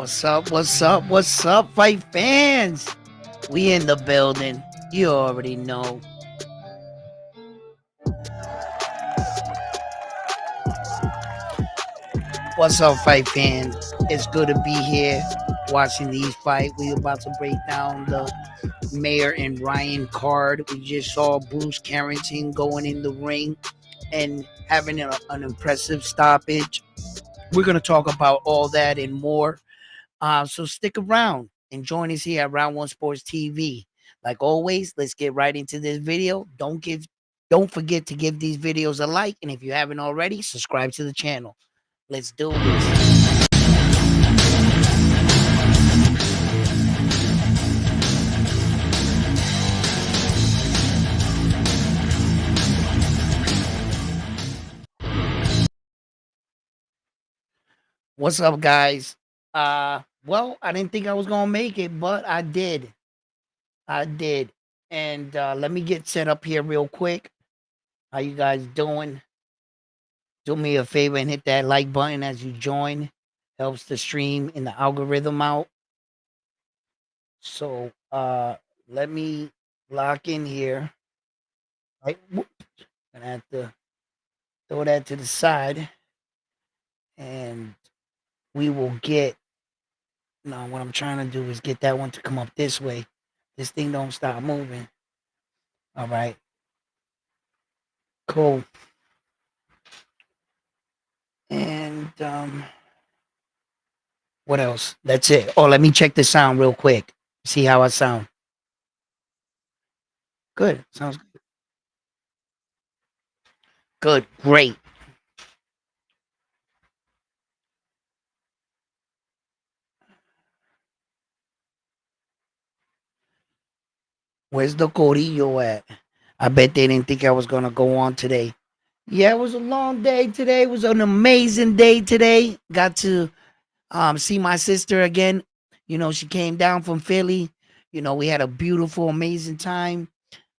What's up? What's up? What's up, fight fans? We in the building. You already know. What's up, fight fans? It's good to be here watching these fight. We about to break down the Mayor and Ryan card. We just saw Bruce Carrington going in the ring and having an impressive stoppage. We're gonna talk about all that and more. So stick around and join us here at Round One Sports TV. Like always, let's get right into this video. Don't forget to give these videos a like, and if you haven't already, subscribe to the channel. Let's do this. What's up, guys? Well, I didn't think I was gonna make it, but I did. I did. And let me get set up here real quick. How you guys doing? Do me a favor and hit that like button as you join. Helps the stream and the algorithm out. So let me lock in here. Right. Gonna have to throw that to the side. And we will get no, what I'm trying to do is get that one to come up this way. This thing don't stop moving. All right. Cool. And what else? That's it. Oh, let me check the sound real quick. See how I sound. Good. Sounds good. Great. Where's the Corillo at? I bet they didn't think I was gonna go on today. Yeah, it was a long day today. It was an amazing day today. Got to see my sister again. You know, she came down from Philly. You know, we had a beautiful, amazing time.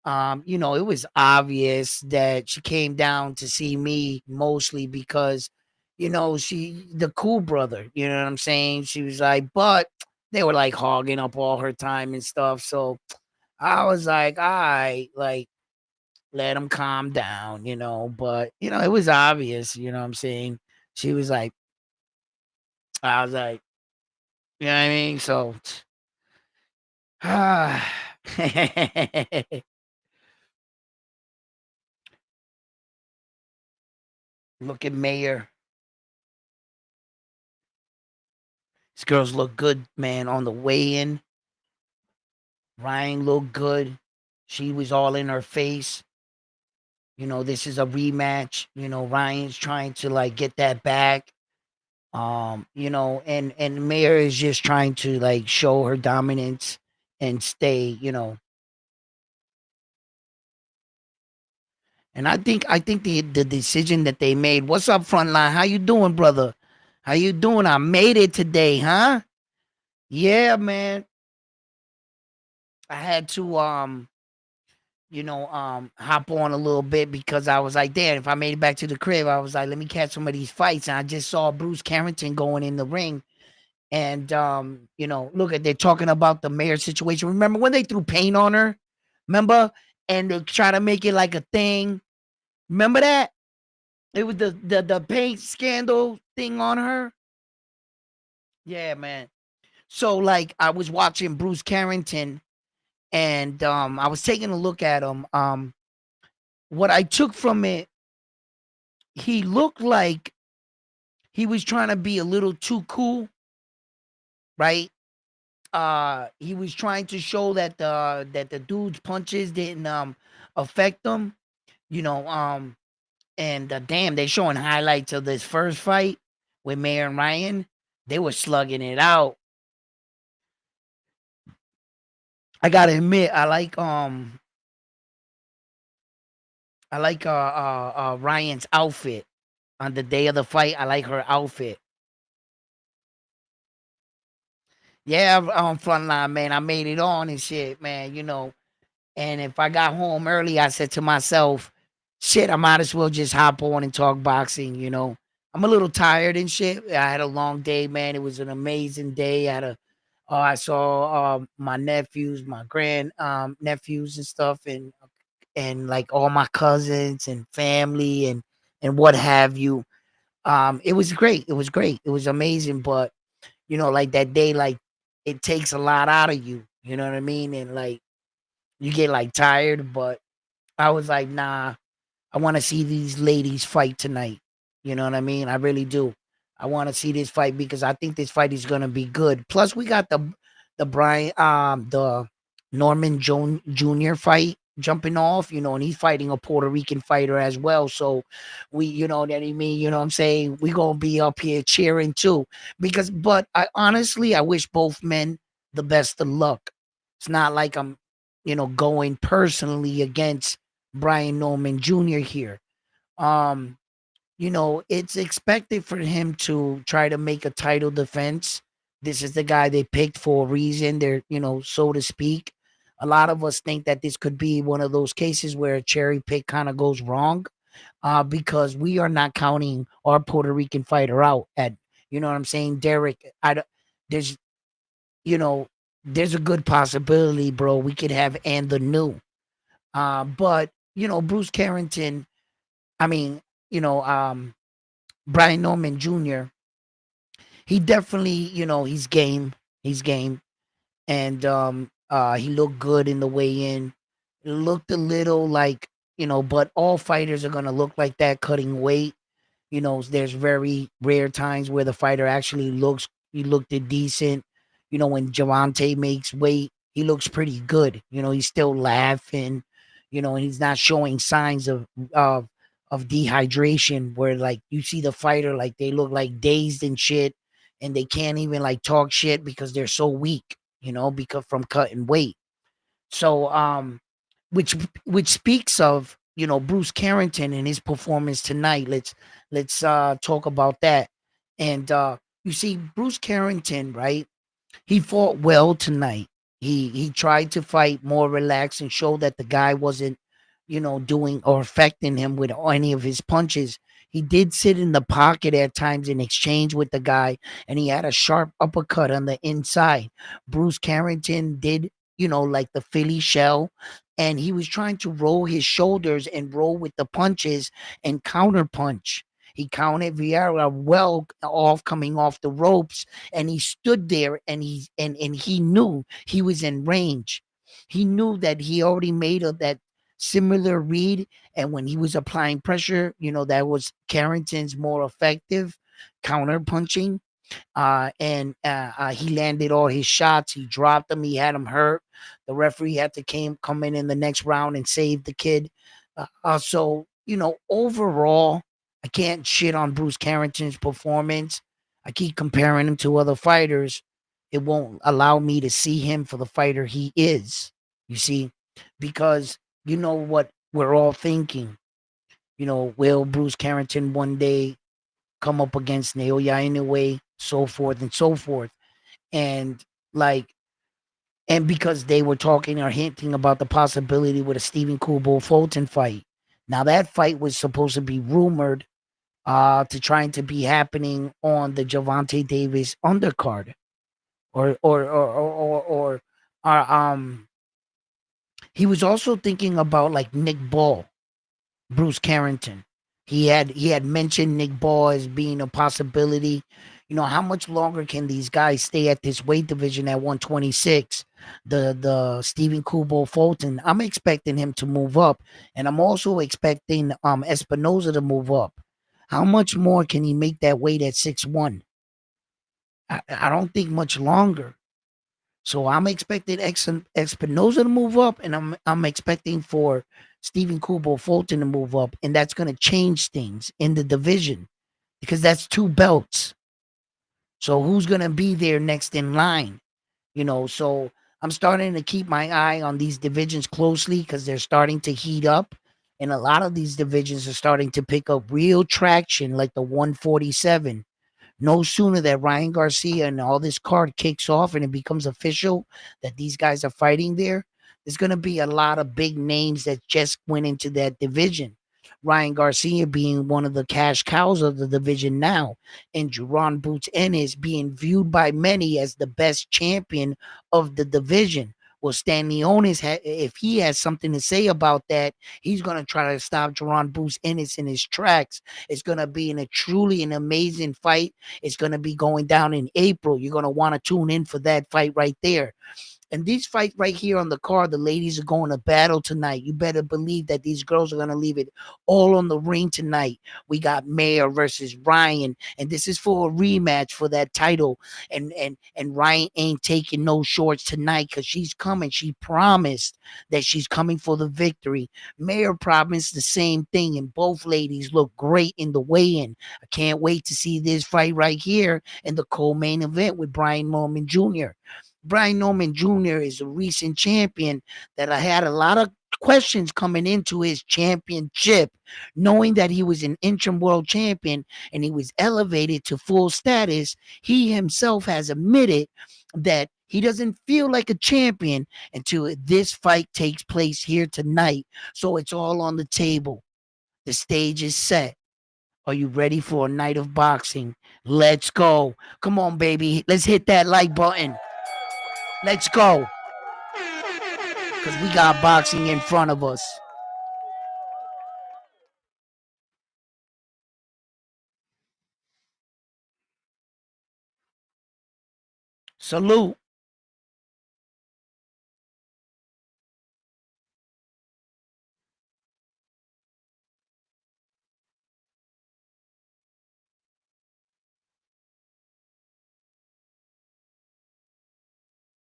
You know, it was obvious that she came down to see me mostly because, you know, she the cool brother, you know what I'm saying? She was like, but they were like hogging up all her time and stuff. So I was like, all right, like let them calm down, you know. But you know, it was obvious, you know what I'm saying? She was like, I was like, you know what I mean? So look at Mayor. These girls look good, man, on the way in. Ryan looked good. She was all in her face. You know, this is a rematch. You know, Ryan's trying to like get that back. You know, and Mayor is just trying to like show her dominance and stay, you know. And I think the decision that they made. What's up, Frontline? How you doing, brother? How you doing? I made it today, huh? Yeah, man. I had to you know, hop on a little bit because I was like, damn, if I made it back to the crib, I was like, let me catch some of these fights. And I just saw Bruce Carrington going in the ring. And you know, look at they're talking about the Mayor situation. Remember when they threw paint on her? Remember? And they try to make it like a thing. Remember that? It was the paint scandal thing on her. Yeah, man. So like I was watching Bruce Carrington and I was taking a look at him. What I took from it, he looked like he was trying to be a little too cool, right? He was trying to show that the dude's punches didn't affect him, you know. And damn, they showing highlights of this first fight with Mayor and Ryan. They were slugging it out. I gotta admit, I like Ryan's outfit on the day of the fight. I like her outfit. Yeah, frontline man, I made it on and shit, man. You know, and if I got home early, I said to myself, shit, I might as well just hop on and talk boxing, you know. I'm a little tired and shit. I had a long day, man. It was an amazing day. I saw my nephews, my grand nephews and stuff, and like all my cousins and family and what have you. It was great. It was great. It was amazing. But like that day, like it takes a lot out of you. You know what I mean? And like you get like tired, but I was like, nah, I want to see these ladies fight tonight. You know what I mean? I really do. I want to see this fight because I think this fight is gonna be good. Plus, we got the Norman Jr. fight jumping off, and he's fighting a Puerto Rican fighter as well. So you know what I mean? You know what I'm saying? We gonna be up here cheering too. But I honestly, I wish both men the best of luck. It's not like I'm, going personally against Brian Norman Jr. here. Um, it's expected for him to try to make a title defense. This is the guy they picked for a reason. They're, so to speak. A lot of us think that this could be one of those cases where a cherry pick kind of goes wrong, because we are not counting our Puerto Rican fighter out at, you know what I'm saying, Derek. There's, you know, there's a good possibility, bro. We could have and the new. But Bruce Carrington. I mean, you know, Brian Norman Jr. He definitely, he's game. He's game, and he looked good in the weigh in. It looked a little like, but all fighters are gonna look like that cutting weight. There's very rare times where the fighter actually he looked it decent. When Javante makes weight, he looks pretty good. He's still laughing, and he's not showing signs of dehydration where like you see the fighter like they look like dazed and shit, and they can't even like talk shit because they're so weak, because from cutting weight. So which which speaks of, Bruce Carrington and his performance tonight. Let's talk about that. And you see Bruce Carrington, right? He fought well tonight. He tried to fight more relaxed and show that the guy wasn't, doing or affecting him with any of his punches. He did sit in the pocket at times in exchange with the guy, and he had a sharp uppercut on the inside. Bruce Carrington did, like the Philly shell, and he was trying to roll his shoulders and roll with the punches and counter punch. He counted Vieira well off coming off the ropes, and he stood there and he knew he was in range. He knew that he already made that similar read, and when he was applying pressure, that was Carrington's more effective counter punching. And he landed all his shots. He dropped them. He had him hurt. The referee had to come in the next round and save the kid. So overall, I can't shit on Bruce Carrington's performance. I keep comparing him to other fighters. It won't allow me to see him for the fighter he is. You see, because you know what we're all thinking. Will Bruce Carrington one day come up against Naoya Inoue, so forth and so forth. And like, and because they were talking or hinting about the possibility with a Stephen Kubo Fulton fight. Now that fight was supposed to be rumored to trying to be happening on the Javante Davis undercard. Or he was also thinking about like Nick Ball, Bruce Carrington. He had mentioned Nick Ball as being a possibility. How much longer can these guys stay at this weight division at 126? The Stephen Kubo Fulton, I'm expecting him to move up, and I'm also expecting Espinoza to move up. How much more can he make that weight at 6'1"? I don't think much longer. So I'm expecting Espinoza to move up, and I'm expecting for Stephen Kubo Fulton to move up, and that's going to change things in the division because that's two belts. So who's going to be there next in line? So I'm starting to keep my eye on these divisions closely because they're starting to heat up, and a lot of these divisions are starting to pick up real traction, like the 147. No sooner that Ryan Garcia and all this card kicks off and it becomes official that these guys are fighting there's going to be a lot of big names that just went into that division. Ryan Garcia being one of the cash cows of the division now, and Jerron Boots Ennis being viewed by many as the best champion of the division. Well, Stan Leonis, if he has something to say about that, he's going to try to stop Jerron Boots Ennis in his tracks. It's going to be in a truly an amazing fight. It's going to be going down in April. You're going to want to tune in for that fight right there. And these fights right here on the card, the ladies are going to battle tonight. You better believe that these girls are going to leave it all on the ring tonight. We got Mayer versus Ryan, and this is for a rematch for that title. And Ryan ain't taking no shorts tonight because she's coming. She promised that she's coming for the victory. Mayer promised the same thing, and both ladies look great in the weigh-in. I can't wait to see this fight right here in the co-main event with Brian Norman Jr. Brian Norman Jr. is a recent champion that I had a lot of questions coming into his championship, knowing that he was an interim world champion and he was elevated to full status. He himself has admitted that he doesn't feel like a champion until this fight takes place here tonight. So it's all on the table. The stage is set. Are you ready for a night of boxing? Let's go. Come on, baby. Let's hit that like button. Let's go. Because we got boxing in front of us. Salute.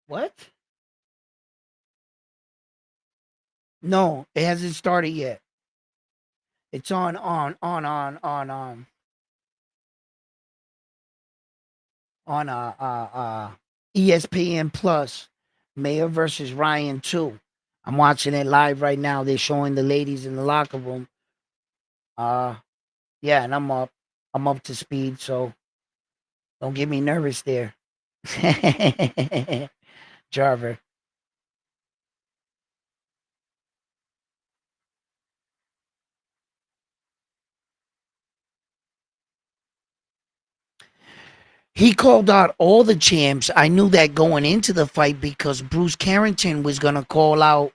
What? No, it hasn't started yet. It's on ESPN Plus. Mayor versus Ryan 2. I'm watching it live right now. They're showing the ladies in the locker room. Uh yeah, and I'm up. I'm up to speed, so don't get me nervous there. Jarver. He called out all the champs. I knew that going into the fight because Bruce Carrington was going to call out,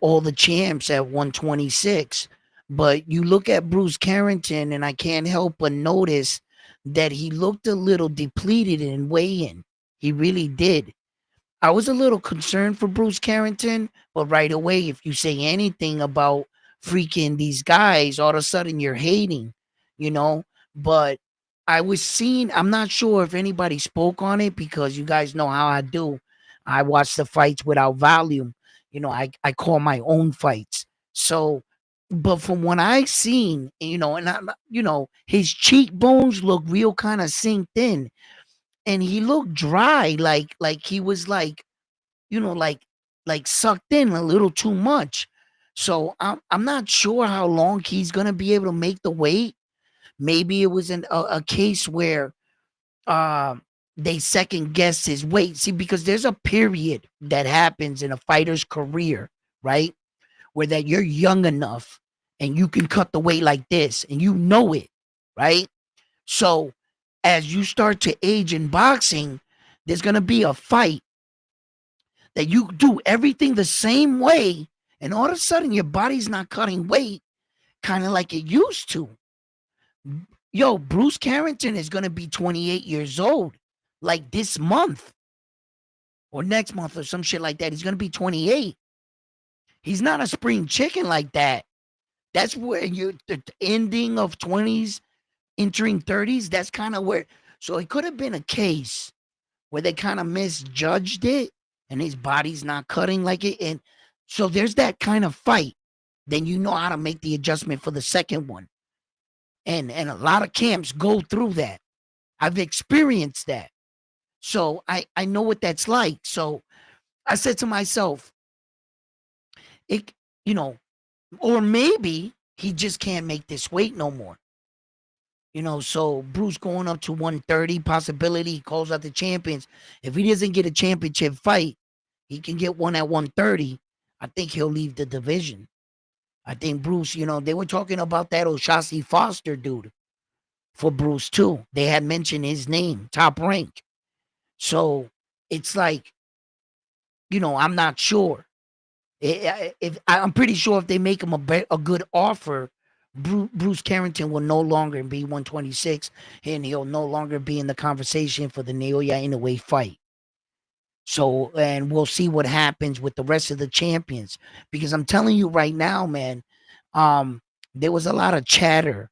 all the champs at 126. But you look at Bruce Carrington, and I can't help but notice that he looked a little depleted in weigh-in. He really did. I was a little concerned for Bruce Carrington, but right away, if you say anything about freaking these guys, all of a sudden you're hating, you know. But I was seeing, I'm not sure if anybody spoke on it because you guys know how I do. I watch the fights without volume. I call my own fights. So, but from what I seen, his cheekbones look real kind of synced in and he looked dry, like he was you know, like sucked in a little too much. So I'm not sure how long he's gonna be able to make the weight. Maybe it was a case where uh, they second guessed his weight. See, because there's a period that happens in a fighter's career, right? Where that you're young enough and you can cut the weight like this and you know it, right? So as you start to age in boxing, there's going to be a fight that you do everything the same way, and all of a sudden your body's not cutting weight kind of like it used to. Yo, Bruce Carrington is going to be 28 years old like this month or next month or some shit like that. He's going to be 28. He's not a spring chicken like that. That's where you the ending of 20s, entering 30s. That's kind of where. So it could have been a case where they kind of misjudged it and his body's not cutting like it. And so there's that kind of fight. Then you know how to make the adjustment for the second one. And a lot of camps go through that. I've experienced that. So I know what that's like. So I said to myself, it, you know, or maybe he just can't make this weight no more. So Bruce going up to 130, possibility he calls out the champions. If he doesn't get a championship fight, he can get one at 130. I think he'll leave the division. I think Bruce, they were talking about that O'Shaughnessy Foster dude for Bruce too. They had mentioned his name, top rank. So it's like, I'm not sure. If I'm pretty sure if they make him a good offer, Bruce Carrington will no longer be 126, and he'll no longer be in the conversation for the Naoya Inoue fight. So, and we'll see what happens with the rest of the champions, because I'm telling you right now, man, there was a lot of chatter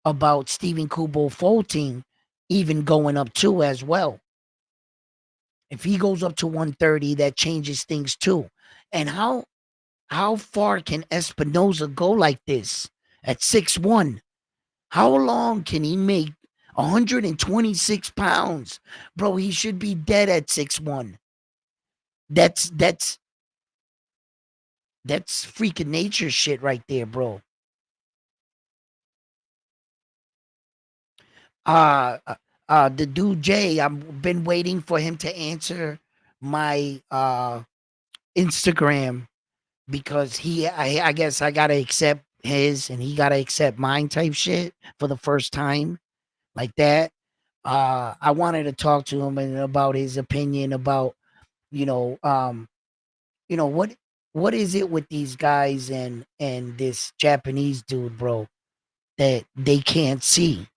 about Stephen Kubo Fulton even going up too as well. If he goes up to 130, that changes things too. And how far can Espinoza go like this at 6'1"? How long can he make 126 pounds? Bro, he should be dead at 6'1". That's freaking nature shit right there, bro. The dude Jay, I've been waiting for him to answer my Instagram, because I guess I gotta accept his and he gotta accept mine type shit for the first time like that. I wanted to talk to him and about his opinion about, you know, um, what is it with these guys and this Japanese dude, bro, that they can't see.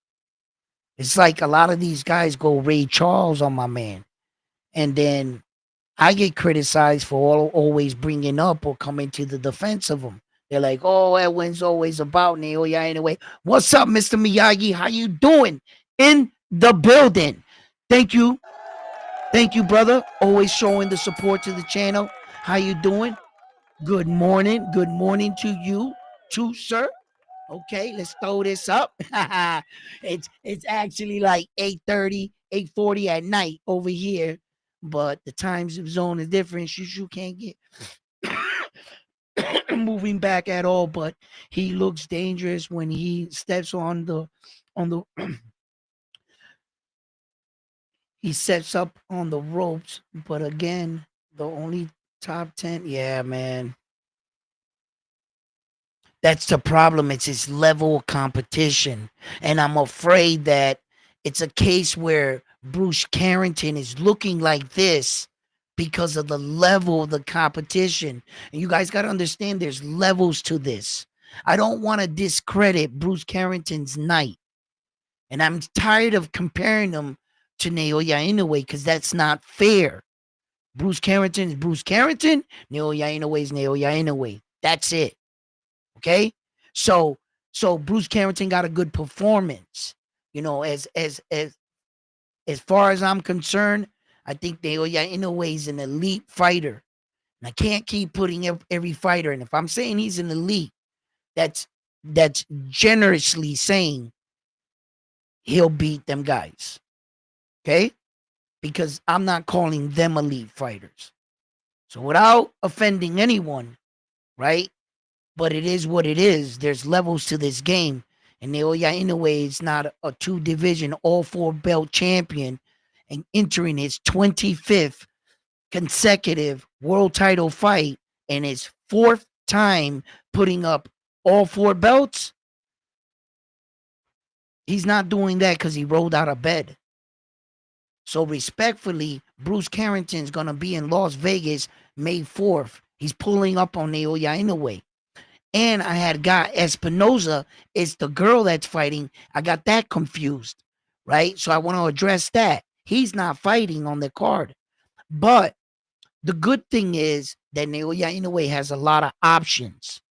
It's like a lot of these guys go Ray Charles on my man, and then I get criticized for always bringing up or coming to the defense of them. They're like, "Oh, Edwin's always about Naoya anyway." What's up, Mr. Miyagi? How you doing? In the building. Thank you, brother. Always showing the support to the channel. How you doing? Good morning. Good morning to you, too, sir. Okay, let's throw this up. It's actually like 8:30, 8:40 at night over here, but the time zone is different. You can't get moving back at all, but he looks dangerous when he steps on the he sets up on the ropes. But again, the only top 10, yeah, man. That's the problem. It's his level of competition. And I'm afraid that it's a case where Bruce Carrington is looking like this because of the level of the competition. And you guys got to understand there's levels to this. I don't want to discredit Bruce Carrington's night. And I'm tired of comparing him to Naoya Inoue, because that's not fair. Bruce Carrington is Bruce Carrington. Naoya Inoue is Naoya Inoue. That's it. Okay, so Bruce Carrington got a good performance. As far as I'm concerned, I think Naoya Inoue is an elite fighter, and I can't keep putting every fighter. And if I'm saying he's an elite, that's generously saying he'll beat them guys. Okay, because I'm not calling them elite fighters. So without offending anyone, right? But it is what it is. There's levels to this game. And Naoya Inoue is not a two-division, all-four belt champion and entering his 25th consecutive world title fight and his fourth time putting up all four belts. He's not doing that because he rolled out of bed. So respectfully, Bruce Carrington's going to be in Las Vegas May 4th. He's pulling up on Naoya Inoue. And I had got Espinoza is the girl that's fighting. I got that confused, right? So I want to address that. He's not fighting on the card. But the good thing is that Naoya Inoue has a lot of options.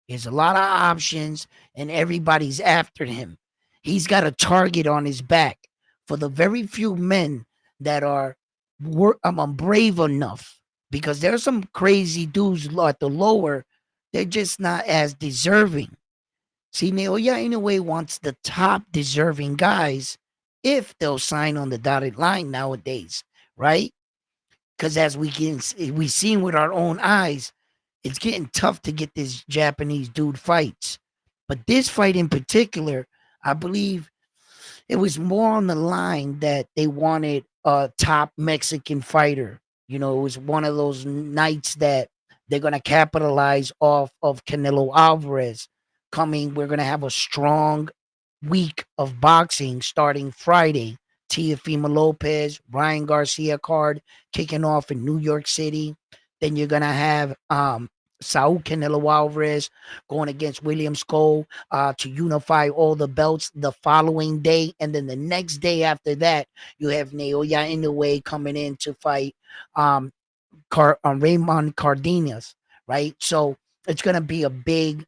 He has a lot of options, and everybody's after him. He's got a target on his back. For the very few men that are brave enough, because there's some crazy dudes at the lower, they're just not as deserving. See, Naoya Inoue wants the top deserving guys if they'll sign on the dotted line nowadays, right? Because as we seen with our own eyes, it's getting tough to get this Japanese dude fights. But this fight in particular, I believe it was more on the line that they wanted a top Mexican fighter. It was one of those nights that They're gonna capitalize off of Canelo Alvarez coming. We're gonna have a strong week of boxing starting Friday. Teofimo Lopez, Ryan Garcia card kicking off in New York City. Then you're gonna have Saul Canelo Alvarez going against William Skull to unify all the belts the following day, and then the next day after that, you have Naoya Inoue coming in to fight um, Raymond Cardenas, right? So it's gonna be a big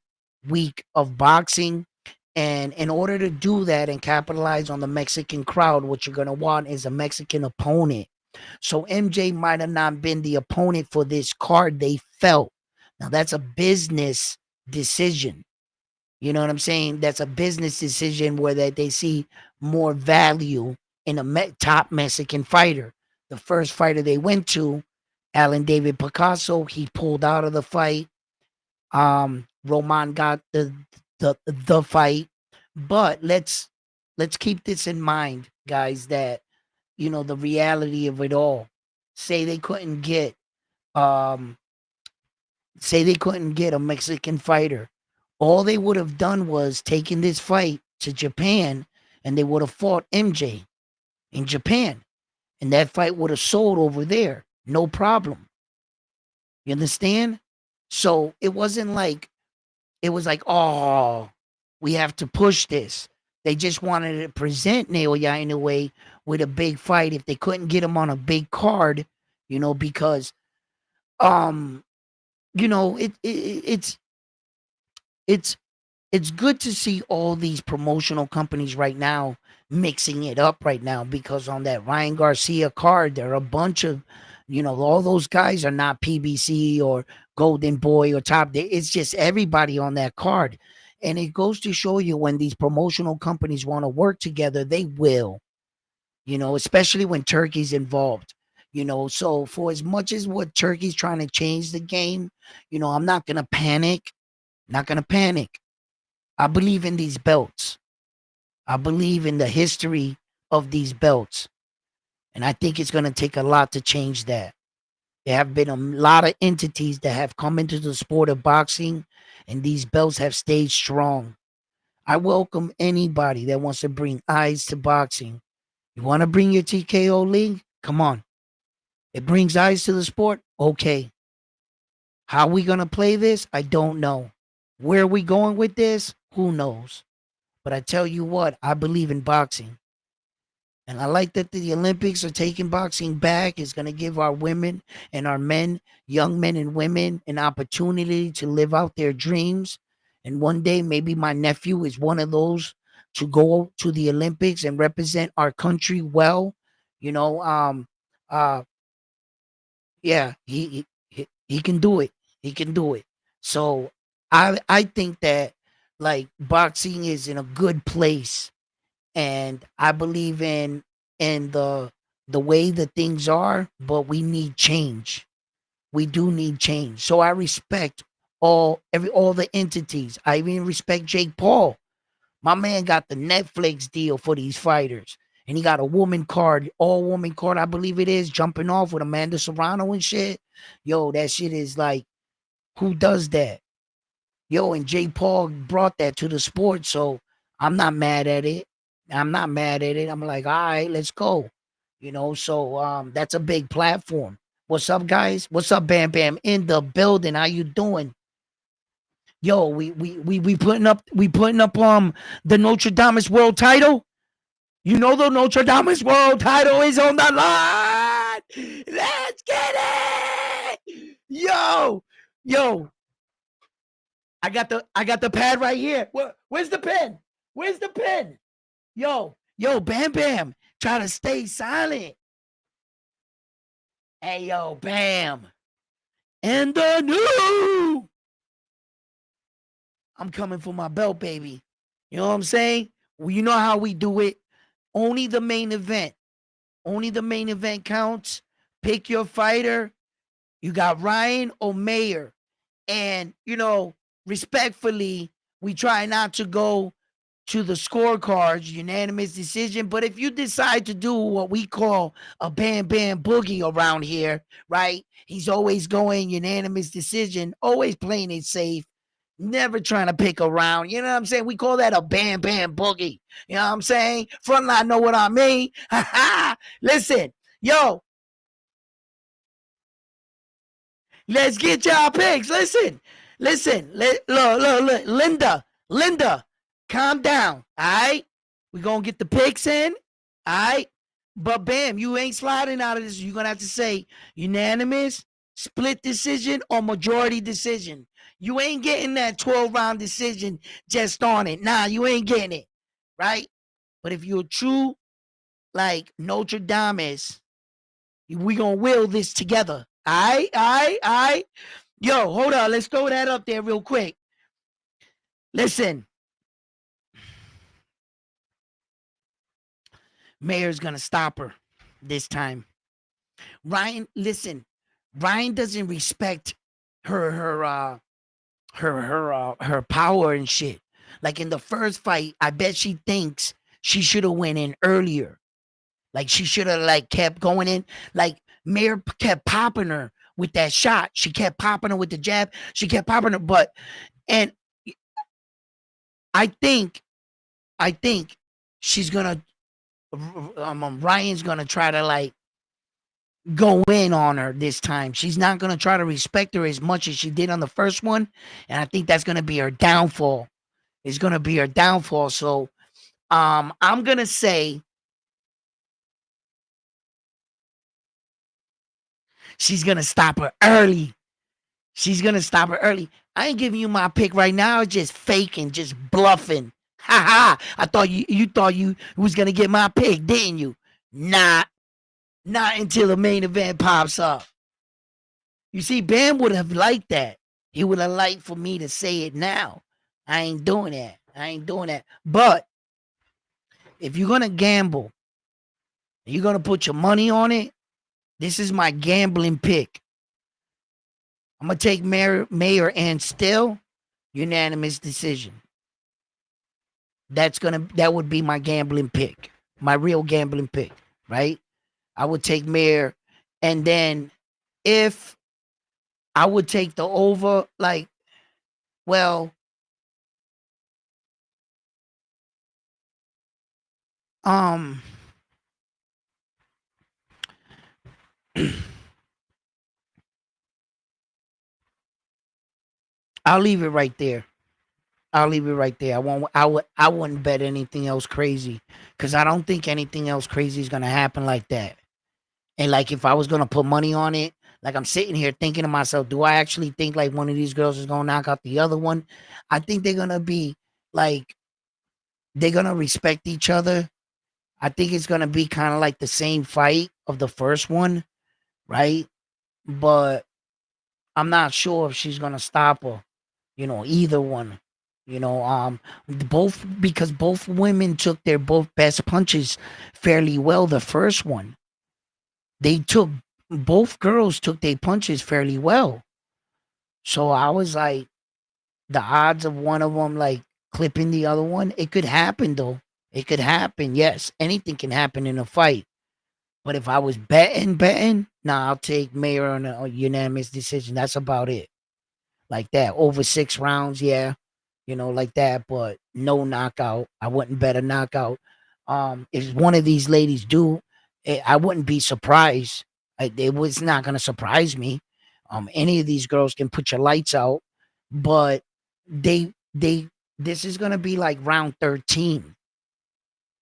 week of boxing. And in order to do that and capitalize on the Mexican crowd, what you're going to want is a Mexican opponent. So MJ might have not been the opponent for this card they felt. Now, that's a business decision. You know what I'm saying? That's a business decision where they see more value in a top Mexican fighter. The first fighter they went to, Alan David Picasso, he pulled out of the fight. Roman got the fight. But let's keep this in mind, guys, that the reality of it all. Say they couldn't get um say they couldn't get a Mexican fighter. All they would have done was taken this fight to Japan and they would have fought MJ in Japan. And that fight would have sold over there. No problem. You understand? So it was like, oh, we have to push this. They just wanted to present Naoya in a way with a big fight if they couldn't get him on a big card, because um, it's it's good to see all these promotional companies right now mixing it up right now because on that Ryan Garcia card, there are a bunch of, all those guys are not PBC or Golden Boy or Top. It's just everybody on that card. And it goes to show you when these promotional companies want to work together, they will, especially when Turkey's involved. So for as much as what Turkey's trying to change the game, I'm not going to panic. Not going to panic. I believe in these belts. I believe in the history of these belts. And I think it's going to take a lot to change that. There have been a lot of entities that have come into the sport of boxing, and these belts have stayed strong. I welcome anybody that wants to bring eyes to boxing. You want to bring your TKO league? Come on. It brings eyes to the sport? Okay. How we going to play this? I don't know. Where are we going with this? Who knows? But I tell you what, I believe in boxing. And I like that the Olympics are taking boxing back. It's going to give our women and our men, young men and women, an opportunity to live out their dreams. And one day, maybe my nephew is one of those to go to the Olympics and represent our country well. You know, uh, yeah, he can do it. He can do it. So I think that like boxing is in a good place, and I believe in the way that things are, but we need change. We do need change. So I respect all the entities. I even respect Jake Paul. My man got the Netflix deal for these fighters. And he got a woman card, all woman card, I believe it is, jumping off with Amanda Serrano and shit. Yo, that shit is like, who does that? Yo, and Jake Paul brought that to the sport, so I'm not mad at it. I'm not mad at it. I'm like, all right, let's go. So that's a big platform. What's up, guys? What's up, Bam Bam? In the building. How you doing? Yo, we putting up the Notre Dame's world title. You know the Notre Dame's world title is on the line. Let's get it. Yo, I got the pad right here. Where's the pen? Where's the pen? Yo, Bam Bam, try to stay silent. Hey, yo, Bam. And the new. I'm coming for my belt, baby. You know what I'm saying? Well, you know how we do it. Only the main event. Only the main event counts. Pick your fighter. You got Ryan or Mayer. And, respectfully, we try not to go to the scorecards, unanimous decision. But if you decide to do what we call a bam bam boogie around here, right? He's always going unanimous decision, always playing it safe, never trying to pick around. You know what I'm saying? We call that a bam bam boogie. You know what I'm saying? Frontline know what I mean. Listen, yo, let's get y'all picks. Listen. Look, Linda, calm down. All right, we gonna get the picks in. All right, but bam, you ain't sliding out of this. You're gonna have to say unanimous, split decision, or majority decision. You ain't getting that 12-round decision just on it. Nah, you ain't getting it. Right? But if you're true, like Notre Dame is, we gonna will this together. All right. Yo, hold on. Let's throw that up there real quick. Listen, Mayor's gonna stop her this time. Ryan, listen, Ryan doesn't respect her power and shit. Like in the first fight, I bet she thinks she should have went in earlier. Like she should have like kept going in. Like Mayor kept popping her with that shot. She kept popping her with the jab. She kept popping her, but and I think she's gonna Ryan's gonna try to like go in on her this time. She's not gonna try to respect her as much as she did on the first one, and I think that's gonna be her downfall. It's gonna be her downfall. So, I'm gonna say she's gonna stop her early. She's gonna stop her early. I ain't giving you my pick right now. Just faking, just bluffing. Ha ha! I thought you thought you was gonna get my pick, didn't you? Not until the main event pops up. You see, Bam would have liked that. He would have liked for me to say it now. I ain't doing that. But if you're gonna gamble, you're gonna put your money on it. This is my gambling pick. I'm gonna take Mayor and still unanimous decision. That would be my gambling pick, my real gambling pick, right? I would take Mayor, and then if I would take the over, like, well, um, I'll leave it right there. I'll leave it right there. I wouldn't bet anything else crazy because I don't think anything else crazy is gonna happen like that. And like if I was gonna put money on it, like I'm sitting here thinking to myself, do I actually think like one of these girls is gonna knock out the other one? I think they're gonna be like they're gonna respect each other. I think it's gonna be kind of like the same fight of the first one, right? But I'm not sure if she's gonna stop her. Either one. Both because both women took their both best punches fairly well. The first one, they took both girls took their punches fairly well. So I was like, the odds of one of them like clipping the other one, it could happen though. It could happen. Yes, anything can happen in a fight. But if I was betting, nah, I'll take Mayor on a unanimous decision. That's about it. Like that, over 6 rounds, yeah, like that, but no knockout. I wouldn't bet a knockout. If one of these ladies do, I wouldn't be surprised. It was not going to surprise me. Any of these girls can put your lights out, but this is going to be like round 13.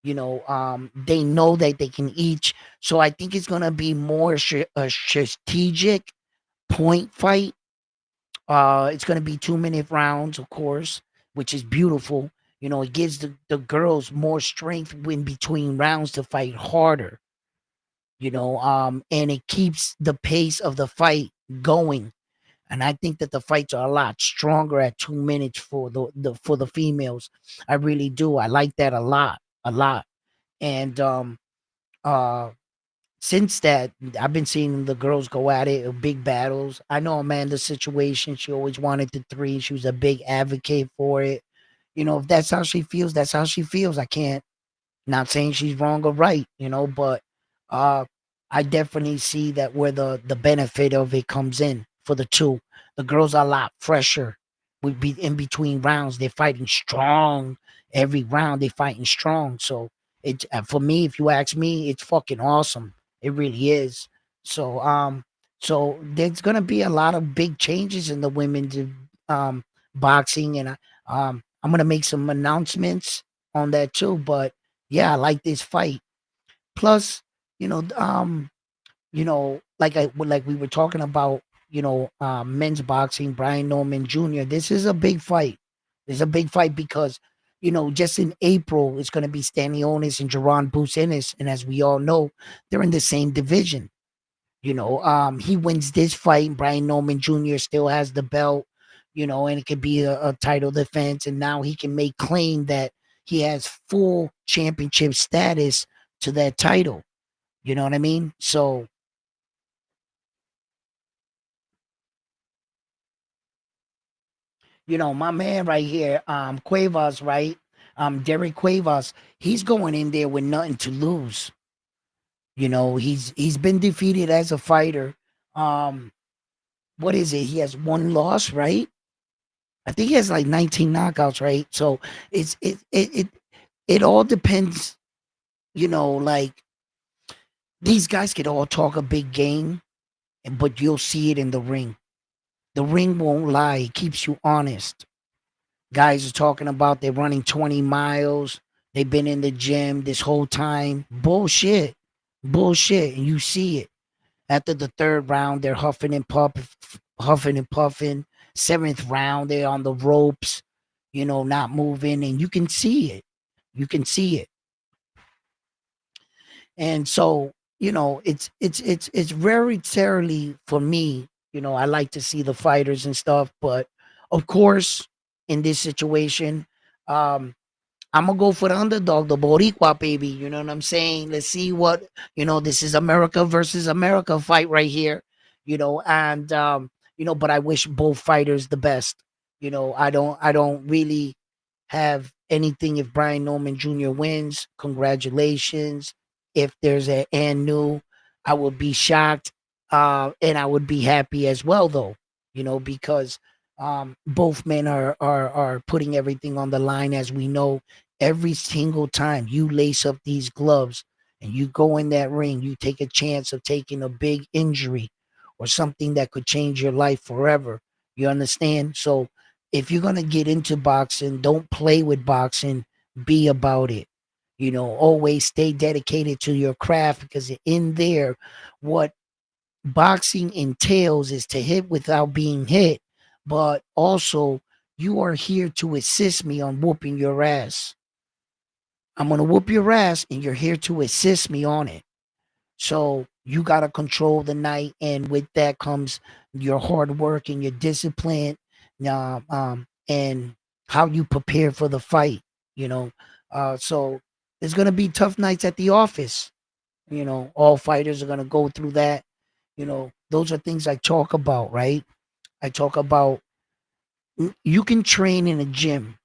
They know that they can each, so I think it's going to be more a strategic point fight. It's going to be 2-minute rounds, of course, which is beautiful. It gives the girls more strength in between rounds to fight harder. And it keeps the pace of the fight going. And I think that the fights are a lot stronger at 2 minutes for the females. I really do. I like that a lot. And uh since that, I've been seeing the girls go at it, big battles. I know Amanda's situation. She always wanted the three. She was a big advocate for it. If that's how she feels, that's how she feels. I can't, not saying she's wrong or right, but uh I definitely see that where the benefit of it comes in for the two. The girls are a lot fresher. We be in between rounds. They're fighting strong. Every round they're fighting strong. So it for me, if you ask me, it's fucking awesome. It really is. So there's gonna be a lot of big changes in the women's boxing, and I'm gonna make some announcements on that too. But yeah, I like this fight. Plus, you know, um, like we were talking about, men's boxing, Brian Norman Jr. This is a big fight. This is a big fight because, just in April, it's going to be Stanionis and Jerron Bruce Ennis, and as we all know, they're in the same division. He wins this fight. Brian Norman Jr. still has the belt, and it could be a title defense. And now he can make claim that he has full championship status to that title. You know what I mean? So, my man right here, Cuevas, right? Derek Cuevas, he's going in there with nothing to lose. He's been defeated as a fighter. Um, what is it? He has one loss, right? I think he has like 19 knockouts, right? So it all depends, like these guys could all talk a big game, but you'll see it in the ring. The ring won't lie, it keeps you honest. Guys are talking about they're running 20 miles, they've been in the gym this whole time. Bullshit. Bullshit. And you see it. After the third round, they're huffing and puffing. Seventh round, they're on the ropes, not moving, and you can see it. You can see it. And so, it's very rarely for me, I like to see the fighters and stuff, but of course, in this situation, um, I'm gonna go for the underdog, the Boricua baby. You know what I'm saying? Let's see what this is America versus America fight right here. And but I wish both fighters the best. I don't really have anything if Brian Norman Jr. wins. Congratulations. If there's a and new, I would be shocked. And I would be happy as well though, because both men are putting everything on the line. As we know, every single time you lace up these gloves and you go in that ring, you take a chance of taking a big injury or something that could change your life forever. You understand? So if you're gonna get into boxing, don't play with boxing. Be about it. Always stay dedicated to your craft, because in there, what boxing entails is to hit without being hit, but also you are here to assist me on whooping your ass. I'm gonna whoop your ass, and you're here to assist me on it. So you got to control the night, and with that comes your hard work and your discipline, and how you prepare for the fight. You know, so there's gonna be tough nights at the office. All fighters are gonna go through that. Those are things I talk about, right? I talk about you can train in a gym.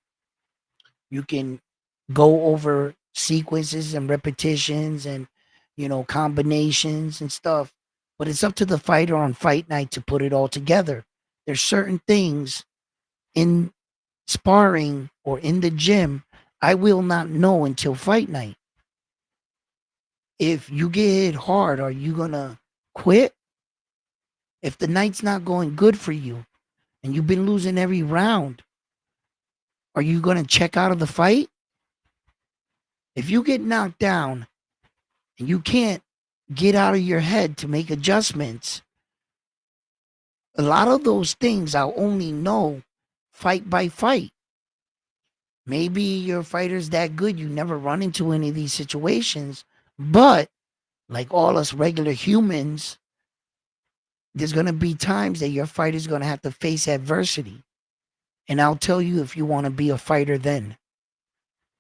You can go over sequences and repetitions and combinations and stuff, but it's up to the fighter on fight night to put it all together. There's certain things in sparring or in the gym I will not know until fight night. If you get hit hard, are you gonna quit? If the night's not going good for you and you've been losing every round, are you gonna check out of the fight? If you get knocked down and you can't get out of your head to make adjustments, a lot of those things I'll only know fight by fight. Maybe your fighter's that good, you never run into any of these situations, but like all us regular humans, there's going to be times that your fighter's going to have to face adversity. And I'll tell you if you want to be a fighter then.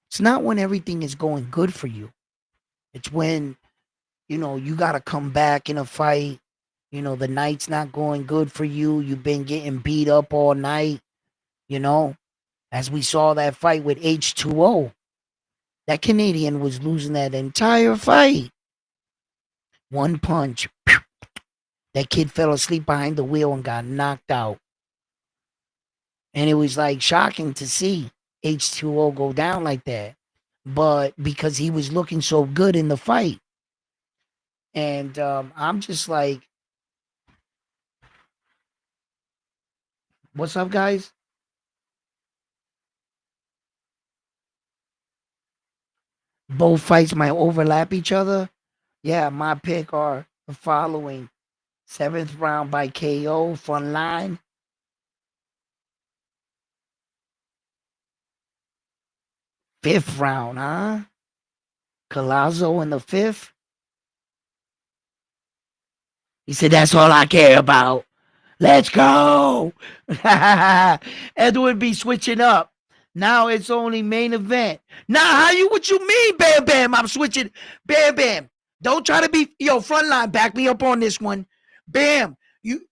It's not when everything is going good for you. It's when, you got to come back in a fight. The night's not going good for you. You've been getting beat up all night, you know, As we saw that fight with H2O, that Canadian was losing that entire fight. One punch. That kid fell asleep behind the wheel and got knocked out. And it was like shocking to see H2O go down like that. But because he was looking so good in the fight. And I'm just like, what's up, guys? Both fights might overlap each other. Yeah, my pick are the following: seventh round by KO, front line. Fifth round, huh? Collazo in the fifth. He said, "That's all I care about. Let's go." Edward be switching up. Now it's only main event. Now, what you mean, Bam Bam? I'm switching. Bam Bam. Don't try to be, frontline, back me up on this one. Bam.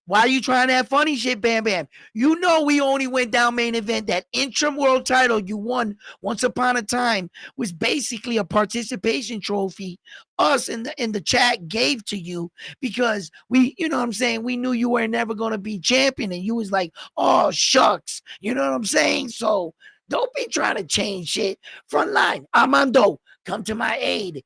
Why are you trying to have funny shit, Bam Bam? You know we only went down main event. That interim world title you won once upon a time was basically a participation trophy us in the chat gave to you because we, you know what I'm saying, we knew you were never going to be champion, and you was like, oh shucks, you know what I'm saying? So don't be trying to change shit. Frontline, Armando, come to my aid.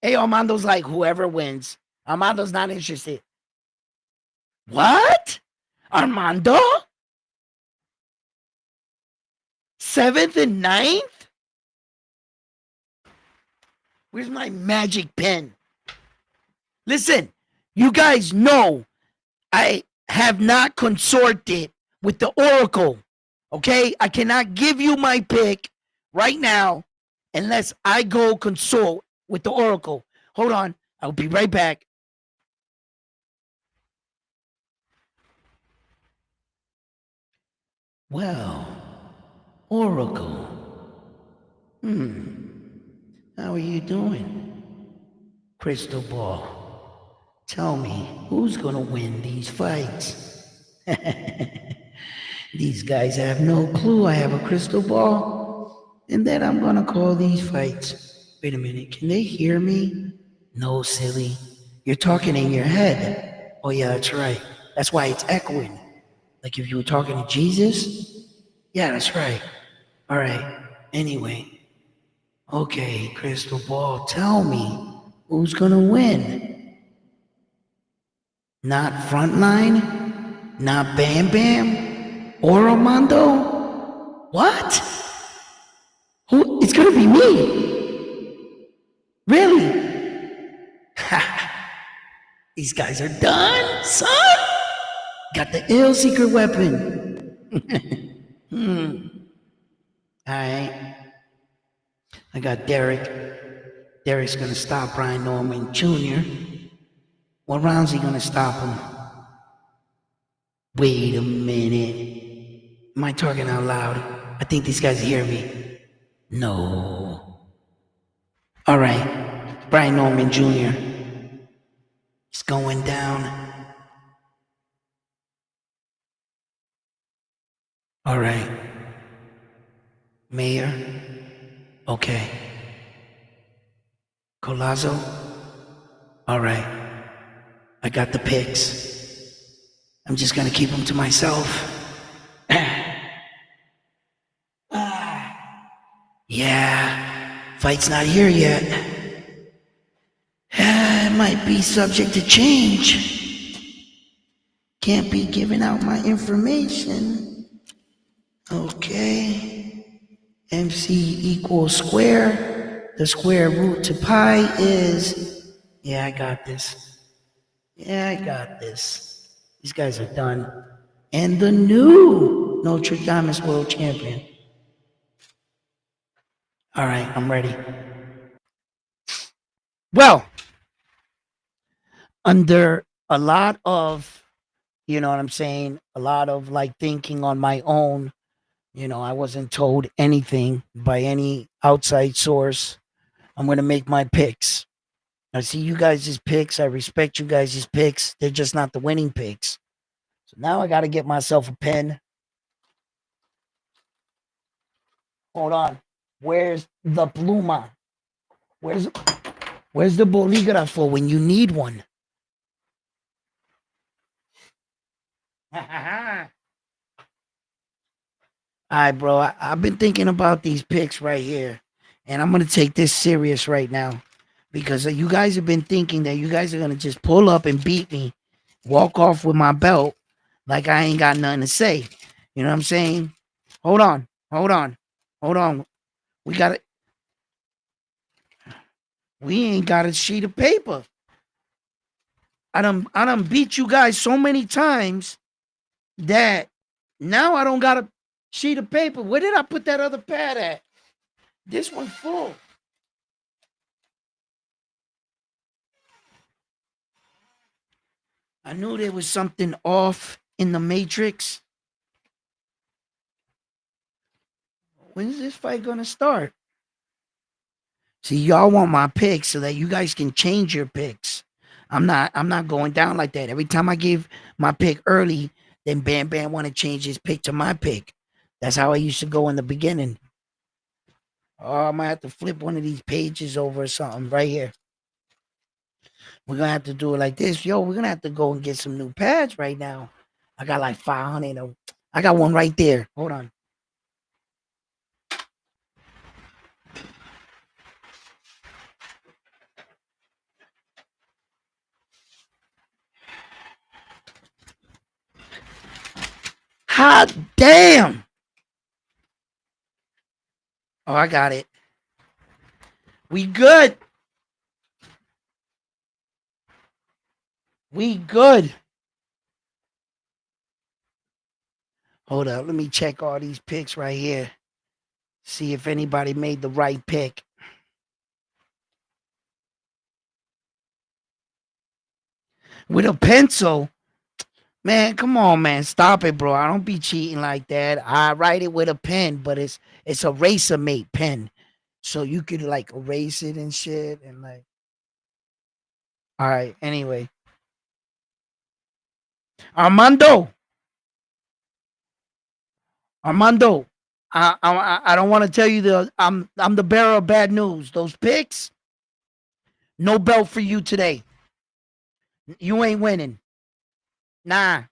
Hey, Armando's like, whoever wins. Armando's not interested. What? Armando? Seventh and ninth? Where's my magic pen? Listen, you guys know I have not consorted with the Oracle. Okay? I cannot give you my pick right now unless I go consult with the Oracle. Hold on. I'll be right back. Well, Oracle. How are you doing? Crystal Ball. Tell me, who's gonna win these fights? These guys have no clue I have a crystal ball and that I'm gonna call these fights. Wait a minute, can they hear me? No, silly. You're talking in your head. Oh, yeah, that's right. That's why it's echoing. Like if you were talking to Jesus? Yeah, that's right. All right. Anyway. Okay, Crystal Ball, tell me who's gonna win? Not Frontline? Not Bam Bam? Or Armando? What? Who? It's gonna be me. Really? These guys are done, son. Got the ill secret weapon. All right. I got Derek. Derek's gonna stop Brian Norman Jr. What round's he gonna stop him? Wait a minute. Am I talking out loud? I think these guys hear me. No. All right. Brian Norman Jr. is going down. All right. Mayor. Okay. Colazo. All right. I got the picks. I'm just gonna keep them to myself. Yeah. Fight's not here yet. It might be subject to change. Can't be giving out my information. Okay. MC equals square. The square root to pi is... Yeah, I got this. Yeah, I got this. These guys are done. And the new Notre Dame world champion. All right, I'm ready. Well, under a lot of, you know what I'm saying, a lot of like thinking on my own, you know, I wasn't told anything by any outside source. I'm going to make my picks. I see you guys' picks. I respect you guys' picks. They're just not the winning picks. So now I got to get myself a pen. Hold on. Where's the pluma? Where's the bolígrafo when you need one? All right, bro. I've been thinking about these picks right here, and I'm gonna take this serious right now because you guys have been thinking that you guys are gonna just pull up and beat me, walk off with my belt like I ain't got nothing to say. You know what I'm saying? Hold on, hold on, hold on. We got it. We ain't got a sheet of paper. I done beat you guys so many times that now I don't got a sheet of paper. Where did I put that other pad at? This one's full. I knew there was something off in the matrix. When is this fight gonna start? See, y'all want my picks so that you guys can change your picks. I'm not going down like that. Every time I give my pick early, then Bam Bam want to change his pick to my pick. That's how I used to go in the beginning. Oh, I might have to flip one of these pages over or something right here. We're gonna have to do it like this. Yo, we're gonna have to go and get some new pads right now. I got like 500. I got one right there. Hold on. Hot damn. Oh, I got it. We good. We good. Hold up. Let me check all these picks right here. See if anybody made the right pick. With a pencil. Man, come on, man. Stop it, bro. I don't be cheating like that. I write it with a pen, but it's a eraser mate pen. So you could like erase it and shit and like. All right. Anyway. Armando. Armando. I don't want to tell you I'm the bearer of bad news. Those picks, no belt for you today. You ain't winning. Nah.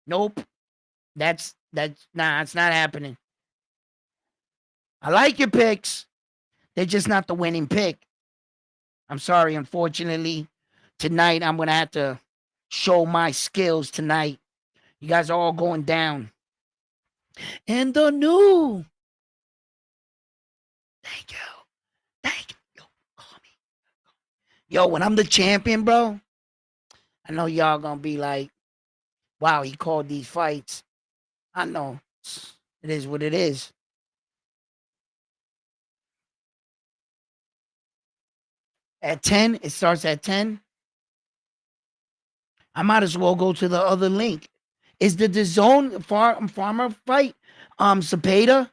Nope. That's nah, it's not happening. I like your picks. They're just not the winning pick. I'm sorry, unfortunately. Tonight I'm gonna have to show my skills tonight. You guys are all going down. And the new. Thank you. Thank you. Yo, call me. Yo, when I'm the champion, bro, I know y'all gonna be like, wow, he called these fights. I know. It is what it is. At 10, it starts at 10. I might as well go to the other link. Is the zone farmer fight? Cepeda?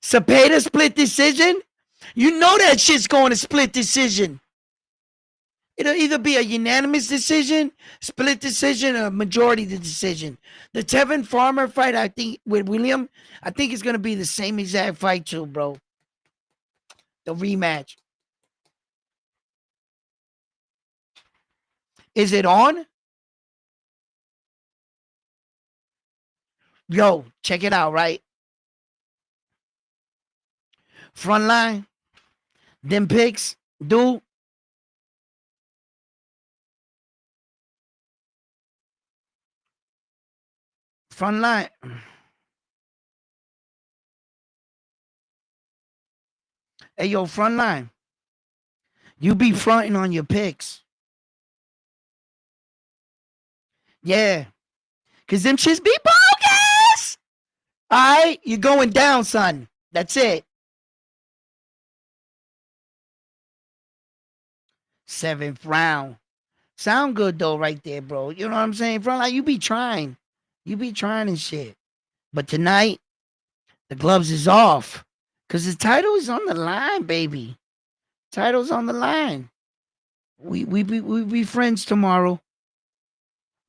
Cepeda split decision? You know that shit's going to split decision. It'll either be a unanimous decision, split decision, or majority decision. The Tevin Farmer fight, I think, with William, I think it's going to be the same exact fight too, bro. The rematch. Is it on? Yo, check it out, right? Front line, them picks, dude. Front line. Hey, yo, front line. You be fronting on your picks. Yeah. Because them shits be bogus. All right? You're going down, son. That's it. 7th round. Sound good, though, right there, bro. You know what I'm saying? Front line, you be trying. You be trying and shit. But tonight, the gloves is off. Because the title is on the line, baby. Title's on the line. We be friends tomorrow.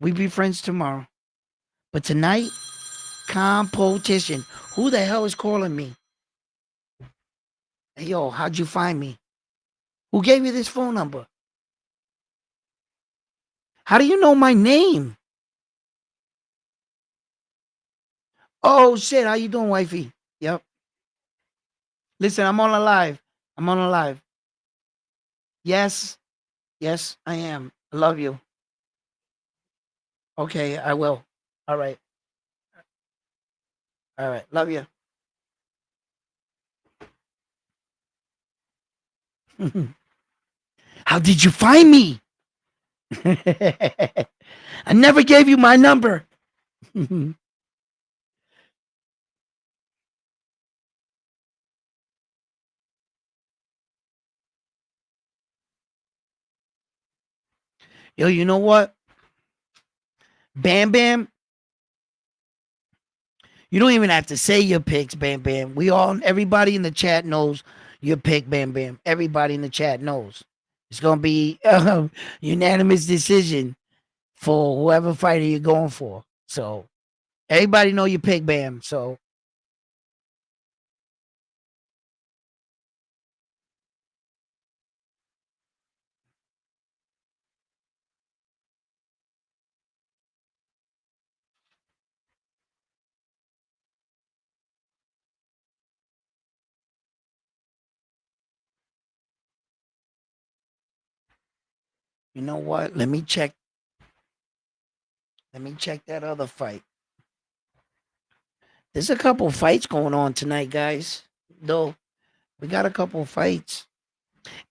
We be friends tomorrow. But tonight, competition. Who the hell is calling me? Hey, yo, how'd you find me? Who gave you this phone number? How do you know my name? Oh shit, how you doing, wifey? Yep. Listen, I'm on a live. I'm on a live. Yes, yes, I am. I love you. Okay, I will. All right. All right. Love you. How did you find me? I never gave you my number. Yo, you know what? Bam Bam, you don't even have to say your picks, Bam Bam. Everybody in the chat knows your pick, Bam Bam. Everybody in the chat knows. It's going to be unanimous decision for whoever fighter you're going for. So everybody know your pick, Bam. So you know what? Let me check. Let me check that other fight. There's a couple fights going on tonight, guys. Though we got a couple fights.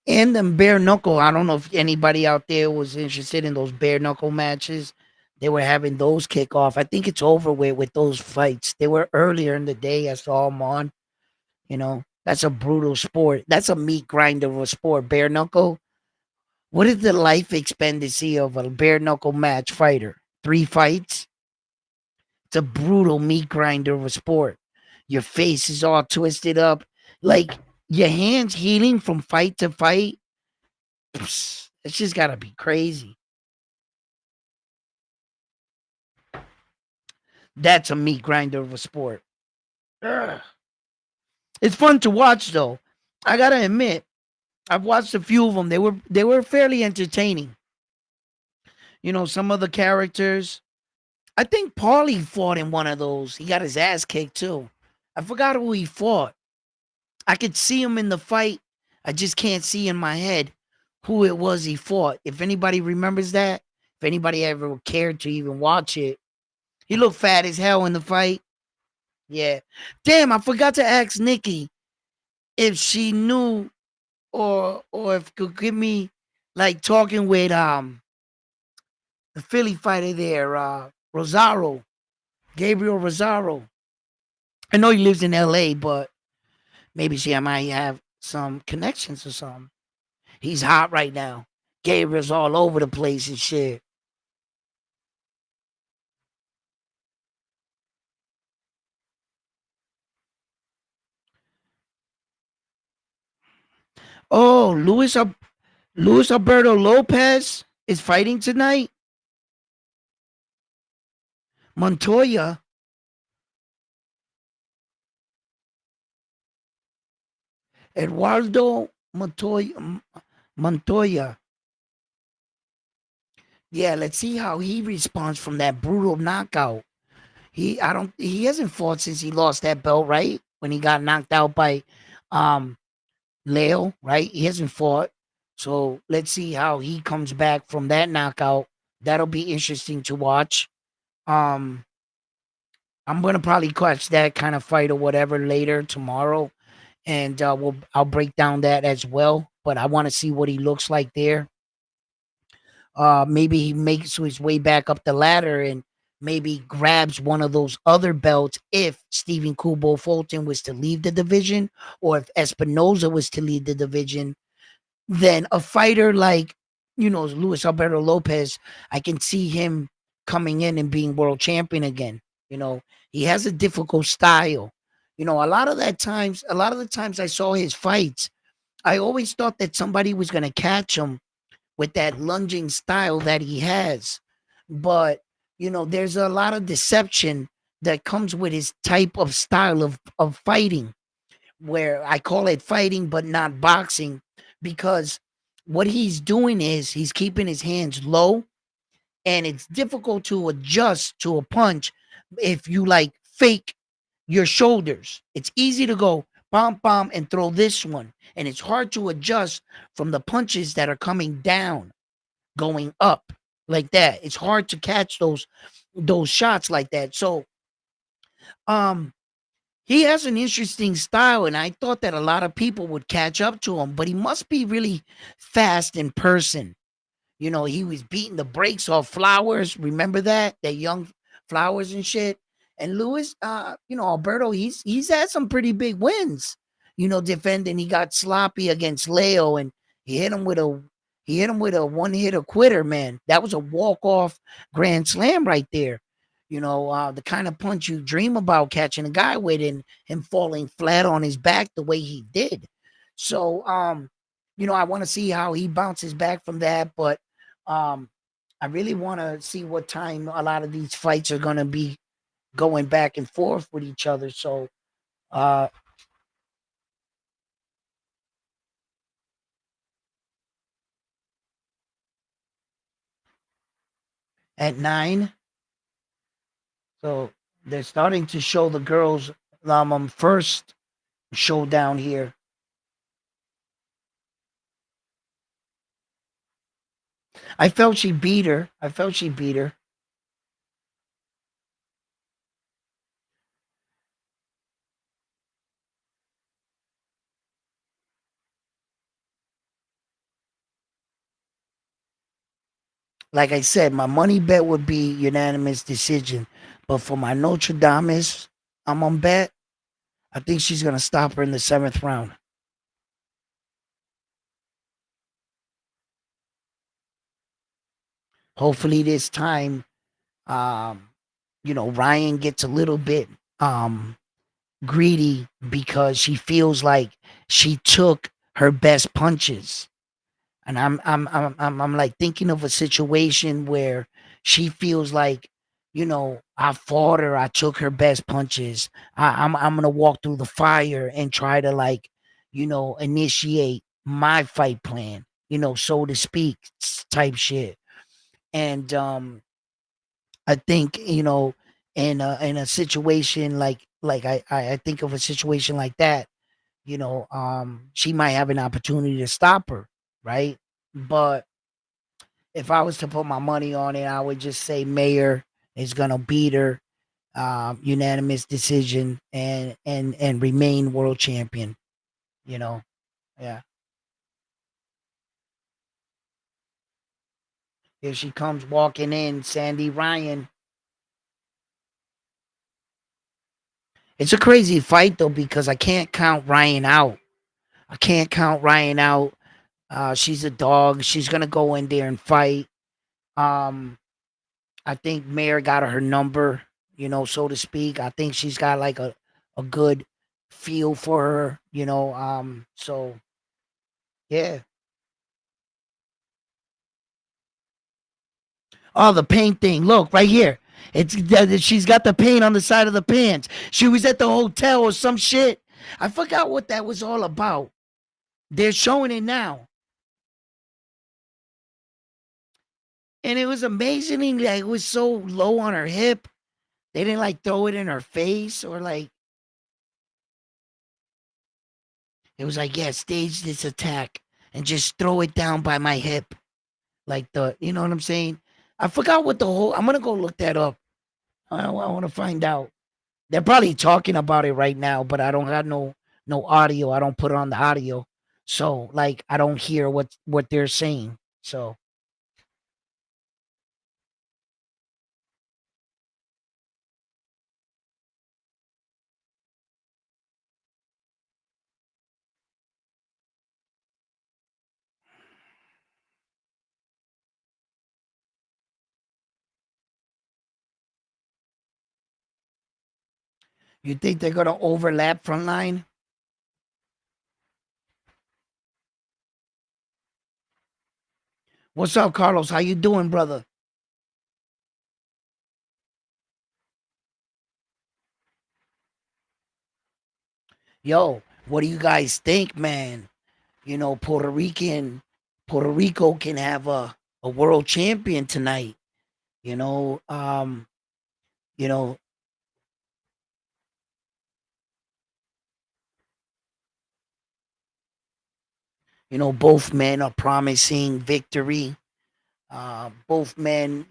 And them bare knuckle. I don't know if anybody out there was interested in those bare knuckle matches. They were having those kick off. I think it's over with those fights. They were earlier in the day. I saw them on. You know, that's a brutal sport. That's a meat grinder of a sport. Bare knuckle. What is the life expectancy of a bare knuckle match fighter? 3 fights. It's a brutal meat grinder of a sport. Your face is all twisted up, like your hands healing from fight to fight. It's just gotta be crazy. That's a meat grinder of a sport. Ugh. It's fun to watch though. I gotta admit, I've watched a few of them. They were fairly entertaining. You know, some of the characters. I think Paulie fought in one of those. He got his ass kicked too. I forgot who he fought. I could see him in the fight. I just can't see in my head who it was he fought. If anybody remembers that, if anybody ever cared to even watch it, he looked fat as hell in the fight. Yeah. Damn, I forgot to ask Nikki if she knew or if could give me like talking with the Philly fighter there, Rosaro, Gabriel Rosaro. I know he lives in LA, but maybe she might have some connections or something. He's hot right now. Gabriel's all over the place and shit. Oh, Luis Alberto Lopez is fighting tonight. Montoya. Eduardo Montoya. Yeah, let's see how he responds from that brutal knockout. He hasn't fought since he lost that belt, right? When he got knocked out by um Leo, right? He hasn't fought. So let's see how he comes back from that knockout. That'll be interesting to watch. Um I'm gonna probably catch that kind of fight or whatever later tomorrow. And I'll break down that as well. But I want to see what he looks like there. Maybe he makes his way back up the ladder and maybe grabs one of those other belts if Stephen Kubo Fulton was to leave the division or if Espinoza was to lead the division. Then a fighter like, Luis Alberto Lopez, I can see him coming in and being world champion again. He has a difficult style. A lot of the times I saw his fights, I always thought that somebody was going to catch him with that lunging style that he has. but there's a lot of deception that comes with his type of style of fighting, where I call it fighting but not boxing, because what he's doing is he's keeping his hands low, and it's difficult to adjust to a punch if you like fake your shoulders. It's easy to go bomb bomb and throw this one, and it's hard to adjust from the punches that are coming down, going up like that. It's hard to catch those shots like that. So um he has an interesting style, and I thought that a lot of people would catch up to him, but he must be really fast in person. He was beating the brakes off Flowers. Remember that young Flowers and shit. And Lewis, Alberto, he's had some pretty big wins. Defending. He got sloppy against Leo, and he hit him with a one hitter quitter. Man, that was a walk off grand slam right there. The kind of punch you dream about catching a guy with, and him falling flat on his back the way he did. So, I want to see how he bounces back from that, but um, I really want to see what time a lot of these fights are going to be going back and forth with each other. So, uh, at 9, so they're starting to show the girls first showdown here. I felt she beat her. I felt she beat her. Like I said, my money bet would be unanimous decision, but for my Notre Dame's, I'm on bet. I think she's gonna stop her in the 7th round. Hopefully this time, um, Ryan gets a little bit um greedy, because she feels like she took her best punches. And I'm like thinking of a situation where she feels like, I fought her, I took her best punches. I'm gonna walk through the fire and try to, like, initiate my fight plan, so to speak, type shit. And I think, in a situation like I think of a situation like that, she might have an opportunity to stop her, right? But if I was to put my money on it, I would just say Mayer is gonna beat her, unanimous decision, and remain world champion. You know, yeah. Here she comes walking in, Sandy Ryan. It's a crazy fight though, because I can't count Ryan out. I can't count Ryan out. She's a dog. She's gonna go in there and fight. Um, I think Mayer got her number, so to speak. I think she's got like a good feel for her, so yeah. Oh, the paint thing. Look right here. She's got the paint on the side of the pants. She was at the hotel or some shit. I forgot what that was all about. They're showing it now. And it was amazing, like it was so low on her hip. They didn't like throw it in her face, or like it was like, yeah, stage this attack and just throw it down by my hip. Like you know what I'm saying? I forgot what the whole. I'm gonna go look that up. I want to find out. They're probably talking about it right now, but I don't have no audio. I don't put it on the audio, so like I don't hear what they're saying. So you think they're gonna overlap frontline? What's up, Carlos? How you doing, brother? Yo, what do you guys think, man? You know, Puerto Rico can have a world champion tonight. You know, you know, both men are promising victory. Both men,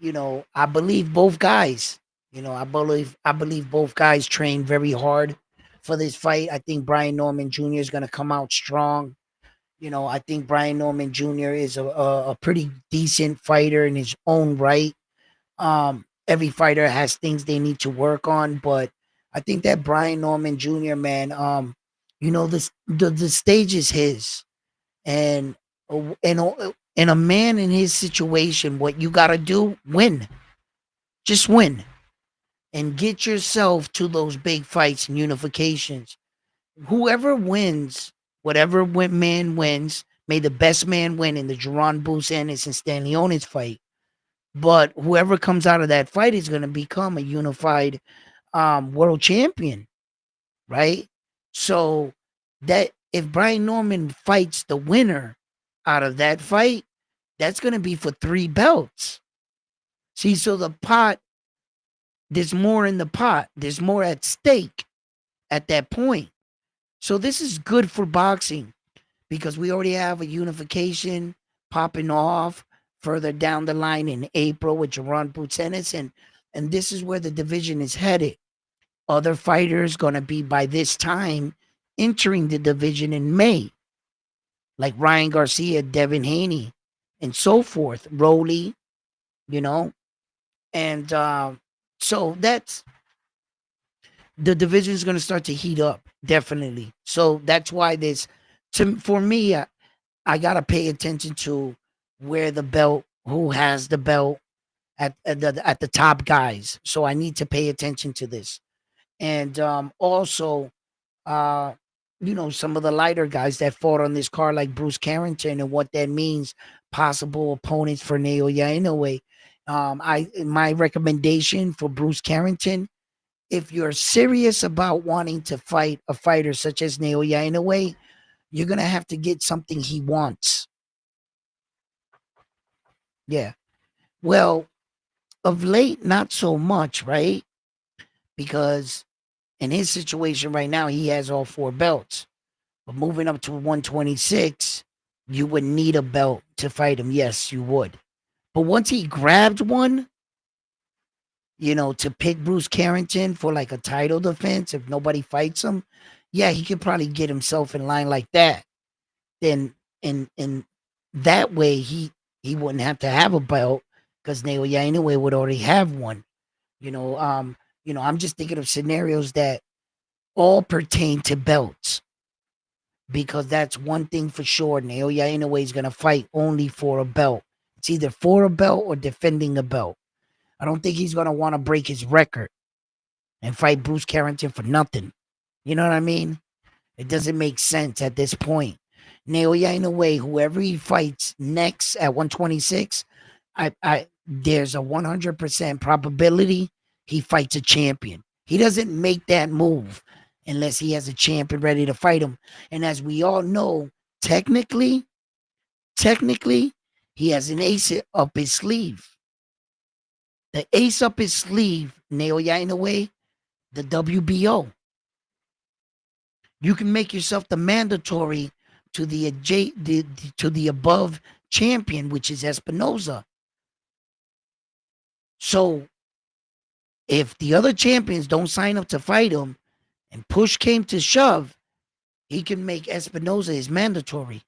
I believe both guys. I believe both guys train very hard for this fight. I think Brian Norman Jr. is going to come out strong. I think Brian Norman Jr. is a pretty decent fighter in his own right. Every fighter has things they need to work on, but I think that Brian Norman Jr. man, the stage is his, and and a man in his situation, what you gotta do, win, just win, and get yourself to those big fights and unifications. Whoever wins, whatever man wins, may the best man win in the Jerron Bruce Ennis and Stanley Onis fight. But whoever comes out of that fight is going to become a unified world champion, right? So that if Brian Norman fights the winner out of that fight, that's going to be for 3 belts. See, so the pot, there's more in the pot. There's more at stake at that point. So this is good for boxing because we already have a unification popping off further down the line in April with Jerron Butenis, and this is where the division is headed. Other fighters gonna be by this time entering the division in May, like Ryan Garcia, Devin Haney, and so forth. Rowley, you know, and so that's the division is gonna start to heat up definitely. So that's why this, for me, I gotta pay attention to where the belt, who has the belt at the top guys. So I need to pay attention to this, and also, uh, some of the lighter guys that fought on this card, like Bruce Carrington, and what that means, possible opponents for Naoya Inoue. My recommendation for Bruce Carrington, if you're serious about wanting to fight a fighter such as Naoya Inoue, you're gonna have to get something he wants. Yeah. Well, of late, not so much, right? Because in his situation right now, he has all 4 belts. But moving up to 126, you would need a belt to fight him. Yes, you would. But once he grabbed one, to pick Bruce Carrington for like a title defense, if nobody fights him, yeah, he could probably get himself in line like that. Then, and that way, he wouldn't have to have a belt because Naoya anyway would already have one. I'm just thinking of scenarios that all pertain to belts because that's one thing for sure. Naoya Inoue is going to fight only for a belt. It's either for a belt or defending a belt. I don't think he's going to want to break his record and fight Bruce Carrington for nothing. You know what I mean? It doesn't make sense at this point. Naoya Inoue, whoever he fights next at 126, there's a 100% probability he fights a champion. He doesn't make that move unless he has a champion ready to fight him. And as we all know, technically, he has an ace up his sleeve. The ace up his sleeve, Naoya Inoue, the WBO. You can make yourself the mandatory to the above champion, which is Espinoza. So if the other champions don't sign up to fight him and push came to shove, he can make Espinoza his mandatory.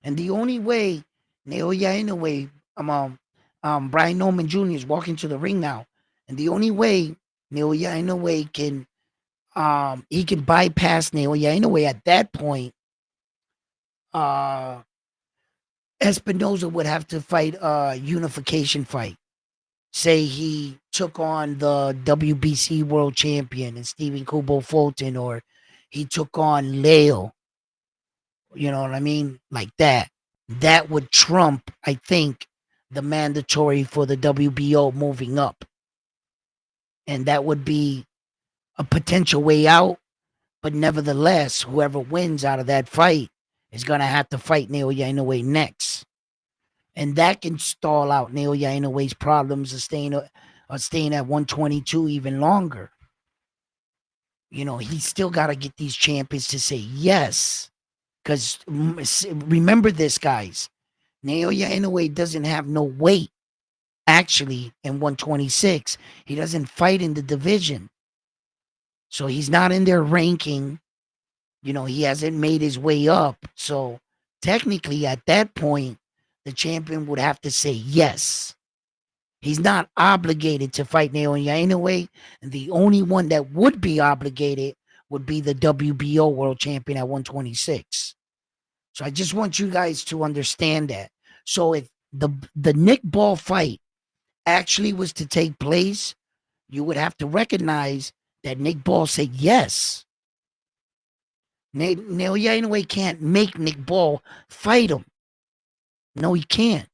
And the only way Naoya Inoue, Brian Norman Jr. is walking to the ring now. And the only way Naoya Inoue he can bypass Naoya Inoue at that point, Espinoza would have to fight a unification fight. Say he took on the WBC world champion and Stephen Kubo Fulton, or he took on Leo. You know what I mean? Like that. That would trump, I think, the mandatory for the WBO moving up. And that would be a potential way out. But nevertheless, whoever wins out of that fight is gonna have to fight Naoya Inoue next, and that can stall out Naoya Inoue's problems of staying at 122 even longer. You know, he's still got to get these champions to say yes. Because remember this, guys. Naoya Inoue doesn't have no weight, actually, in 126. He doesn't fight in the division. So he's not in their ranking. You know, he hasn't made his way up. So technically, at that point, the champion would have to say yes. He's not obligated to fight Naoya Inoue. And the only one that would be obligated would be the WBO world champion at 126. So I just want you guys to understand that. So if the Nick Ball fight actually was to take place, you would have to recognize that Nick Ball said yes. Naoya Inoue can't make Nick Ball fight him. No, he can't.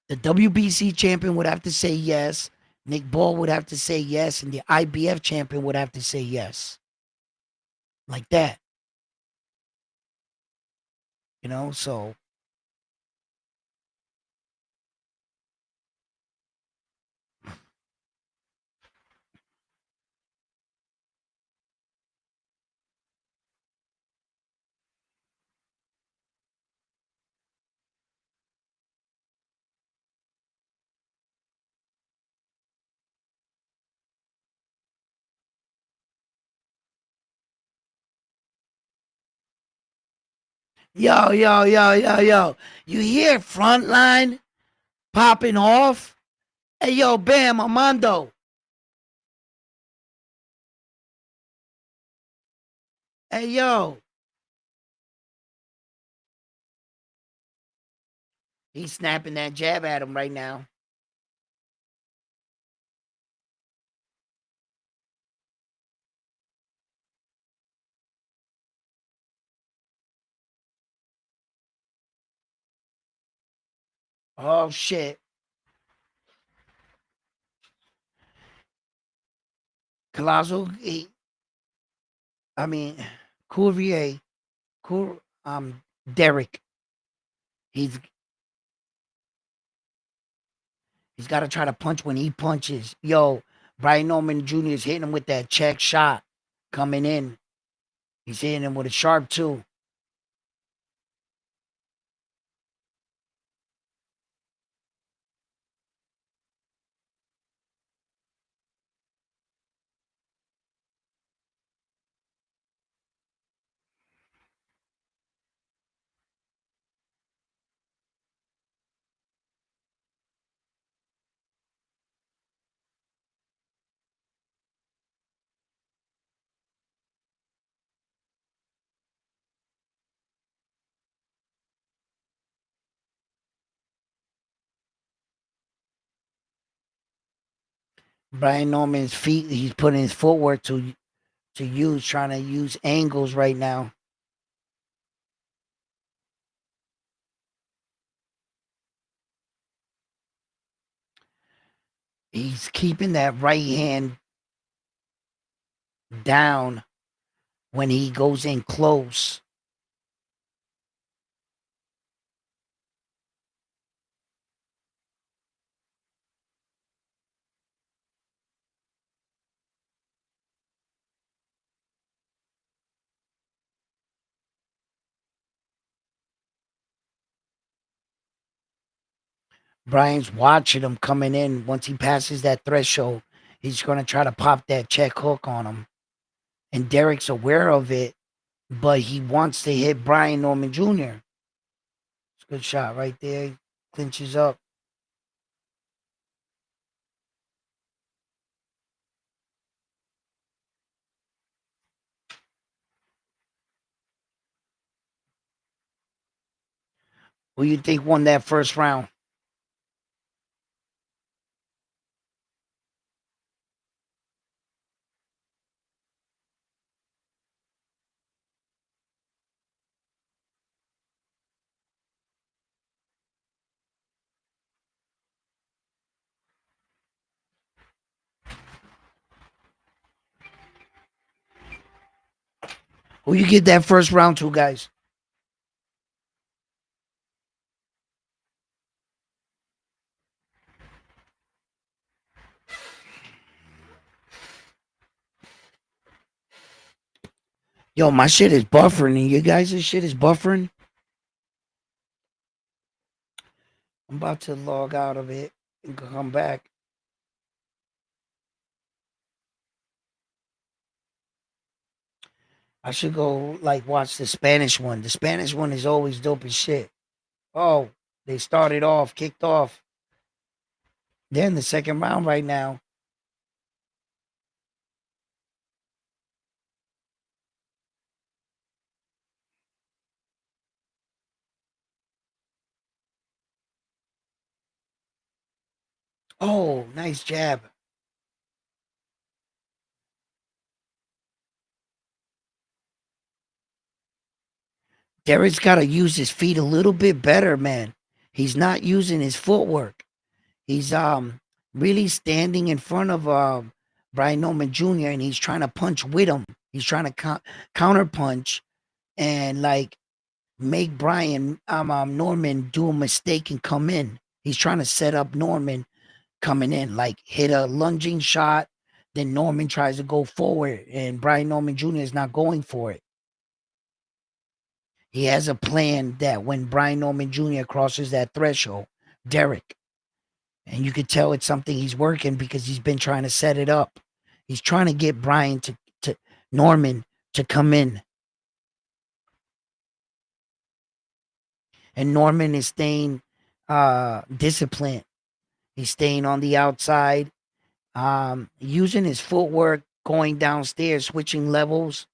The WBC champion would have to say yes. Nick Ball would have to say yes, and the IBF champion would have to say yes. Like that. You know, so yo. You hear Frontline popping off? Hey, yo, Bam, Armando. Hey, yo. He's snapping that jab at him right now. Oh, shit. Colossal, I mean, Courvier, Cour, Derek. He's he's got to try to punch when he punches. Yo, Brian Norman Jr. is hitting him with that check shot coming in. He's hitting him with a sharp too. Brian Norman's feet, he's putting his footwork to use, trying to use angles right now. He's keeping that right hand down when he goes in close. Brian's watching him coming in. Once he passes that threshold, he's going to try to pop that check hook on him. And Derek's aware of it, but he wants to hit Brian Norman Jr. It's a good shot right there. Clinches up. Who you think won that first round? Who you give that first round to, guys? Yo, my shit is buffering, and you guys' shit is buffering. I'm about to log out of it and come back. I should go like watch the Spanish one. The Spanish one is always dope as shit. Oh, they started off, kicked off. They're in the second round right now. Oh, nice jab. Derek's got to use his feet a little bit better, man. He's not using his footwork. He's really standing in front of Brian Norman Jr. and he's trying to punch with him. He's trying to counter punch and like make Brian Norman do a mistake and come in. He's trying to set up Norman coming in, like hit a lunging shot. Then Norman tries to go forward, and Brian Norman Jr. is not going for it. He has a plan that when Brian Norman Jr. crosses that threshold, Derek, and you could tell it's something he's working because he's been trying to set it up. He's trying to get Brian to Norman to come in. And Norman is staying disciplined. He's staying on the outside, using his footwork, going downstairs, switching levels.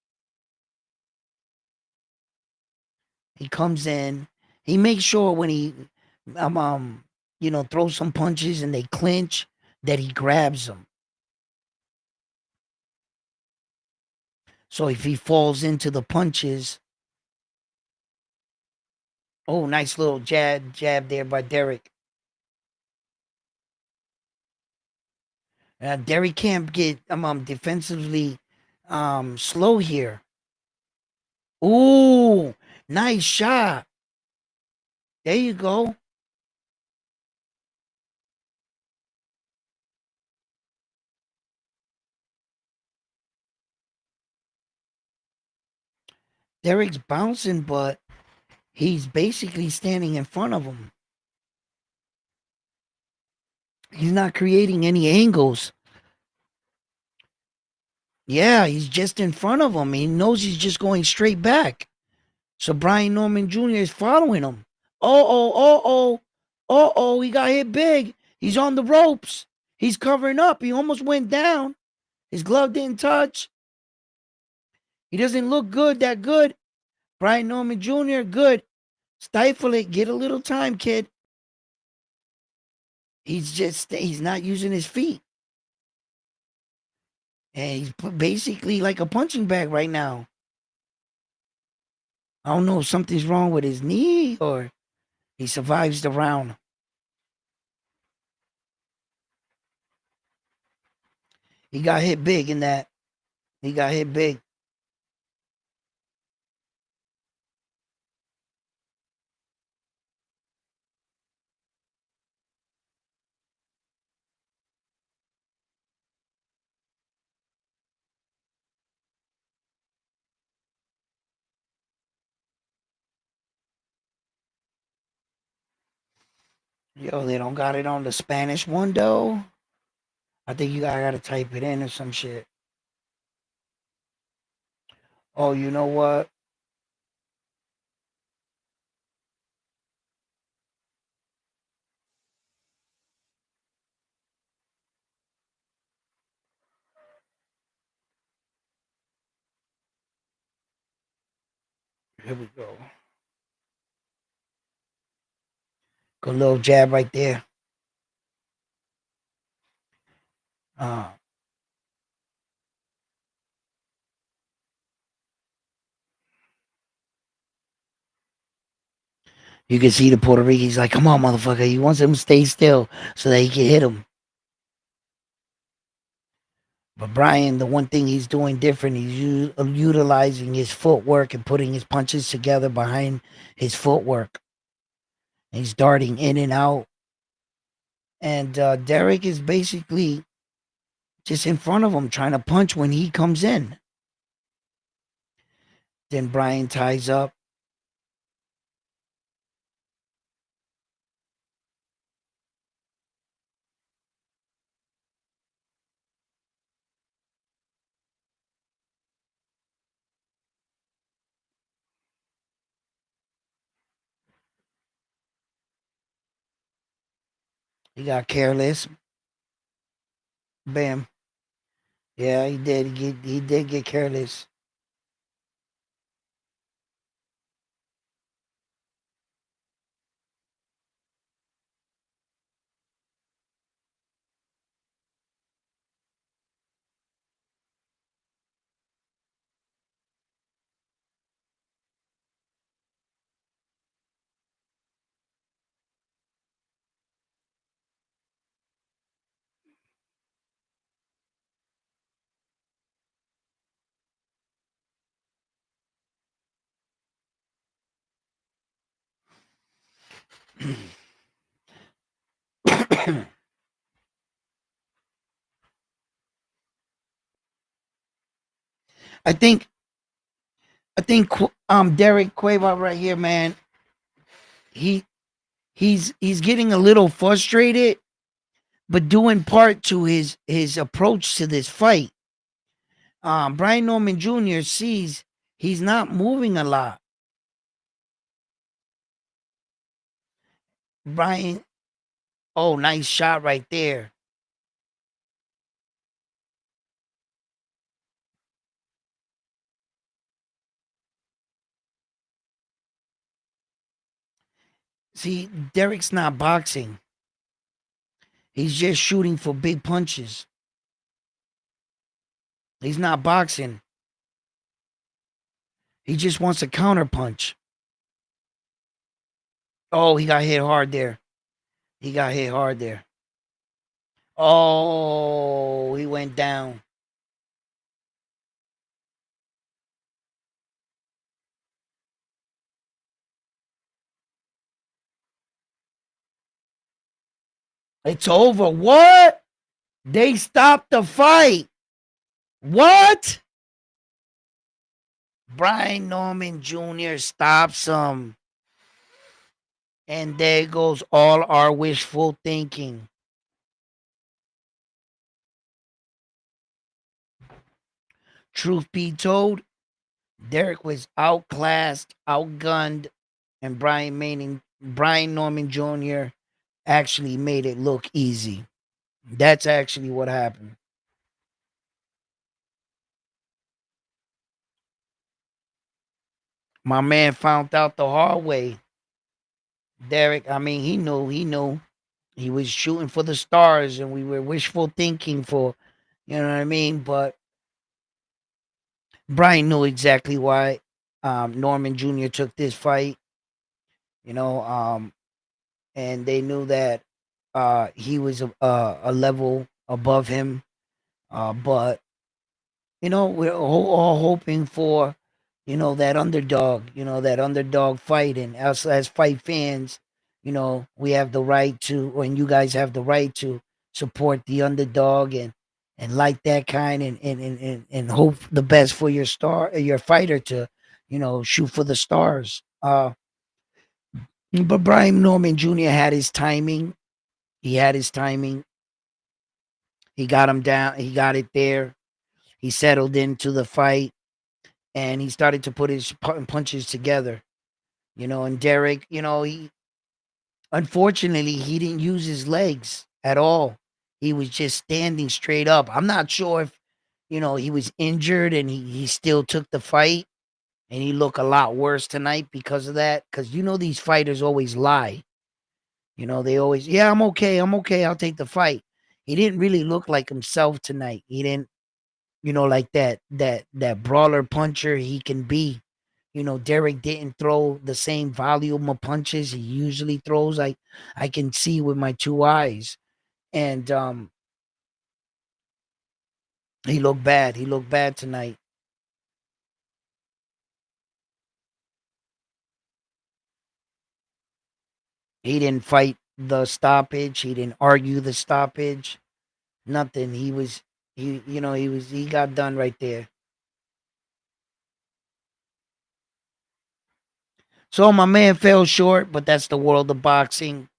He comes in. He makes sure when he throws some punches and they clinch that he grabs them. So if he falls into the punches, oh, nice little jab there by Derek. Derek can't get defensively slow here. Ooh, nice shot. There you go. Derek's bouncing, but he's basically standing in front of him. He's not creating any angles. Yeah, he's just in front of him. He knows he's just going straight back. So Brian Norman Jr. is following him. Oh, he got hit big. He's on the ropes. He's covering up. He almost went down. His glove didn't touch. He doesn't look good, that good. Brian Norman Jr., good. Stifle it. Get a little time, kid. He's not using his feet. And he's basically like a punching bag right now. I don't know if something's wrong with his knee or he survives the round. He got hit big in that. He got hit big. Yo, they don't got it on the Spanish one though. I think I gotta type it in or some shit. Oh, you know what? Here we go. Good little jab right there. Uh, you can see the Puerto Rican. He's like, come on, motherfucker. He wants him to stay still so that he can hit him. But Brian, the one thing he's doing different, utilizing his footwork and putting his punches together behind his footwork. He's darting in and out. And Derek is basically just in front of him trying to punch when he comes in. Then Brian ties up. He got careless. Bam. Yeah, he did. He did get careless. I think Derek Cueva right here, man. He he's getting a little frustrated, but due in part to his approach to this fight. Brian Norman Jr. sees he's not moving a lot. Brian, oh, nice shot right there. See, Derek's not boxing. He's just shooting for big punches. He's not boxing. He just wants a counter punch. Oh, he got hit hard there. He got hit hard there. Oh, he went down. It's over. What? They stopped the fight. What? Brian Norman Jr. stops him. And there goes all our wishful thinking. Truth be told, Derek was outclassed, outgunned, and Brian Norman Jr. actually made it look easy. That's actually what happened. My man found out the hard way. Derek, I mean, he knew he was shooting for the stars and we were wishful thinking for, you know what I mean? But Brian knew exactly why Norman Jr. took this fight, you know, and they knew that he was a level above him. But we're all hoping for, that underdog fight, and us as fight fans, we have the right to, and you guys have the right to support the underdog and like that kind, and hope the best for your fighter to, shoot for the stars. But Brian Norman Jr. had his timing. He had his timing. He got him down. He got it there. He settled into the fight and he started to put his punches together. And Derek, he unfortunately he didn't use his legs at all. He was just standing straight up. I'm not sure if he was injured and he still took the fight and he looked a lot worse tonight because of that. Because these fighters always lie. They always, yeah, I'm okay. I'm okay. I'll take the fight. He didn't really look like himself tonight. He didn't, like that brawler puncher he can be. Derek didn't throw the same volume of punches he usually throws. I can see with my two eyes. And He looked bad. He looked bad tonight. He didn't fight the stoppage. He didn't argue the stoppage. Nothing. He got done right there. So my man fell short, but that's the world of boxing.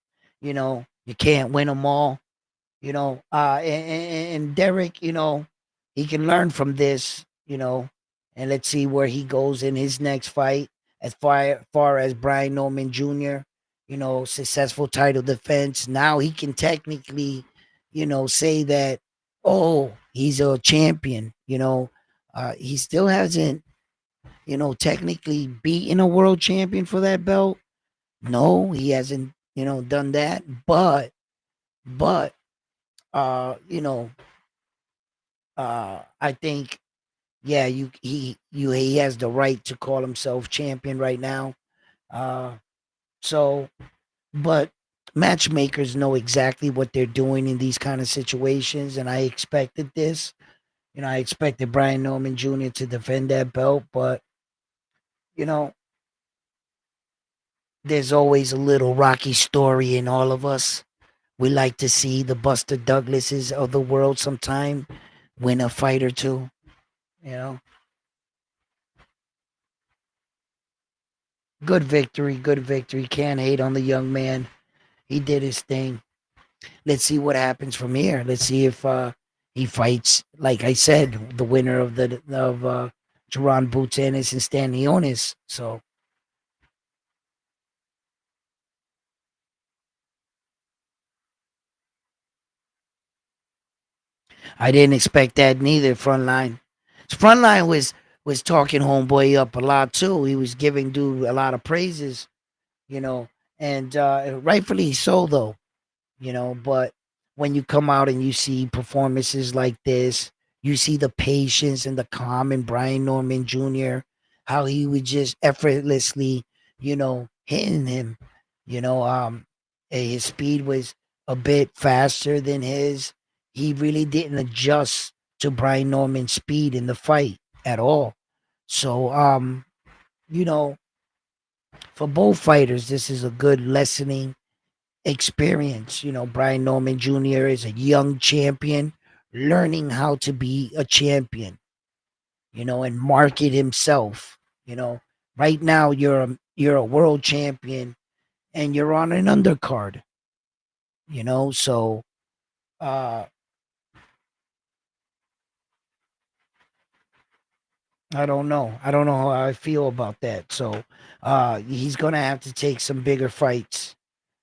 You can't win them all. And Derek, he can learn from this. And let's see where he goes in his next fight. As far as Brian Norman Jr., successful title defense. Now he can technically, say that, oh, he's a champion. He still hasn't, technically beaten a world champion for that belt. No, he hasn't, done that. But, uh, you know, I think, yeah, he has the right to call himself champion right now. Uh, so, but matchmakers know exactly what they're doing in these kind of situations, and I expected this. I expected Brian Norman Jr. to defend that belt, but you know, there's always a little Rocky story in all of us. We like to see the Buster Douglases of the world sometime win a fight or two. You know, good victory, good victory. Can't hate on the young man. He did his thing. Let's see what happens from here. Let's see if he fights, like I said, the winner of Jerron Boots Ennis and Stanley Onis. So I didn't expect that neither. Frontline was talking homeboy up a lot too. He was giving dude a lot of praises, you know, and rightfully so though. But when you come out and you see performances like this, you see the patience and the calm in Brian Norman Jr., how he would just effortlessly, hitting him. His speed was a bit faster than his. He really didn't adjust to Brian Norman's speed in the fight at all. So, you know, for both fighters, this is a good lessening experience. Brian Norman Jr. is a young champion learning how to be a champion, and market himself. You know, right now you're a world champion and you're on an undercard, so uh I don't know. I don't know how I feel about that. So he's gonna have to take some bigger fights,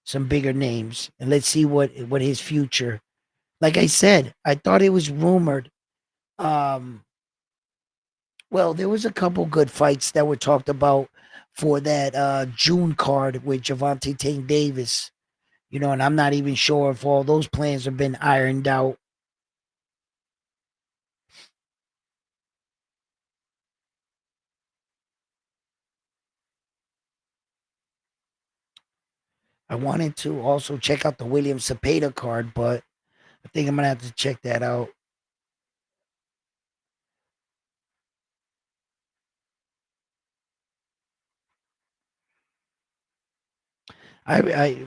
some bigger names, and let's see what his future. Like I said, I thought it was rumored. Um, Well, there was a couple good fights that were talked about for that June card with Javante Tank Davis. And I'm not even sure if all those plans have been ironed out. I wanted to also check out the William Cepeda card, but I think I'm gonna have to check that out.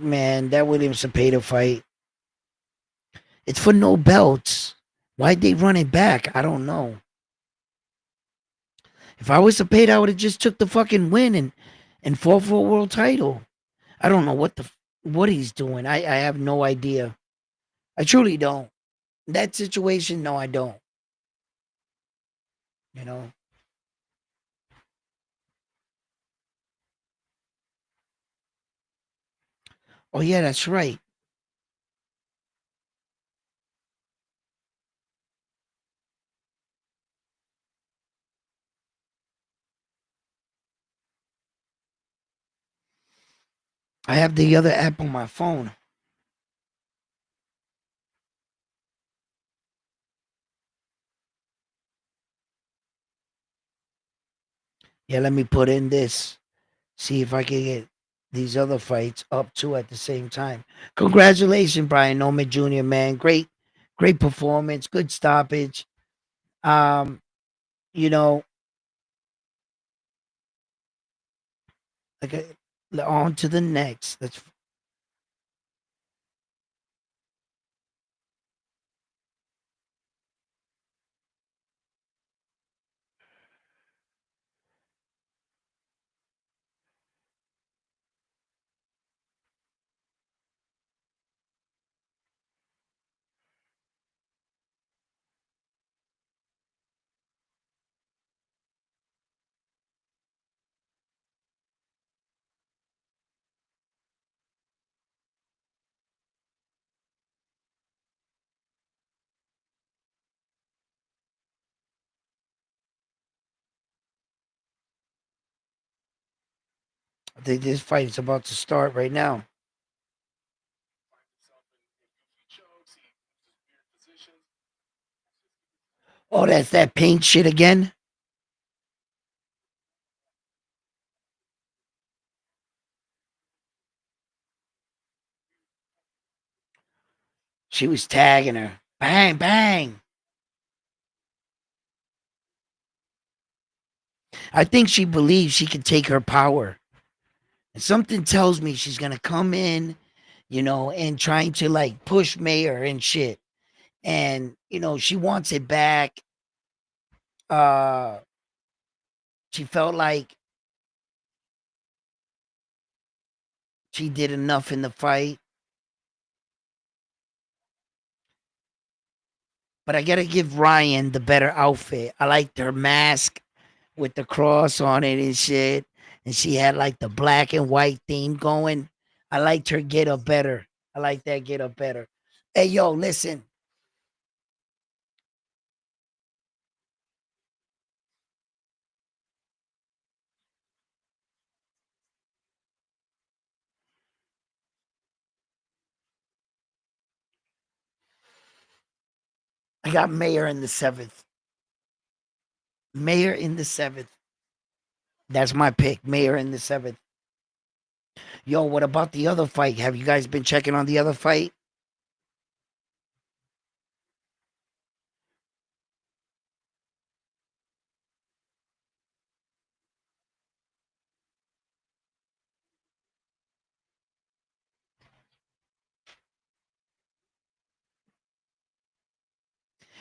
Man, that William Cepeda fight, it's for no belts. Why'd they run it back? I don't know. If I was Cepeda, I would have just took the fucking win and fought for a world title. I don't know what he's doing. I have no idea. I truly don't. That situation, no, I don't. You know. Oh yeah, that's right. I have the other app on my phone. Yeah, let me put in this. See if I can get these other fights up too at the same time. Congratulations, Brian Noma Jr. Man, great performance, good stoppage. Um, you know, like on to the next. Let's I think this fight is about to start right now. Oh, that's that pink shit again. She was tagging her. Bang, bang. I think she believes she can take her power. And something tells me she's gonna come in, and trying to like push Mayor and shit. And she wants it back. Uh she felt like she did enough in the fight. But I gotta give Ryan the better outfit. I liked her mask with the cross on it and shit. And she had like the black and white theme going. I liked her get up better. I like that get up better. Hey yo, listen. I got Mayor in the seventh. Mayor in the seventh. That's my pick. Mayor in the seventh. Yo, what about the other fight? Have you guys been checking on the other fight?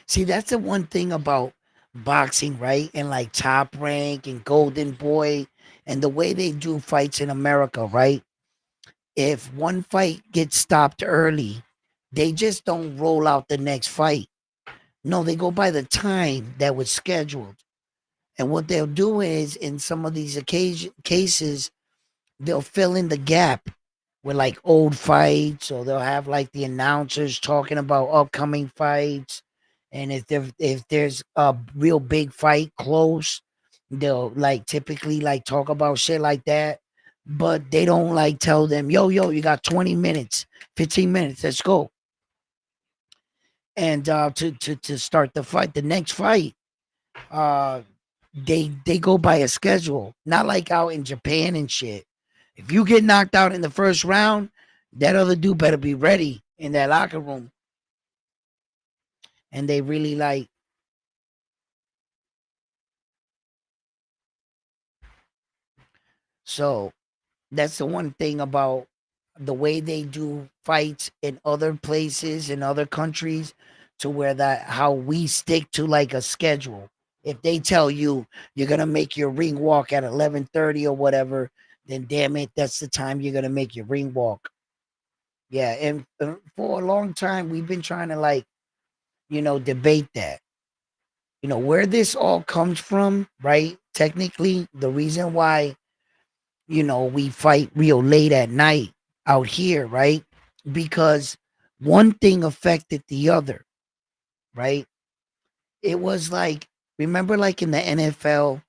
See, that's the one thing about boxing, right? And like Top Rank and Golden Boy and the way they do fights in America, right? If one fight gets stopped early, they just don't roll out the next fight. No, they go by the time that was scheduled. And what they'll do is, in some of these cases, they'll fill in the gap with like old fights, or they'll have like the announcers talking about upcoming fights. And if there's a real big fight close, they'll like typically like talk about shit like that. But they don't like tell them, yo, you got 20 minutes, 15 minutes, let's go. And to start the fight, the next fight, uh they go by a schedule, not like out in Japan and shit. If you get knocked out in the first round, that other dude better be ready in that locker room. And they really like, so that's the one thing about the way they do fights in other places in other countries, to where that how we stick to like a schedule. If they tell you you're gonna make your ring walk at 11:30 or whatever, then damn it, that's the time you're gonna make your ring walk. Yeah, and for a long time we've been trying to like, debate that. Where this all comes from, right? Technically, the reason why, we fight real late at night out here, right? Because one thing affected the other, right? It was like, remember like in the NFL,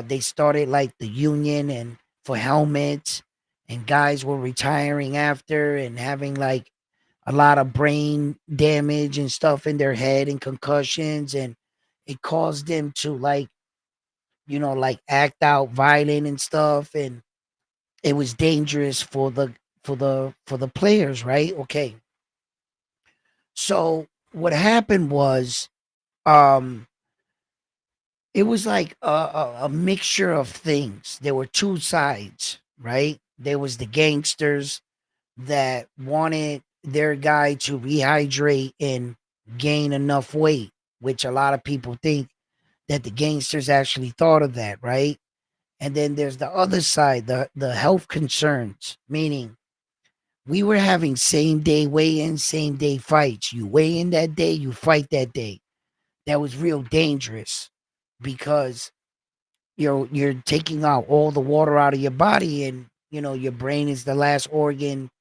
they started like the union and for helmets, and guys were retiring after and having like a lot of brain damage and stuff in their head and concussions, and it caused them to like, like act out violent and stuff, and it was dangerous for the players, right? Okay. So what happened was, um It was like a mixture of things. There were two sides, right? There was the gangsters that wanted their guy to rehydrate and gain enough weight, which a lot of people think that the gangsters actually thought of that, right? And then there's the other side, the health concerns, meaning we were having same day weigh-in, same day fights. You weigh in that day, you fight that day. That was real dangerous because you're taking out all the water out of your body, and your brain is the last organ,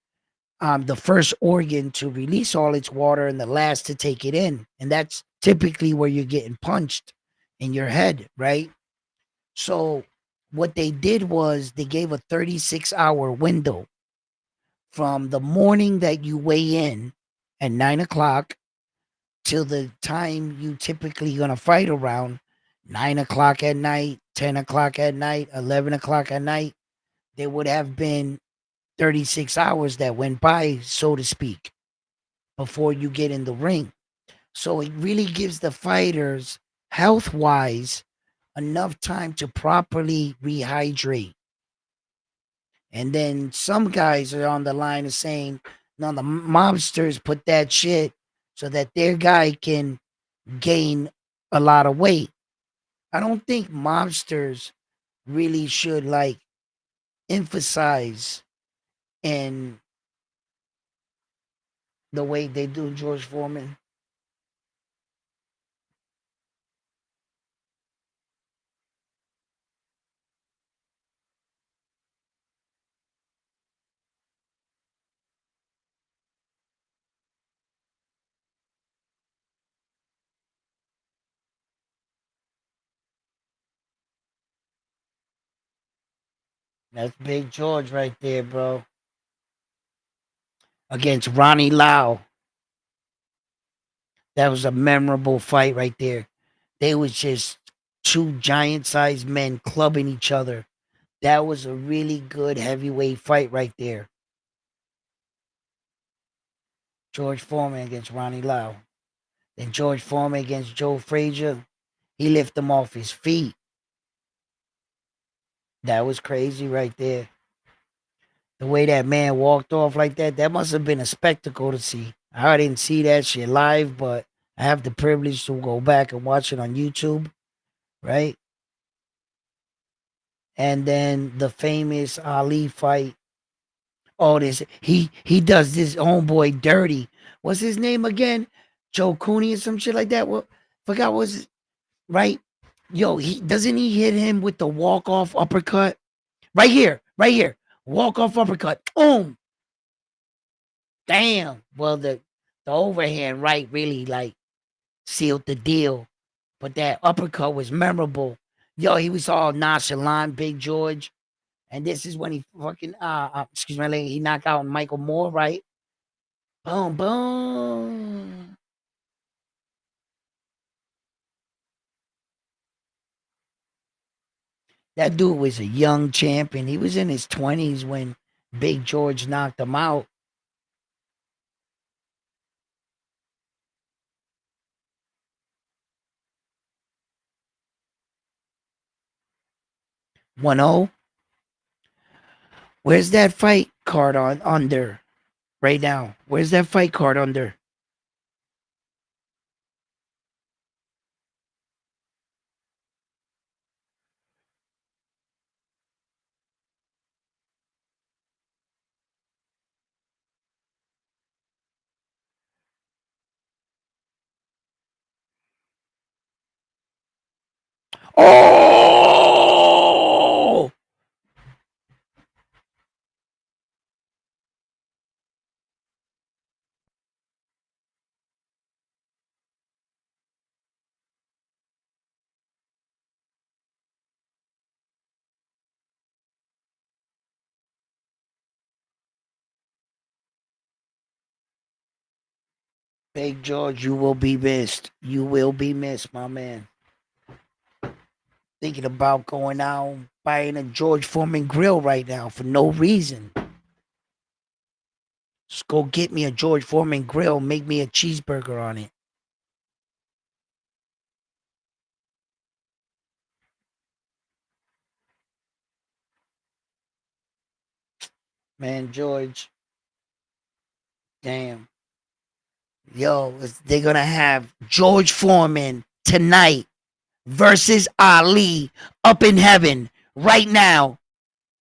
the first organ to release all its water and the last to take it in. And that's typically where you're getting punched in your head, right? So what they did was they gave a 36-hour window from the morning that you weigh in at 9 o'clock till the time you typically gonna fight around 9 o'clock at night, 10 o'clock at night, 11 o'clock at night. There would have been 36 hours that went by, so to speak, before you get in the ring. So it really gives the fighters, health wise, enough time to properly rehydrate. And then some guys are on the line of saying, no, the mobsters put that shit so that their guy can gain a lot of weight. I don't think mobsters really should like emphasize in the way they do George Foreman. That's Big George right there, bro. Against Ronnie Lau. That was a memorable fight right there. They was just two giant sized men clubbing each other. That was a really good heavyweight fight right there. George Foreman against Ronnie Lau. Then George Foreman against Joe Frazier. He lifted him off his feet. That was crazy right there. The way that man walked off like that, that must have been a spectacle to see. I didn't see that shit live, but I have the privilege to go back and watch it on YouTube, right? And then the famous Ali fight. Oh, this he does this homeboy dirty. What's his name again? Joe Cooney or some shit like that. What forgot was it, right? Yo, he doesn't he hit him with the walk off uppercut right here, right here, walk off uppercut. Boom, damn. Well, the overhand right really like sealed the deal, but that uppercut was memorable. Yo, he was all nonchalant, Big George. And this is when he fucking excuse my lady, he knocked out Michael Moore, right? Boom, boom. That dude was a young champion. He was in his 20s when Big George knocked him out. One o. Where's that fight card on under right now? Where's that fight card under? Oh! Big George, you will be missed. You will be missed, my man. Thinking about going out buying a George Foreman grill right now for no reason. Just go get me a George Foreman grill, make me a cheeseburger on it. Man, George. Damn. Yo, they're gonna have George Foreman tonight versus Ali up in heaven right now.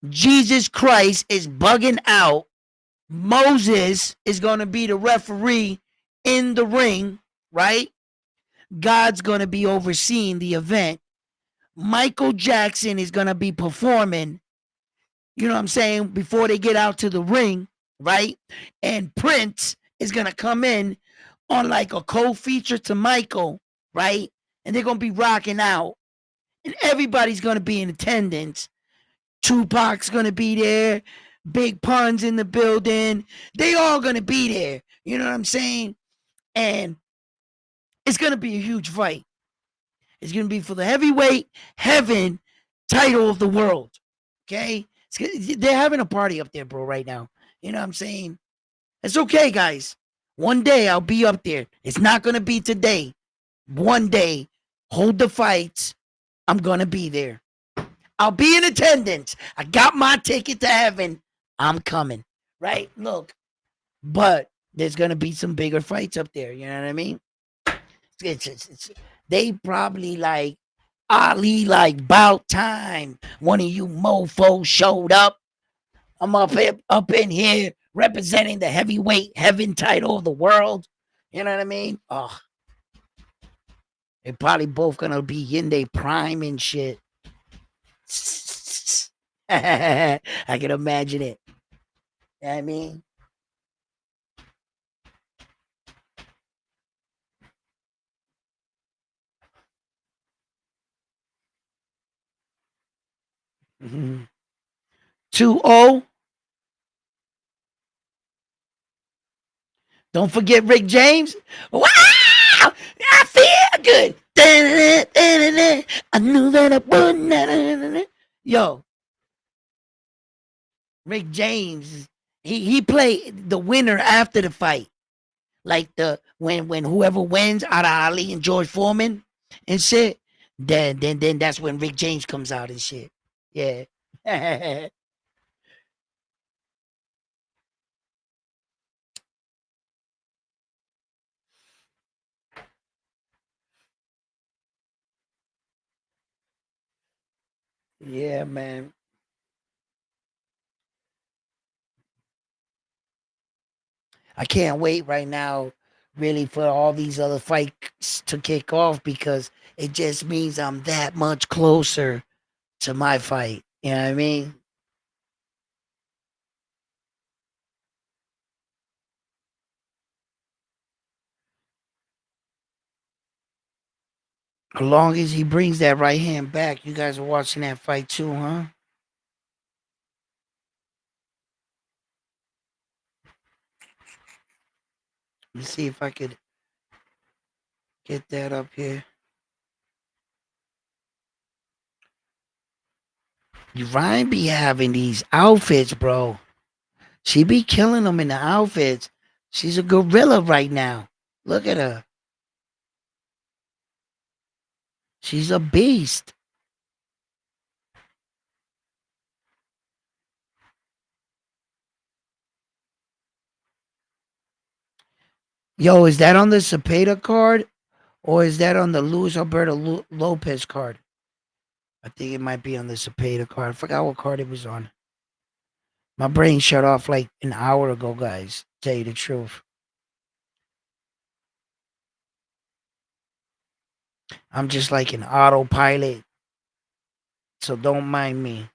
Jesus Christ is bugging out. Moses is gonna be the referee in the ring, right? God's gonna be overseeing the event. Michael Jackson is gonna be performing, you know what I'm saying, before they get out to the ring, right? And Prince is gonna come in on like a co-feature to Michael, right? And they're gonna be rocking out, and everybody's gonna be in attendance. Tupac's gonna be there, Big Pun's in the building. They all gonna be there. You know what I'm saying? And it's gonna be a huge fight. It's gonna be for the heavyweight heaven title of the world. Okay, they're having a party up there, bro, right now. You know what I'm saying? It's okay, guys. One day I'll be up there. It's not gonna be today. One day, hold the fights. I'm gonna be there. I'll be in attendance. I got my ticket to heaven. I'm coming. Right? Look, but there's gonna be some bigger fights up there. You know what I mean? They probably like Ali, like about time one of you mofos showed up. I'm up in here representing the heavyweight heaven title of the world. You know what I mean? Oh, they probably both gonna be in their prime and shit. I can imagine it. You know what I mean? Mm-hmm. 2-0. Don't forget Rick James. Wow! I feel good. I knew that I would. Yo, Rick James, he played the winner after the fight. Like the when whoever wins out of Ali and George Foreman and shit, then that's when Rick James comes out and shit. Yeah. Yeah, man. I can't wait right now, really, for all these other fights to kick off because it just means I'm that much closer to my fight. You know what I mean? As long as he brings that right hand back, you guys are watching that fight too, huh? Let me see if I could get that up here. Ryan be having these outfits, bro. She be killing them in the outfits. She's a gorilla right now. Look at her. She's a beast. Yo, is that on the Cepeda card or is that on the Luis Alberto Lopez card? I think it might be on the Cepeda card. I forgot what card it was on. My brain shut off like an hour ago, guys. Tell you the truth. I'm just like an autopilot. So don't mind me.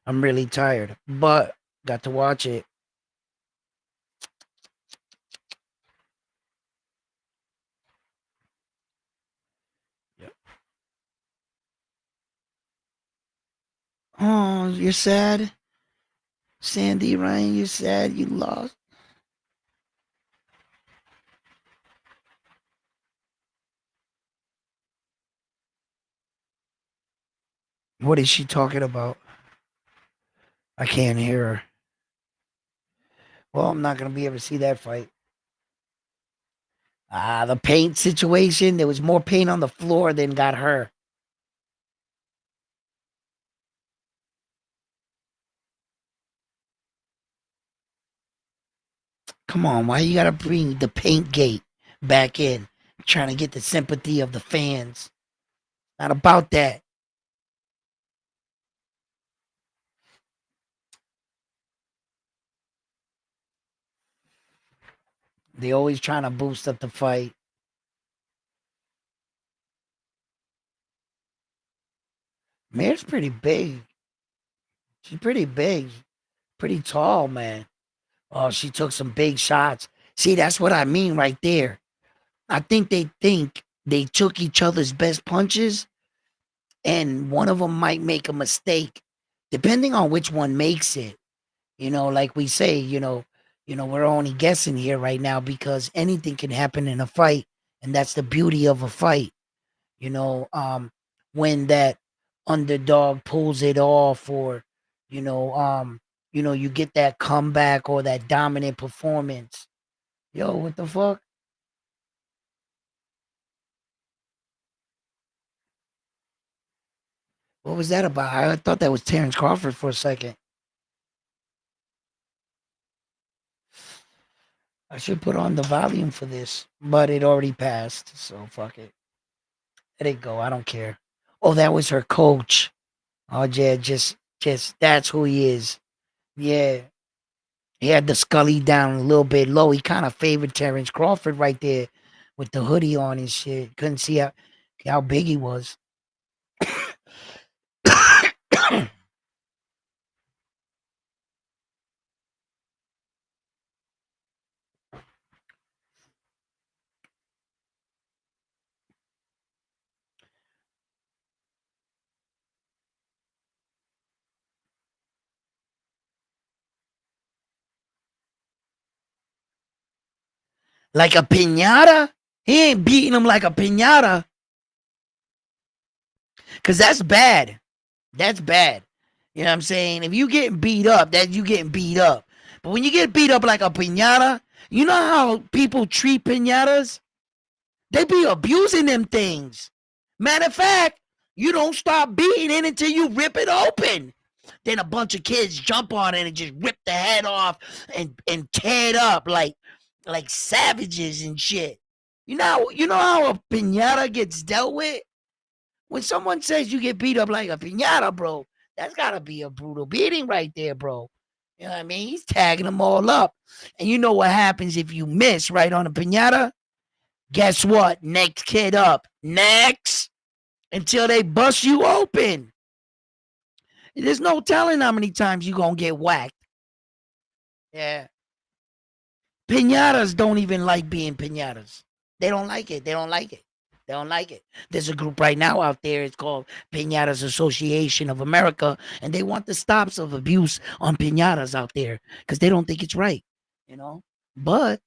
I'm really tired. But got to watch it. Oh, you're sad? Sandy Ryan, you're sad you lost. What is she talking about? I can't hear her. Well, I'm not gonna be able to see that fight. The paint situation. There was more paint on the floor than got her. Come on, why you gotta bring the paint gate back in? Trying to get the sympathy of the fans. Not about that. They always trying to boost up the fight. Mare's pretty big. She's pretty big. Pretty tall, man. Oh, she took some big shots. See, that's what I mean right there. I think they took each other's best punches, and one of them might make a mistake, depending on which one makes it. Like we say, we're only guessing here right now because anything can happen in a fight, and that's the beauty of a fight. You know, um, when that underdog pulls it off, or you know, um, you get that comeback or that dominant performance. Yo, what the fuck? What was that about? I thought that was Terrence Crawford for a second. I should put on the volume for this, but it already passed, so fuck it. Let it go. I don't care. Oh, that was her coach. Oh yeah, just that's who he is. Yeah. He had the Scully down a little bit low. He kind of favored Terrence Crawford right there with the hoodie on and shit. Couldn't see how big he was. Like a pinata? He ain't beating him like a pinata. Cause that's bad. That's bad. You know what I'm saying? If you getting beat up, that you getting beat up. But when you get beat up like a pinata, you know how people treat pinatas? They be abusing them things. Matter of fact, you don't stop beating it until you rip it open. Then a bunch of kids jump on it and just rip the head off and tear it up like savages and shit. You know how a pinata gets dealt with? When someone says you get beat up like a pinata, bro, that's gotta be a brutal beating right there, bro. You know what I mean? He's tagging them all up. And you know what happens if you miss right on a pinata? Guess what? Next kid up. Next. Until they bust you open. There's no telling how many times you gonna get whacked. Yeah. Pinatas don't even like being pinatas. They don't like it. They don't like it. They don't like it. There's a group right now out there. It's called Pinatas Association of America, and they want the stops of abuse on pinatas out there because they don't think it's right. You know, but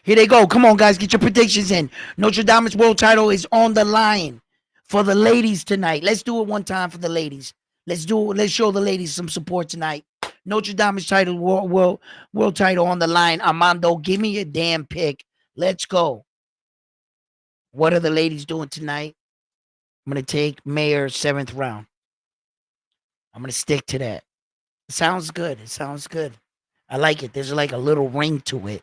here they go. Come on, guys, get your predictions in. Notre Dame's world title is on the line for the ladies tonight. Let's do it one time for the ladies. Let's do it. Let's show the ladies some support tonight. Notre Dame's title, world title on the line. Armando, give me your damn pick. Let's go. What are the ladies doing tonight? I'm gonna take Mayor 7th round. I'm gonna stick to that. It sounds good. It sounds good. I like it. There's like a little ring to it.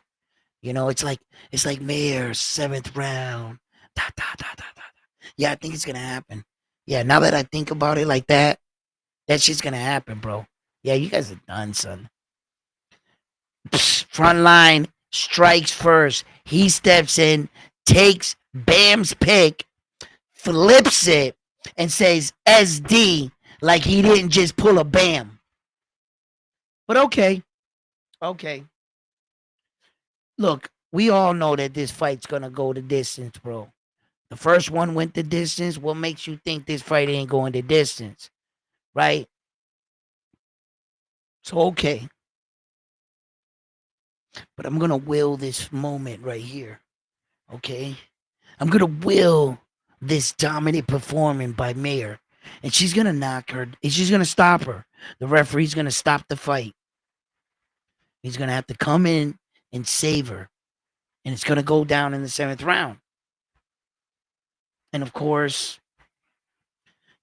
It's like Mayor 7th round. Da, da, da, da, da. Yeah, I think it's gonna happen. Yeah, now that I think about it like that, that shit's gonna happen, bro. Yeah, you guys are done, son. Front line strikes first. He steps in, takes Bam's pick, flips it, and says SD like he didn't just pull a Bam. But okay, okay. Look, we all know that this fight's gonna go the distance, bro. The first one went the distance. What makes you think this fight ain't going the distance? Right? So okay. But I'm gonna will this moment right here. Okay? I'm gonna will this dominant performance by Mayor. And she's gonna knock her, and she's gonna stop her. The referee's gonna stop the fight. He's gonna have to come in and save her. And it's gonna go down in the 7th round. And of course,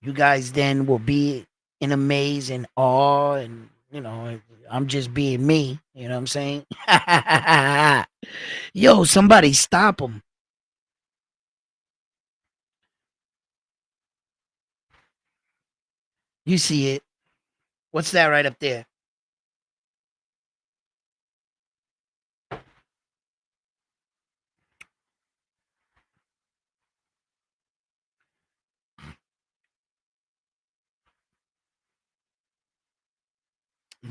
you guys then will be in amaze and awe, and I'm just being me. You know what I'm saying? Yo, somebody stop him. You see it? What's that right up there?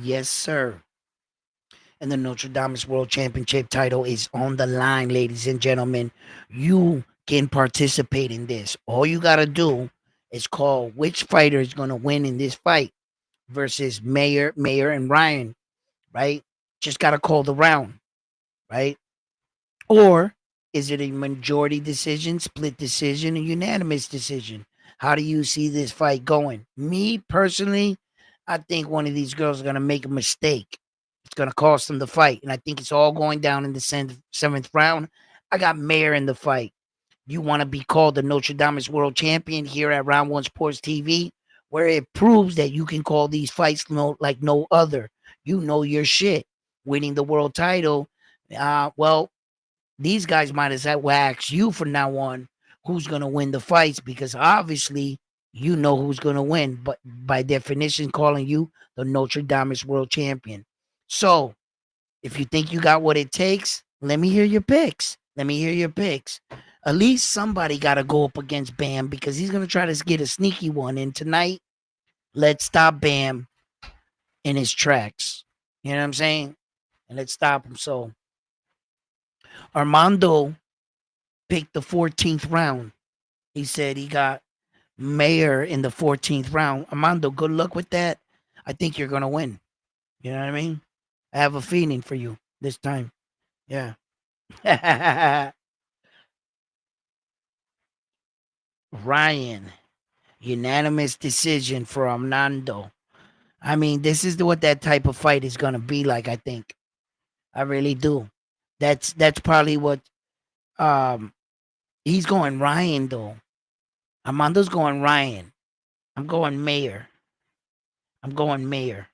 Yes, sir. And the Notre Dame's World Championship title is on the line, ladies and gentlemen. You can participate in this. All you got to do is call which fighter is going to win in this fight versus Mayer, and Ryan, right? Just got to call the round, right? Or is it a majority decision, split decision, a unanimous decision? How do you see this fight going? Me personally, I think one of these girls is going to make a mistake. It's going to cost them the fight. And I think it's all going down in the seventh round. I got Mayer in the fight. You want to be called the Notre Dame's world champion here at Round One Sports TV, where it proves that you can call these fights like no other. You know your shit. Winning the world title. Well, these guys might as well ask you from now on who's going to win the fights, because obviously you know who's going to win, but by definition, calling you the Notre Dame's world champion. So if you think you got what it takes, let me hear your picks. Let me hear your picks. At least somebody got to go up against Bam, because he's going to try to get a sneaky one. And tonight, let's stop Bam in his tracks. You know what I'm saying? And let's stop him. So Armando picked the 14th round. He said he got Mayer in the 14th round. Armando, good luck with that. I think you're going to win. You know what I mean? I have a feeling for you this time. Yeah. Ryan, unanimous decision for Armando. I mean, this is what that type of fight is going to be like, I think. I really do. That's probably what um he's going Ryan though. Armando's going Ryan. I'm going Mayer. I'm going Mayer.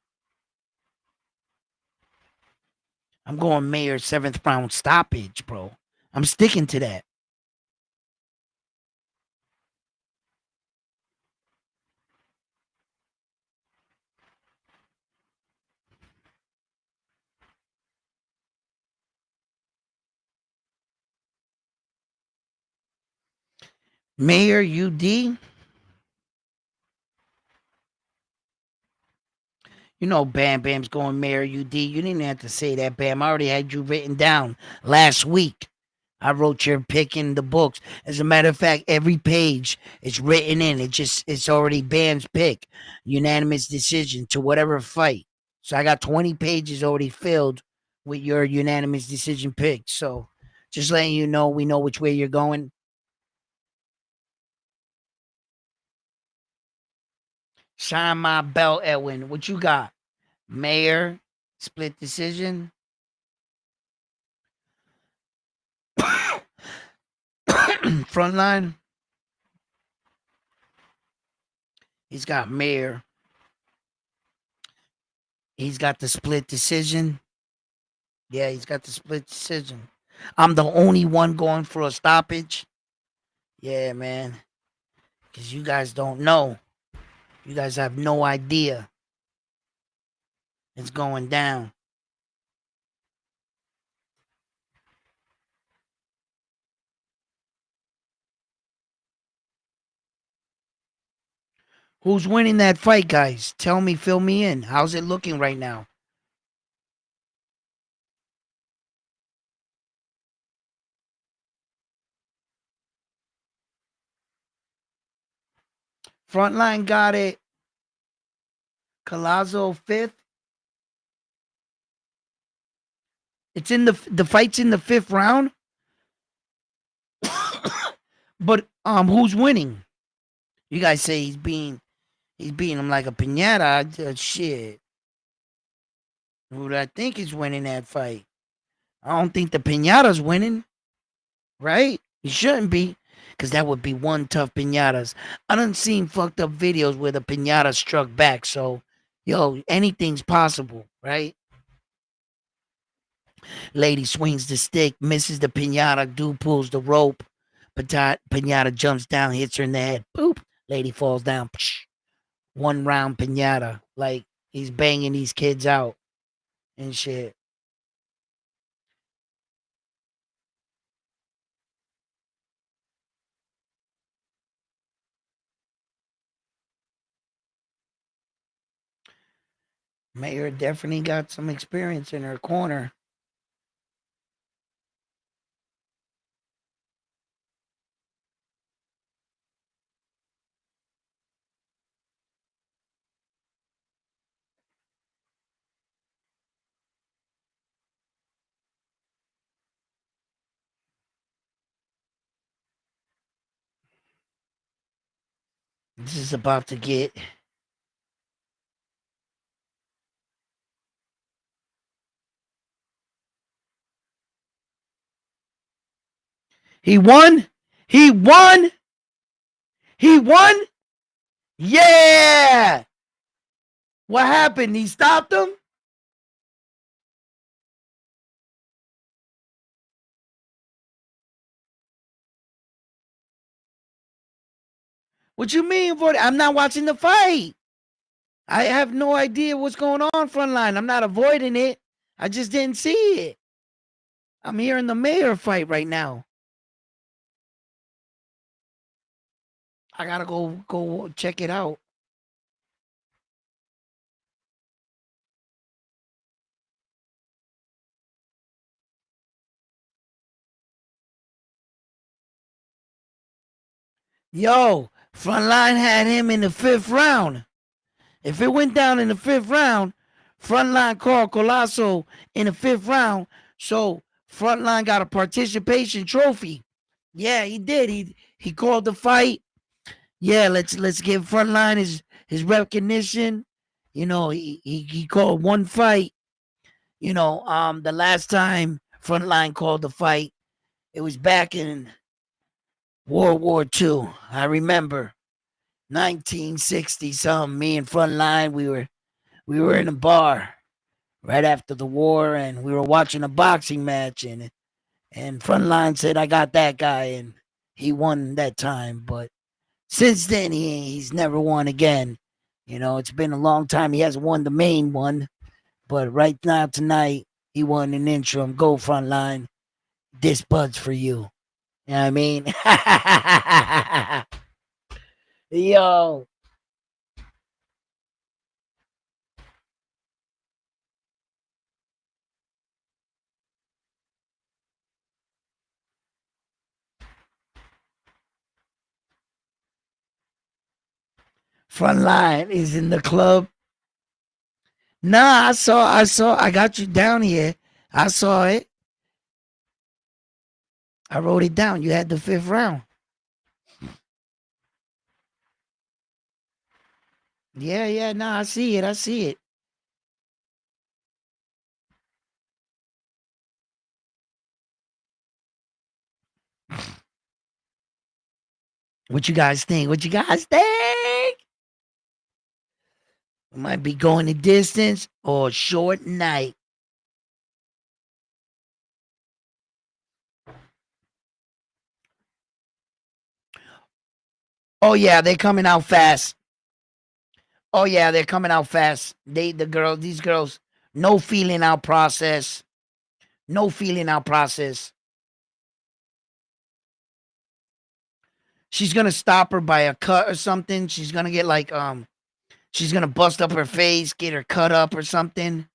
I'm going Mayer seventh round stoppage, bro. I'm sticking to that. Mayer UD. You know Bam Bam's going Mayor UD. You didn't have to say that, Bam. I already had you written down last week. I wrote your pick in the books. As a matter of fact, every page is written in. It's already Bam's pick. Unanimous decision to whatever fight. So I got 20 pages already filled with your unanimous decision pick. So just letting you know, we know which way you're going. Shine my belt, Edwin. What you got? Mayor, split decision. Frontline. He's got Mayor. He's got the split decision. Yeah, he's got the split decision. I'm the only one going for a stoppage. Yeah, man. Because you guys don't know. You guys have no idea. It's going down. Who's winning that fight, guys? Tell me, fill me in. How's it looking right now? Frontline got it. Colazo fifth. It's in the fight's in the fifth round. But who's winning? You guys say he's beating him like a pinata. Shit. Who do I think is winning that fight? I don't think the pinata's winning, right? He shouldn't be, Cause that would be one tough pinatas. I done seen fucked up videos where the pinata struck back. So, yo, anything's possible, right? Lady swings the stick, misses the pinata, dude pulls the rope. Pinata jumps down, hits her in the head. Boop. Lady falls down. Psh. One round pinata. Like he's banging these kids out and shit. Mayor definitely got some experience in her corner. This is about to get. He won. He won. He won. Yeah. What happened? He stopped him. What you mean? I'm not watching the fight. I have no idea what's going on, Frontline. I'm not avoiding it. I just didn't see it. I'm hearing the mayor fight right now. I gotta go check it out. Yo, Frontline had him in the 5th round. If it went down in the 5th round, Frontline called Colosso in the 5th round. So Frontline got a participation trophy. Yeah, he did. He called the fight. Yeah, let's give Frontline his recognition. You know, he called one fight. You know, the last time Frontline called the fight, it was back in World War II. I remember 1960 something. Me and Frontline, we were in a bar right after the war, and we were watching a boxing match, and Frontline said I got that guy, and he won that time. But since then, he's never won again. You know, it's been a long time. He hasn't won the main one, but right now tonight he won an interim. Go Frontline. This bud's for you. You know what I mean? Yo, Frontline is in the club. Nah, I got you down here. I saw it. I wrote it down. You had the 5th round. Yeah, yeah, nah, I see it. I see it. What you guys think? What you guys think? We might be going the distance or short night. Oh yeah, they're coming out fast. Oh yeah, they're coming out fast. These girls, no feeling out process. No feeling out process. She's gonna stop her by a cut or something. She's gonna get like she's gonna bust up her face, get her cut up or something.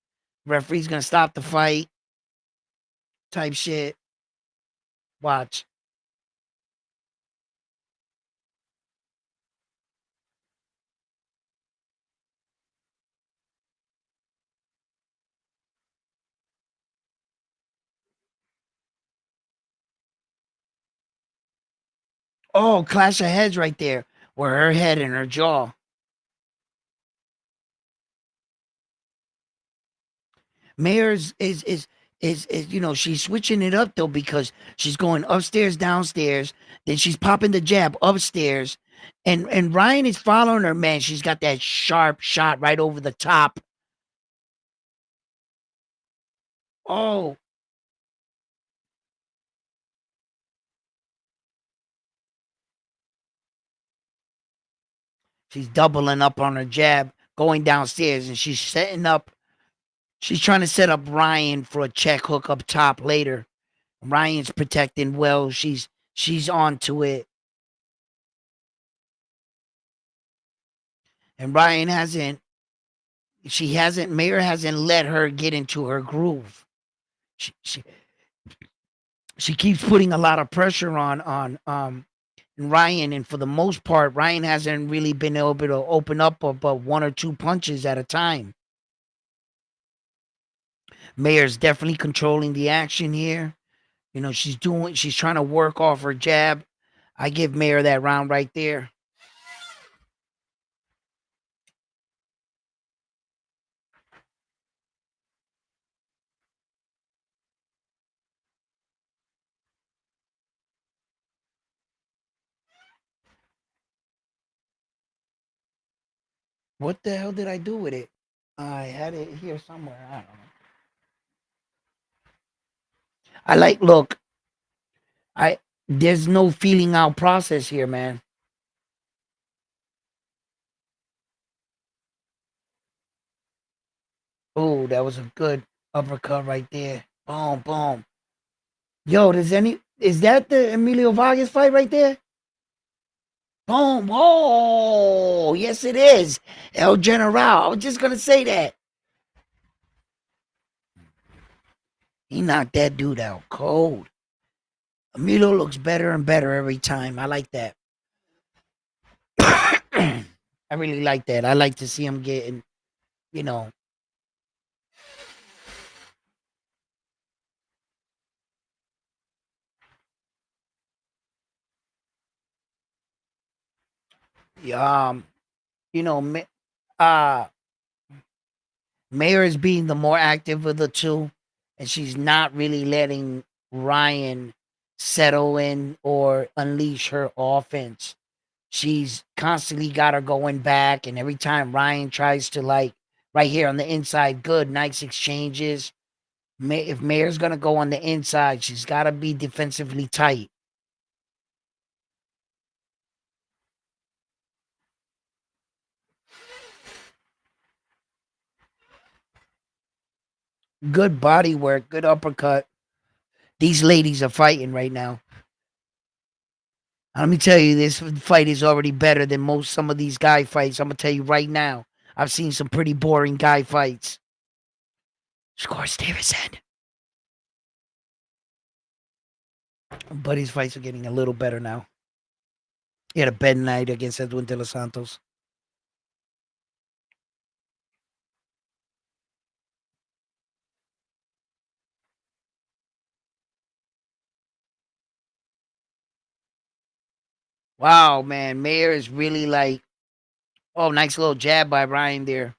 Referee's gonna stop the fight. Type shit. Watch. Oh, clash of heads right there. Where her head and her jaw. Mayor's is is she's switching it up though because she's going upstairs, downstairs, then she's popping the jab upstairs, and Ryan is following her, man. She's got that sharp shot right over the top. Oh, she's doubling up on her jab, going downstairs, and she's setting up. She's trying to set up Ryan for a check hook up top later. Ryan's protecting well. She's on to it. And Ryan hasn't she hasn't Mayer hasn't let her get into her groove. She she, she keeps putting a lot of pressure on Ryan, and for the most part, Ryan hasn't really been able to open up but one or two punches at a time. Mayer's definitely controlling the action here. She's trying to work off her jab. I give Mayer that round right there. What the hell did I do with it? I had it here somewhere. I don't know. I like look. I There's no feeling out process here, man. Oh, that was a good uppercut right there. Boom, boom. Yo, is that the Emilio Vargas fight right there? Boom. Oh, yes, it is. El General. I was just gonna say that. He knocked that dude out cold. Emilio looks better and better every time. I like that. I really like that. I like to see him getting, you know, um, you know, uh Mayer is being the more active of the two, and she's not really letting Ryan settle in or unleash her offense. She's constantly got her going back, and every time Ryan tries to right here on the inside, good, nice exchanges. If Mayer's gonna go on the inside, she's got to be defensively tight. Good body work, good uppercut. These ladies are fighting right now. Let me tell you, this fight is already better than some of these guy fights. I'm gonna tell you right now. I've seen some pretty boring guy fights. Score Stevenson. But his fights are getting a little better now. He had a bad night against Edwin De Los Santos. Wow, man. Mayer is really oh, nice little jab by Ryan there.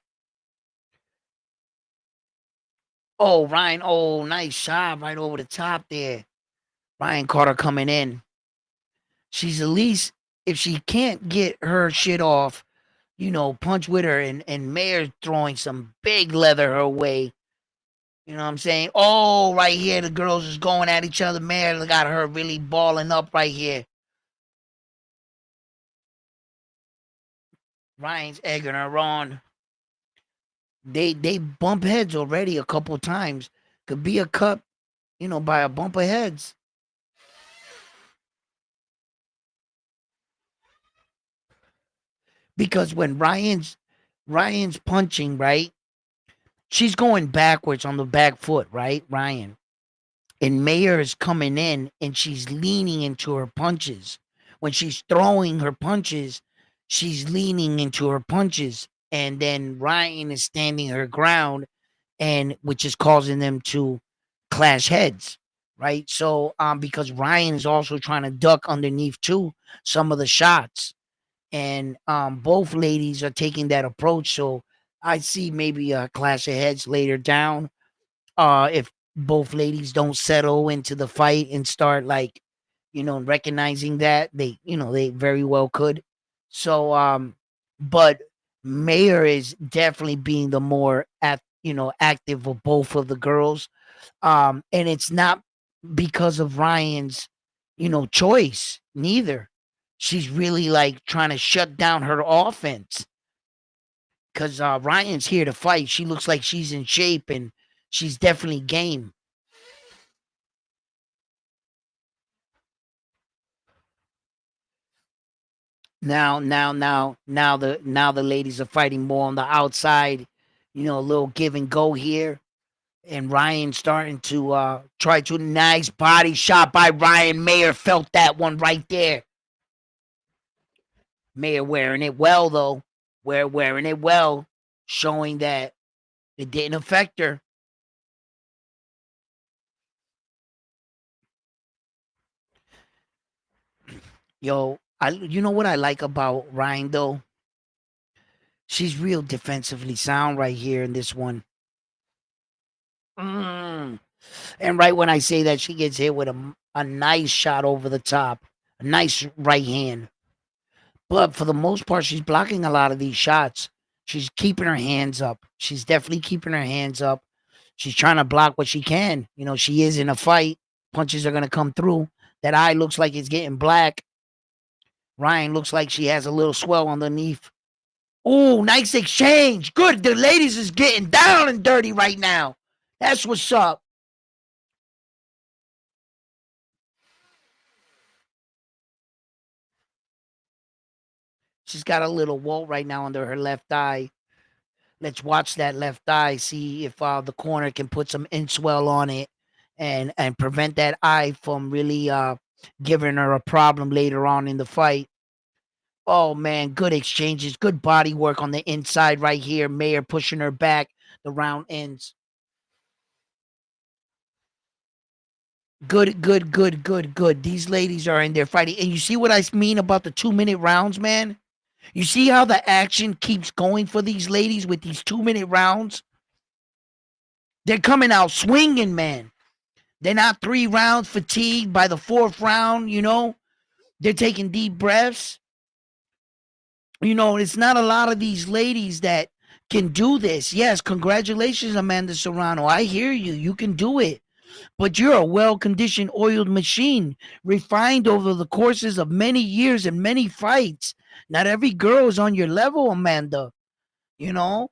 Oh, Ryan. Oh, nice shot right over the top there. Ryan caught her coming in. She's at least, if she can't get her shit off, punch with her, and Mayer throwing some big leather her way. You know what I'm saying? Oh, right here, the girls is going at each other. Mayer got her really balling up right here. Ryan's egging her on. They bump heads already a couple times. Could be a cut, by a bump of heads. Because when Ryan's punching, right? She's going backwards on the back foot, right? Ryan. And Mayer is coming in and she's leaning into her punches. When she's throwing her punches, she's leaning into her punches. And then Ryan is standing her ground, and which is causing them to clash heads. Right. So because Ryan is also trying to duck underneath too some of the shots. And both ladies are taking that approach. So I see maybe a clash of heads later down. If both ladies don't settle into the fight and start like, recognizing that they very well could. So, but Mayor is definitely being the more active of both of the girls. And it's not because of Ryan's, choice, neither. She's really like trying to shut down her offense because Ryan's here to fight. She looks like she's in shape and she's definitely game. Now the ladies are fighting more on the outside, a little give and go here. And Ryan starting to try to nice body shot by Ryan. Mayer felt that one right there. Mayer wearing it well though. Wearing it well, showing that it didn't affect her. Yo, you know what I like about Ryan though? She's real defensively sound right here in this one. Mm. And right when I say that, she gets hit with a nice shot over the top, a nice right hand. But for the most part, she's blocking a lot of these shots. She's keeping her hands up. She's definitely keeping her hands up. She's trying to block what she can. She is in a fight. Punches are going to come through. That eye looks like it's getting black. Ryan looks like she has a little swell underneath. Oh, nice exchange. Good. The ladies is getting down and dirty right now. That's what's up. She's got a little welt right now under her left eye. Let's watch that left eye, see if the corner can put some inswell on it and prevent that eye from really giving her a problem later on in the fight. Oh man, good exchanges, good body work on the inside right here. Mayer pushing her back. The round ends. Good, good, good, good, good. These ladies are in there fighting. And you see what I mean about the 2-minute rounds, man? You see how the action keeps going for these ladies with these 2-minute rounds? They're coming out swinging, man. They're not 3 rounds fatigued by the 4th round, They're taking deep breaths. It's not a lot of these ladies that can do this. Yes, congratulations, Amanda Serrano. I hear you. You can do it. But you're a well conditioned, oiled machine, refined over the courses of many years and many fights. Not every girl is on your level, Amanda, you know?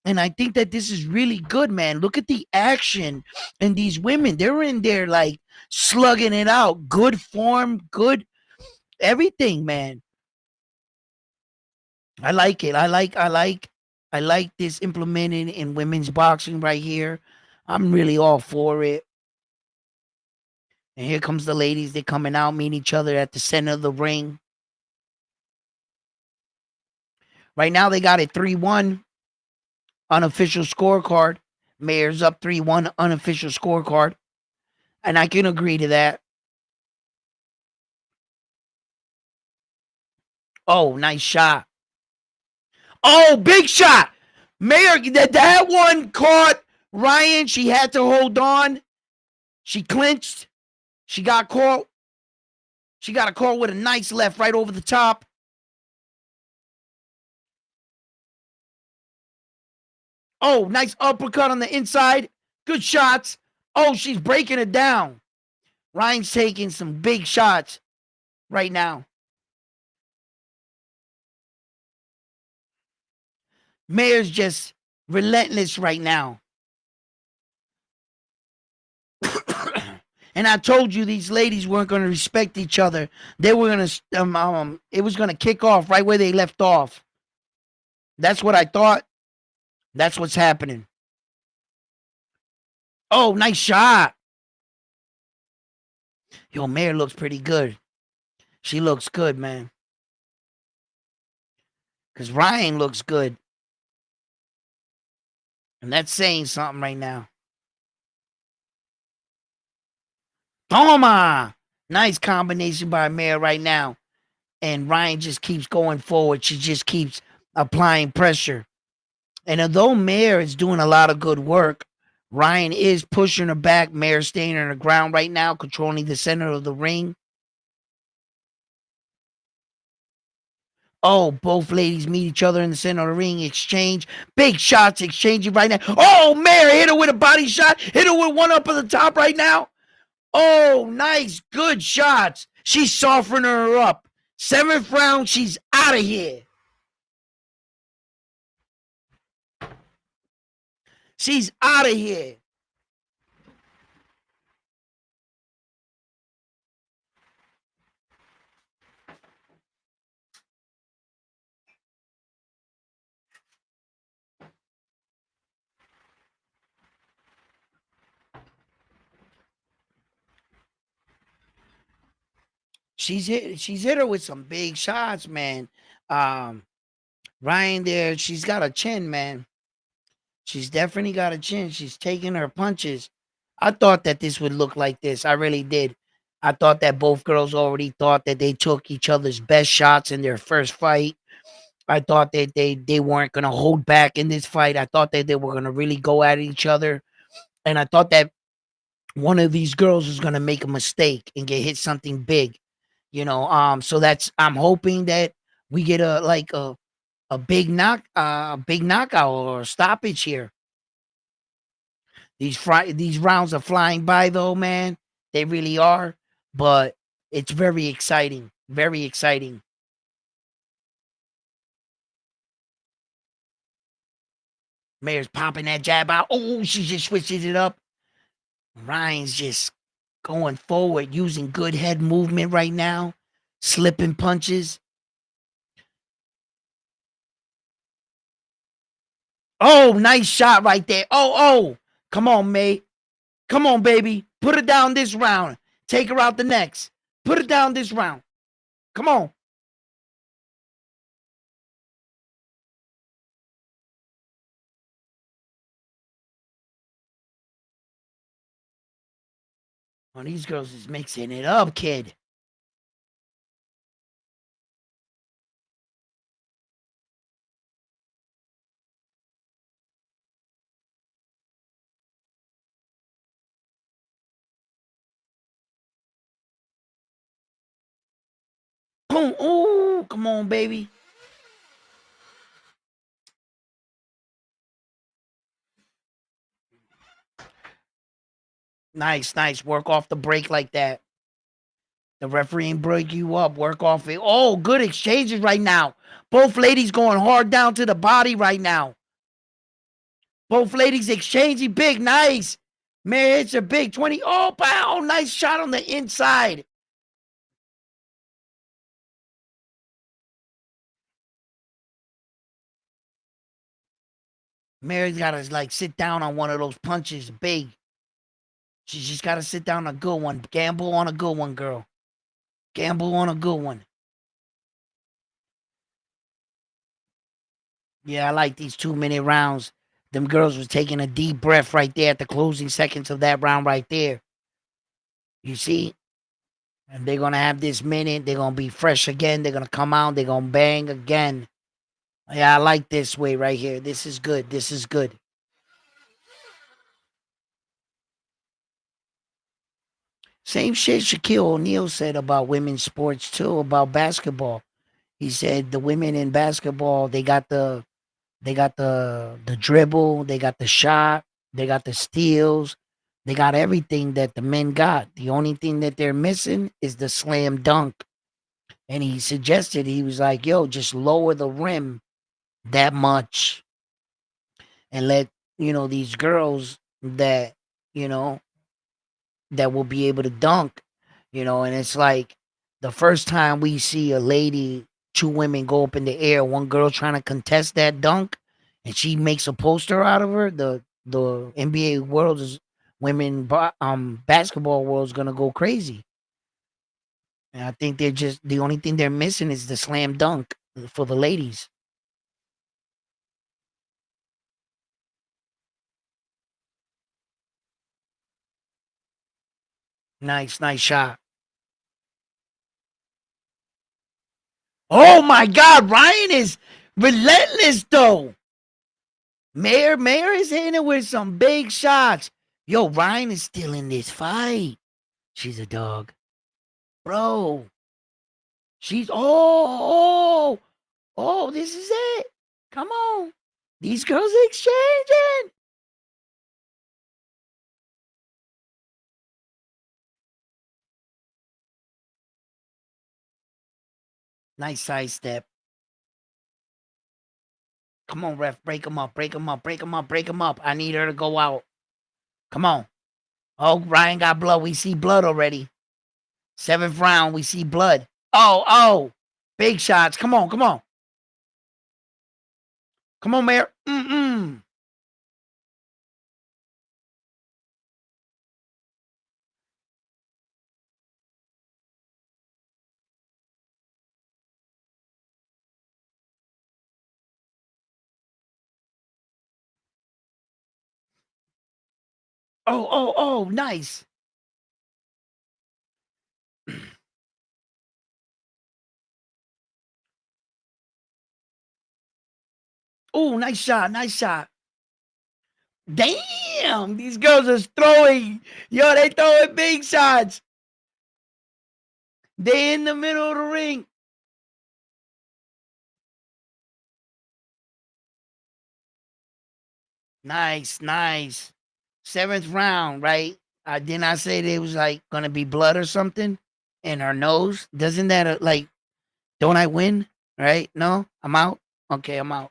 And I think that this is really good, man. Look at the action and these women. They're in there like slugging it out. Good form, good everything, man. I like it. I like this implemented in women's boxing right here. I'm really all for it. And here comes the ladies. They're coming out, meeting each other at the center of the ring. Right now, they got it 3-1 unofficial scorecard. Mayer's up 3-1 unofficial scorecard. And I can agree to that. Oh, nice shot. Oh, big shot. Mayer, that one caught Ryan. She had to hold on. She clinched. She got caught. She got a call with a nice left right over the top. Oh, nice uppercut on the inside. Good shots. Oh, she's breaking it down. Ryan's taking some big shots right now. Mayer's just relentless right now. And I told you these ladies weren't going to respect each other. They were going to, it was going to kick off right where they left off. That's what I thought. That's what's happening. Oh, nice shot. Yo, Mayer looks pretty good. She looks good, man. Because Ryan looks good. And that's saying something right now. Toma! Nice combination by Mayer right now. And Ryan just keeps going forward. She just keeps applying pressure. And although Mayer is doing a lot of good work, Ryan is pushing her back. Mare's staying on the ground right now, controlling the center of the ring. Oh, both ladies meet each other in the center of the ring, exchange. Big shots exchanging right now. Oh, Mare hit her with a body shot. Hit her with one up at the top right now. Oh, nice. Good shots. She's softening her up. 7th round, she's out of here. She's out of here. She's hit her with some big shots, man. Um, Ryan there, she's got a chin, man. She's definitely got a chin. She's taking her punches. I thought that this would look like this. I really did. I thought that both girls already thought that they took each other's best shots in their first fight. I thought that they weren't gonna hold back in this fight. I thought that they were gonna really go at each other. And I thought that one of these girls was gonna make a mistake and get hit something big. So that's I'm hoping that we get a big knockout or a stoppage here. These rounds are flying by though, man. They really are, but it's very exciting. Very exciting. Mayor's popping that jab out. Oh, she just switches it up. Ryan's just going forward, using good head movement right now, slipping punches. Oh, nice shot right there. Oh. Come on, mate. Come on, baby. Put her down this round. Take her out the next. Put her down this round. Come on. Oh, these girls is mixing it up, kid. Boom. Oh, come on, baby. Nice, nice. Work off the break like that. The referee ain't break you up. Work off it. Oh, good exchanges right now. Both ladies going hard down to the body right now. Both ladies exchanging big. Nice. Man, it's a big 20. Oh, wow. Nice shot on the inside. Mary's got to like sit down on one of those punches. Big. She's just got to sit down on a good one. Gamble on a good one, girl. Gamble on a good one. Yeah, I like these 2-minute rounds. Them girls was taking a deep breath right there at the closing seconds of that round right there. You see? And they're gonna have this minute. They're gonna be fresh again. They're gonna come out. They're gonna bang again. Yeah, I like this way right here. This is good. This is good. Same shit Shaquille O'Neal said about women's sports too, about basketball. He said the women in basketball, they got the dribble, they got the shot, they got the steals, they got everything that the men got. The only thing that they're missing is the slam dunk. And he suggested, he was like, yo, just lower the rim that much and let, these girls that, you know, that will be able to dunk, and it's like the first time we see a lady, two women go up in the air, one girl trying to contest that dunk, and she makes a poster out of her. The NBA world is basketball world is gonna go crazy, and I think they're just the only thing they're missing is the slam dunk for the ladies. Nice shot. Oh my God, Ryan is relentless though. Mayor is hitting it with some big shots. Yo, Ryan is still in this fight. She's a dog. Bro. She's this is it. Come on. These girls exchanging. Nice sidestep. Come on, ref. Break him up. Break him up. Break him up. Break him up. I need her to go out. Come on. Oh, Ryan got blood. We see blood already. 7th round. We see blood. Oh. Big shots. Come on. Come on. Come on, Mayor. Oh. Nice. Oh, nice shot. Nice shot. Damn. These girls are throwing. Yo, they throwing big shots. They in the middle of the ring. Nice. 7th round, right? Didn't I say there was like gonna be blood or something in her nose? Doesn't that like? Don't I win? Right? No, I'm out. Okay, I'm out.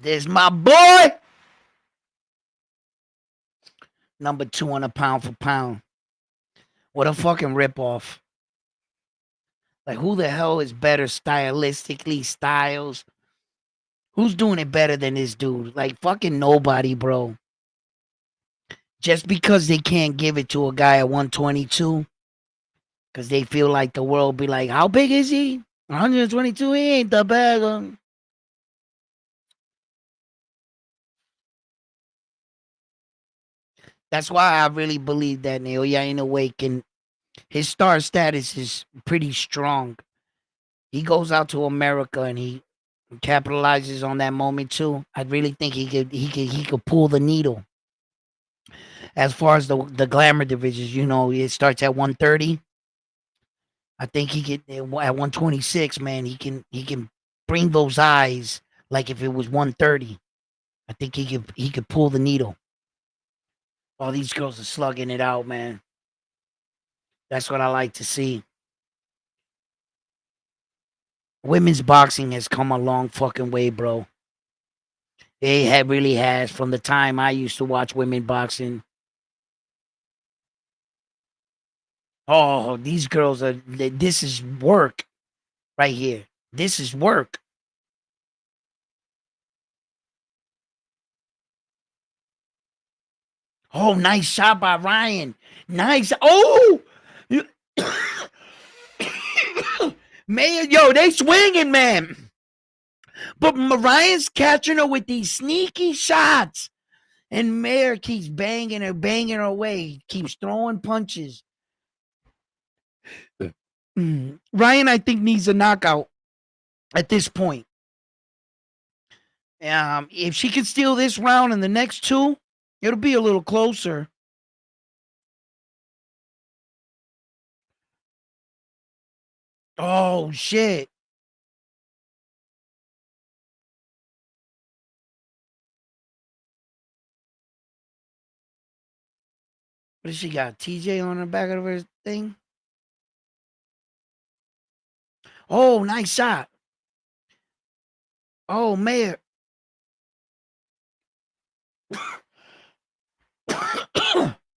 There's my boy. Number 2 on a pound for pound. What a fucking ripoff. Like, who the hell is better stylistically? Styles. Who's doing it better than this dude? Like, fucking nobody, bro. Just because they can't give it to a guy at 122, because they feel like the world be like, how big is he? 122, he ain't the bad. That's why I really believe that Naoya Inoue can. His star status is pretty strong. He goes out to America and he capitalizes on that moment too. I really think he could pull the needle. As far as the glamour divisions, it starts at 130. I think he could at 126, man. He can bring those eyes like if it was 130. I think he could pull the needle. All these girls are slugging it out, man. That's what I like to see. Women's boxing has come a long fucking way, bro. It really has from the time I used to watch women boxing. Oh, these girls are. This is work right here. This is work. Oh, nice shot by Ryan. Nice. Oh, man, yo, they swinging, man. But Ryan's catching her with these sneaky shots. And Mayer keeps banging her away, keeps throwing punches. Ryan, I think, needs a knockout at this point. If she can steal this round and the next two, it'll be a little closer. Oh, shit. What does she got? TJ on the back of her thing? Oh, nice shot. Oh, Mayor.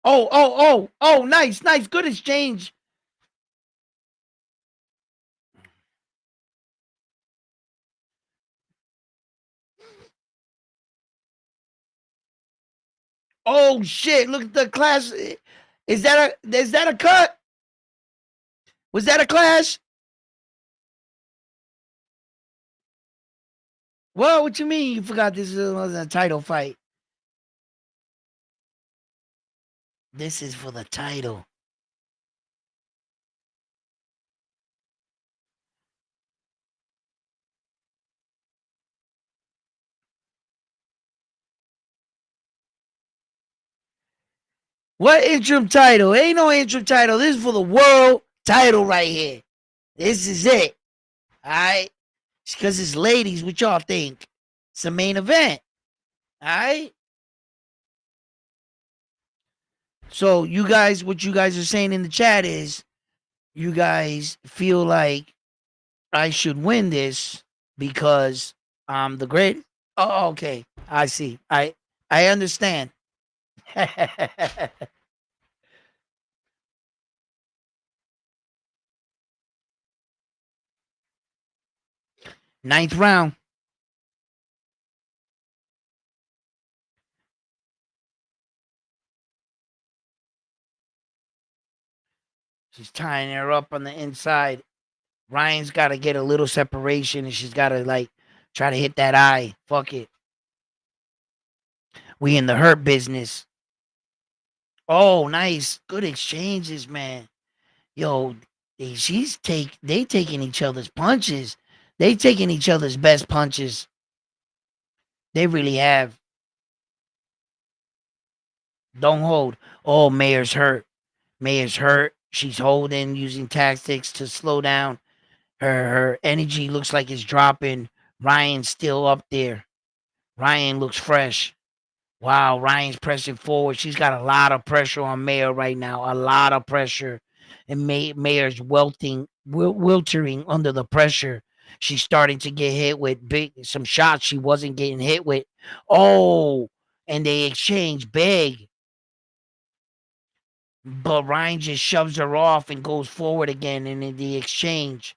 Oh, nice. Good exchange. Oh, shit. Look at the clash. Is that a cut? Was that a clash? Well, what you mean you forgot this was a title fight? This is for the title. What interim title? Ain't no interim title. This is for the world title right here. This is it. All right. Because it's ladies, what y'all think? It's the main event. All right. So you guys, what you guys are saying in the chat is you guys feel like I should win this because I'm the great. Oh, okay. I see. I understand. Ninth round. She's tying her up on the inside. Ryan's got to get a little separation, and she's got to like try to hit that eye. Fuck it. We in the hurt business. Oh, nice, good exchanges, man. Yo, they taking each other's punches. They taking each other's best punches. They really have. Don't hold. Oh, Mayor's hurt. Mayor's hurt. She's holding, using tactics to slow down. Her energy looks like it's dropping. Ryan's still up there. Ryan looks fresh. Wow, Ryan's pressing forward. She's got a lot of pressure on Mayor right now. A lot of pressure. And Mayor's wiltering under the pressure. She's starting to get hit with some shots she wasn't getting hit with. Oh, and they exchange big. But Ryan just shoves her off and goes forward again. And in the exchange,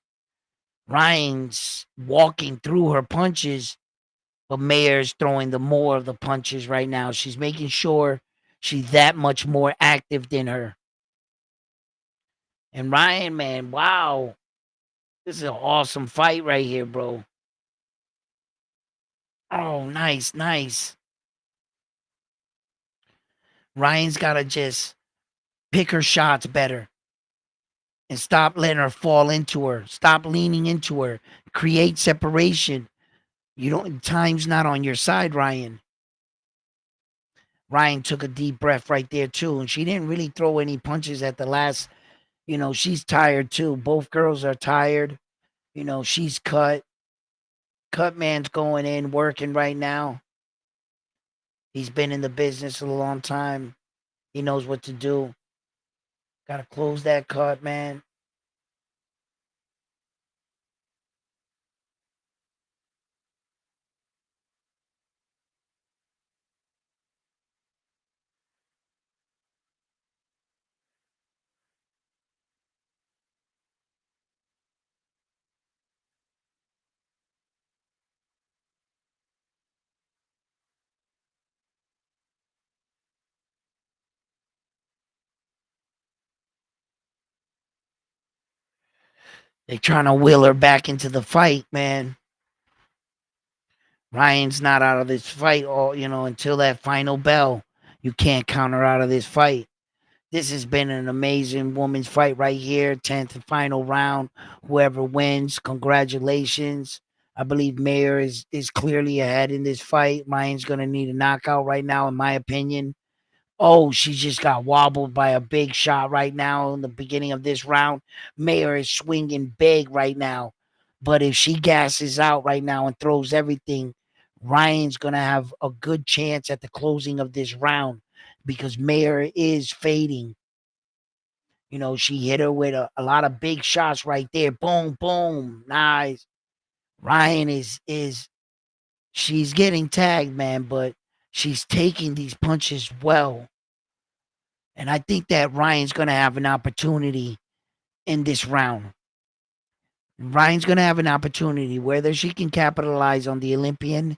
Ryan's walking through her punches, but Mayer's throwing the more of the punches right now. She's making sure she's that much more active than her. And Ryan, man, wow. This is an awesome fight right here, bro. Oh, nice, nice. Ryan's got to just pick her shots better and stop letting her fall into her. Stop leaning into her. Create separation. You don't, time's not on your side, Ryan. Ryan took a deep breath right there, too. And she didn't really throw any punches at the last. She's tired, too. Both girls are tired. She's cut. Cut man's going in, working right now. He's been in the business a long time. He knows what to do. Got to close that cut, man. They're trying to will her back into the fight, man. Ryan's not out of this fight until that final bell. You can't count her out of this fight. This has been an amazing women's fight right here. 10th and final round. Whoever wins, congratulations. I believe Mayer is clearly ahead in this fight. Ryan's going to need a knockout right now, in my opinion. Oh, she just got wobbled by a big shot right now in the beginning of this round. Mayer is swinging big right now. But if she gasses out right now and throws everything, Ryan's going to have a good chance at the closing of this round because Mayer is fading. She hit her with a lot of big shots right there. Boom, boom. Nice. Ryan is she's getting tagged, man, but she's taking these punches well. And I think that Ryan's going to have an opportunity in this round. Ryan's going to have an opportunity whether she can capitalize on the Olympian.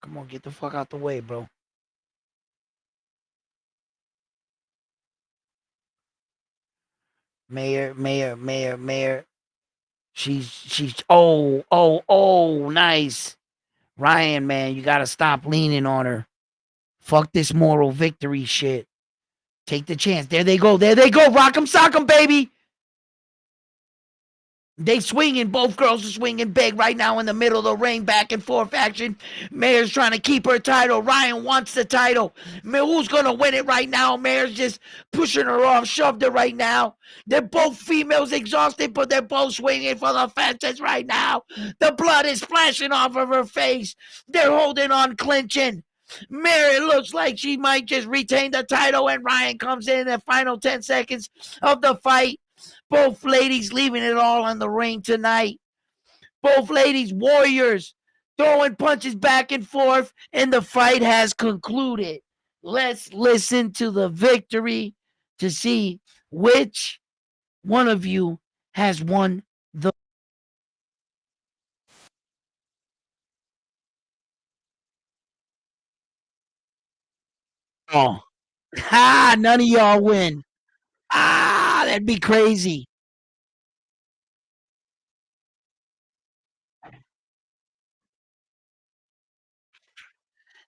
Come on, get the fuck out the way, bro. Mayor. She's oh, nice. Ryan, man, you got to stop leaning on her. Fuck this moral victory shit. Take the chance. There they go. Rock 'em, sock 'em, baby. They swinging. Both girls are swinging big right now in the middle of the ring, back and forth action. Mayer's trying to keep her title. Ryan wants the title. Who's going to win it right now? Mayer's just pushing her off, shoved her right now. They're both females exhausted, but they're both swinging for the fences right now. The blood is splashing off of her face. They're holding on, clinching. Mary looks like she might just retain the title, and Ryan comes in the final 10 seconds of the fight. Both ladies leaving it all on the ring tonight. Both ladies warriors throwing punches back and forth, and the fight has concluded. Let's listen to the victory to see which one of you has won the. Oh, ha! None of y'all win. Ah, that'd be crazy.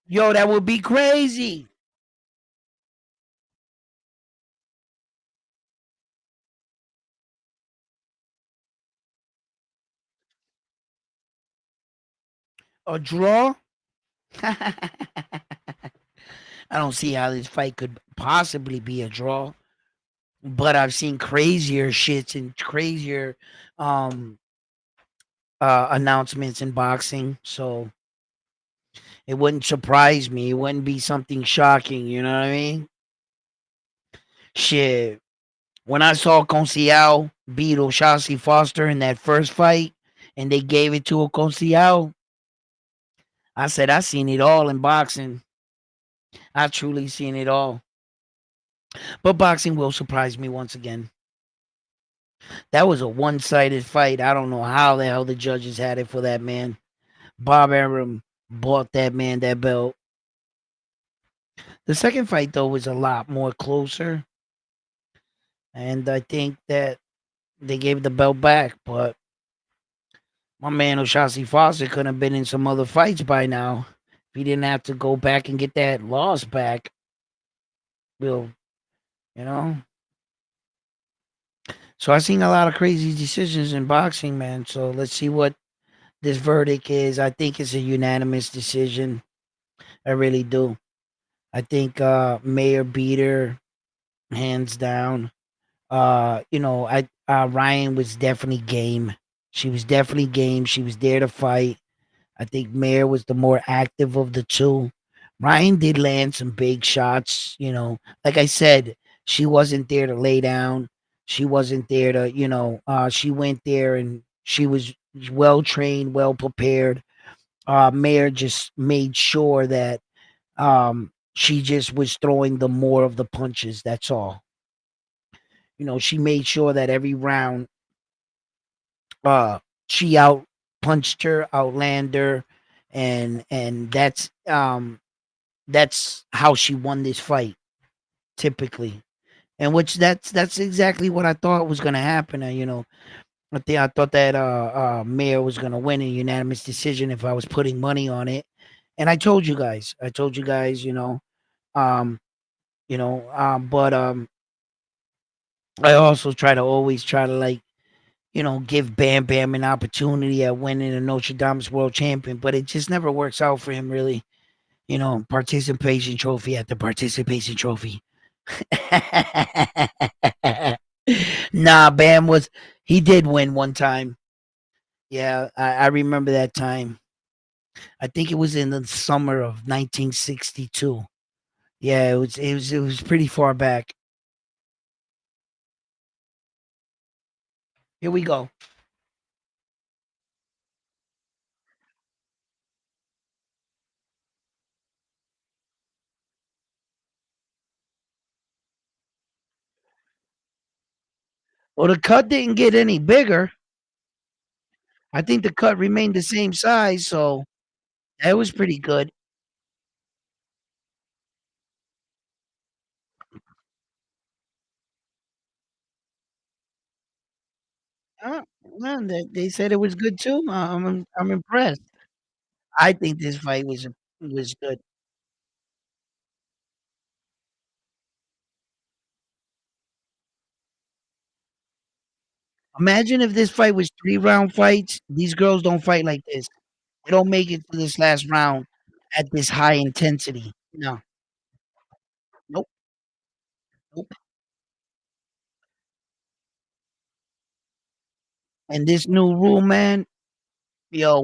Yo, that would be crazy. A draw? I don't see how this fight could possibly be a draw. But I've seen crazier shits and crazier um announcements in boxing. So it wouldn't surprise me. It wouldn't be something shocking, you know what I mean? Shit. When I saw Conceiao beat O'Shaughnessy Foster in that first fight and they gave it to Conceiao, I said I seen it all in boxing. I truly seen it all. But boxing will surprise me once again. That was a one-sided fight. I don't know how the hell the judges had it for that man. Bob Arum bought that man that belt. The second fight though was a lot more closer, and I think that they gave the belt back. But my man O'Shaughnessy Foster could have been in some other fights by now if he didn't have to go back and get that loss back. Will you know? So I've seen a lot of crazy decisions in boxing, man. So let's see what this verdict is. I think it's a unanimous decision. I really do. I think Mayor beat her hands down. I Ryan was definitely game. She was definitely game. She was there to fight. I think Mayer was the more active of the two. Ryan did land some big shots, Like I said, she wasn't there to lay down. She wasn't there to, she went there and she was well trained, well prepared. Mayer just made sure that she just was throwing the more of the punches. That's all. She made sure that every round uh she out punched her, outland her, and that's how she won this fight typically. And which that's exactly what I thought was gonna happen. I thought that Mayer was gonna win a unanimous decision if I was putting money on it. And I told you guys, um, but I also try to like give Bam Bam an opportunity at winning a Notre Dame's world champion, but it just never works out for him, really. Participation trophy after participation trophy. Nah, he did win one time. Yeah, I remember that time. I think it was in the summer of 1962. Yeah, it was pretty far back. Here we go. Well, the cut didn't get any bigger. I think the cut remained the same size, so that was pretty good. Man, they said it was good too. I'm impressed. I think this fight was good. Imagine if this fight was 3-round fights. These girls don't fight like this. They don't make it to this last round at this high intensity. No, nope, nope. And this new rule, man, yo,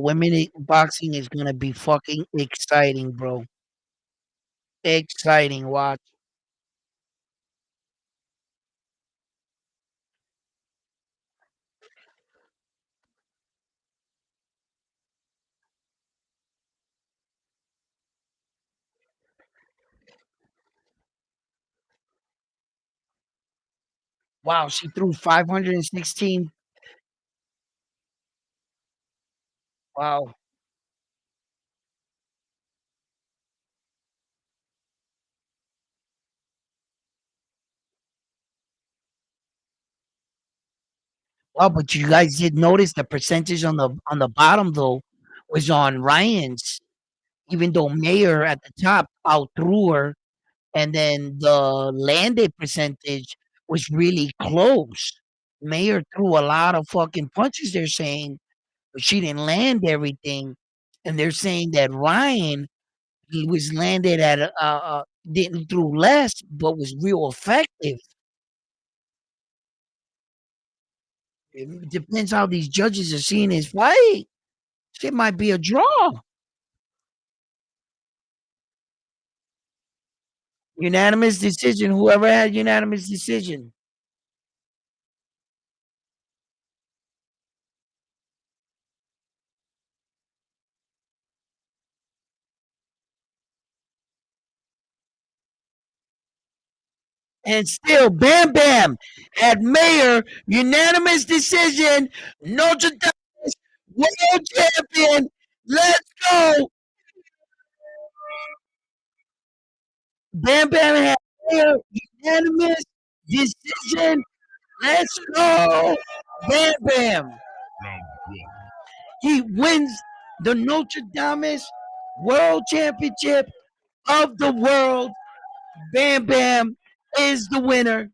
boxing is gonna be fucking exciting, bro. Exciting. Watch. Wow, she threw 516. Wow. Wow, but you guys did notice the percentage on the bottom though was on Ryan's, even though Mayer at the top outthrew her, and then the landed percentage was really close. Mayer threw a lot of fucking punches, they're saying, but she didn't land everything. And they're saying that Ryan, he was landed at didn't threw less, but was real effective. It depends how these judges are seeing his fight. Shit might be a draw. Unanimous decision. Whoever had unanimous decision. And still, Bam Bam had Mayor unanimous decision. Notre Dame world champion. Let's go. Bam Bam had Mayor unanimous decision. Let's go. Bam Bam. He wins the Notre Dame World Championship of the world. Bam Bam is the winner.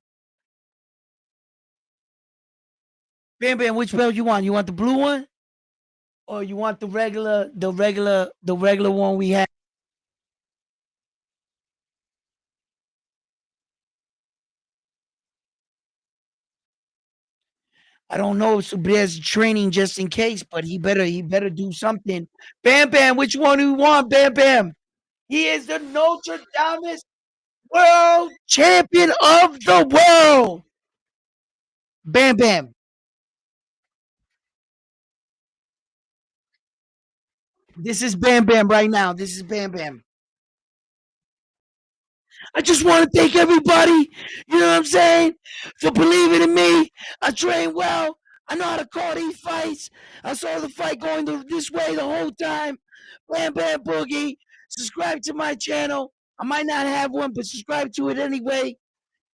Bam Bam, which belt you want? You want the blue one? Or you want the regular one we had? I don't know if Subria's training just in case, but he better do something. Bam Bam, which one do you want? Bam Bam. He is the Notre Dame World Champion of the world. Bam Bam. This is Bam Bam right now. This is Bam Bam. I just want to thank everybody, you know what I'm saying, for believing in me. I train well. I know how to call these fights. I saw the fight going this way the whole time. Bam Bam Boogie. Subscribe to my channel. I might not have one, but subscribe to it anyway.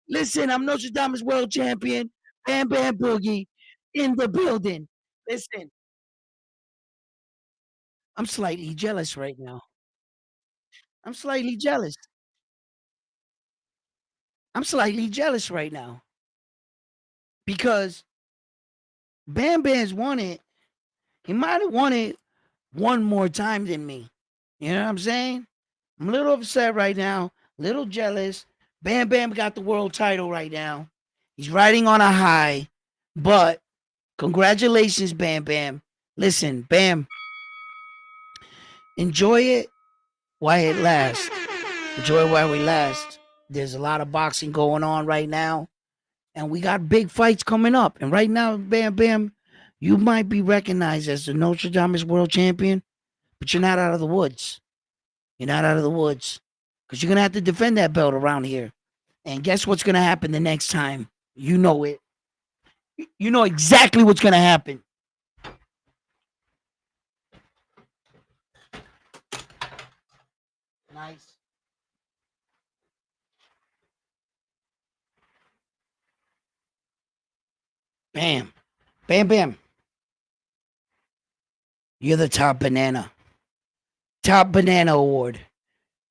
Listen, I'm Notre Dame's world champion. Bam Bam Boogie in the building. Listen, I'm slightly jealous right now. I'm slightly jealous. I'm slightly jealous right now because Bam Bam's won it. He might have won it one more time than me. You know what I'm saying? I'm a little upset right now, a little jealous. Bam Bam got the world title right now. He's riding on a high, but congratulations, Bam Bam. Listen, Bam, enjoy it while it lasts. Enjoy it while we last. There's a lot of boxing going on right now, and we got big fights coming up. And right now, Bam Bam, you might be recognized as the Notre Dame's world champion, but you're not out of the woods. You're not out of the woods because you're going to have to defend that belt around here. And guess what's going to happen the next time? You know it. You know exactly what's going to happen. Nice. Bam. Bam, bam. You're the top banana. Top banana award.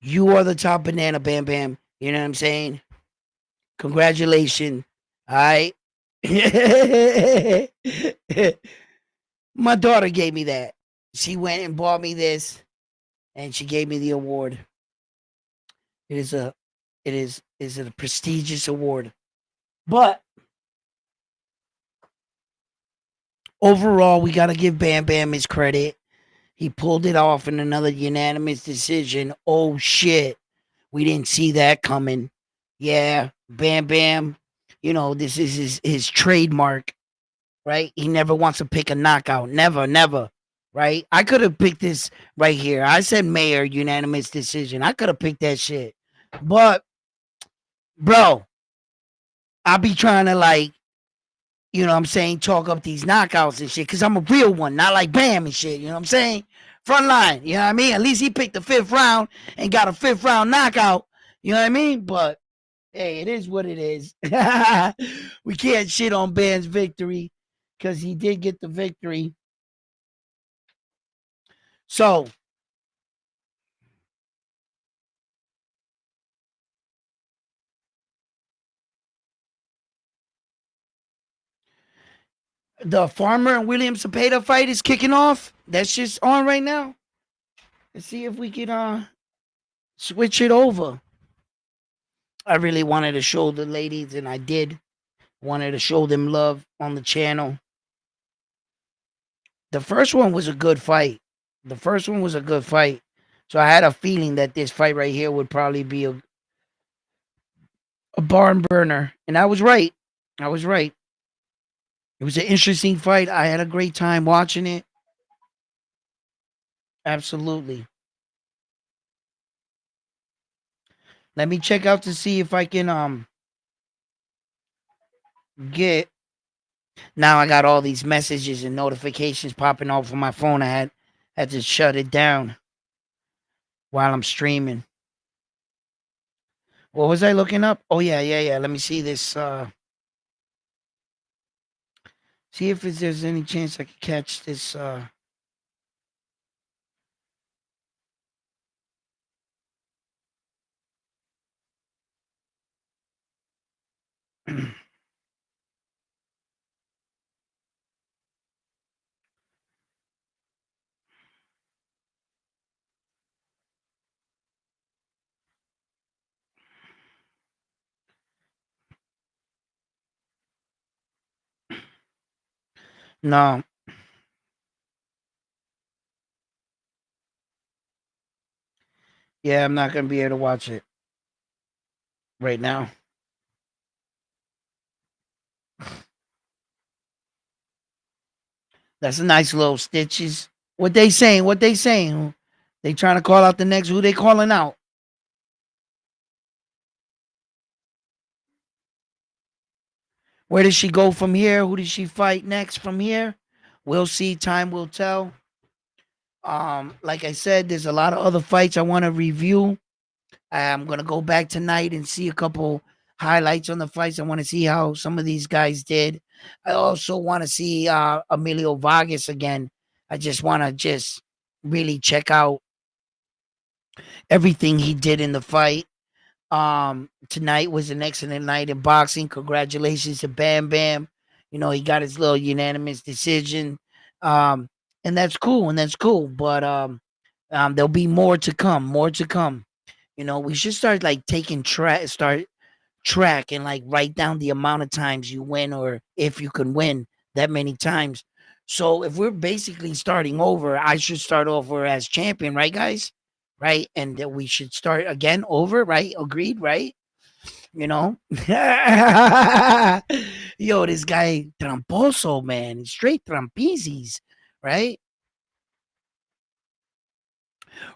You are the top banana, Bam Bam. You know what I'm saying? Congratulations. All right. My daughter gave me that. She went and bought me this, and she gave me the award. It is a, is a prestigious award. But overall, we got to give Bam Bam his credit. He pulled it off in another unanimous decision. Oh shit, we didn't see that coming. Yeah, Bam Bam. You know, this is his trademark, right? He never wants to pick a knockout. Never, never. Right? I could have picked this right here. I said Mayor unanimous decision. I could have picked that shit. But bro, I be trying to like, you know what I'm saying, talk up these knockouts and shit, because I'm a real one, not like Bam and shit, you know what I'm saying? Front line, you know what I mean? At least he picked the fifth round and got a fifth round knockout, you know what I mean? But hey, it is what it is. We can't shit on Bam's victory because he did get the victory. So the Farmer and William Cepeda fight is kicking off. That's just on right now. Let's see if we can switch it over. I really wanted to show the ladies, and I did. Wanted to show them love on the channel. The first one was a good fight. The first one was a good fight. So I had a feeling that this fight right here would probably be a barn burner. And I was right. I was right. It was an interesting fight. I had a great time watching it. Absolutely. Let me check out to see if I can get. Now I got all these messages and notifications popping off on my phone. I had to shut it down while I'm streaming. What was I looking up? Oh yeah, yeah, yeah. Let me see this. See if there's any chance I could catch this. No, yeah, I'm not gonna be able to watch it right now. That's a nice little stitches. What they saying? What they saying? They trying to call out the next. Who they calling out? Where does she go from here? Who does she fight next from here? We'll see. Time will tell. Like I said, there's a lot of other fights I want to review. I'm gonna go back tonight and see a couple highlights on the fights. I want to see how some of these guys did. I also want to see Emilio Vargas again. I just want to just really check out everything he did in the fight. Tonight was an excellent night in boxing. Congratulations to Bam Bam. You know, he got his little unanimous decision. Um, and that's cool, and that's cool. But there'll be more to come, more to come. You know, we should start like taking track and like write down the amount of times you win or if you can win that many times. So if we're basically starting over, I should start over as champion, right, guys? Right? And that we should start again over, right? Agreed, right? You know? Yo, this guy tramposo, man. Straight trampizis, right?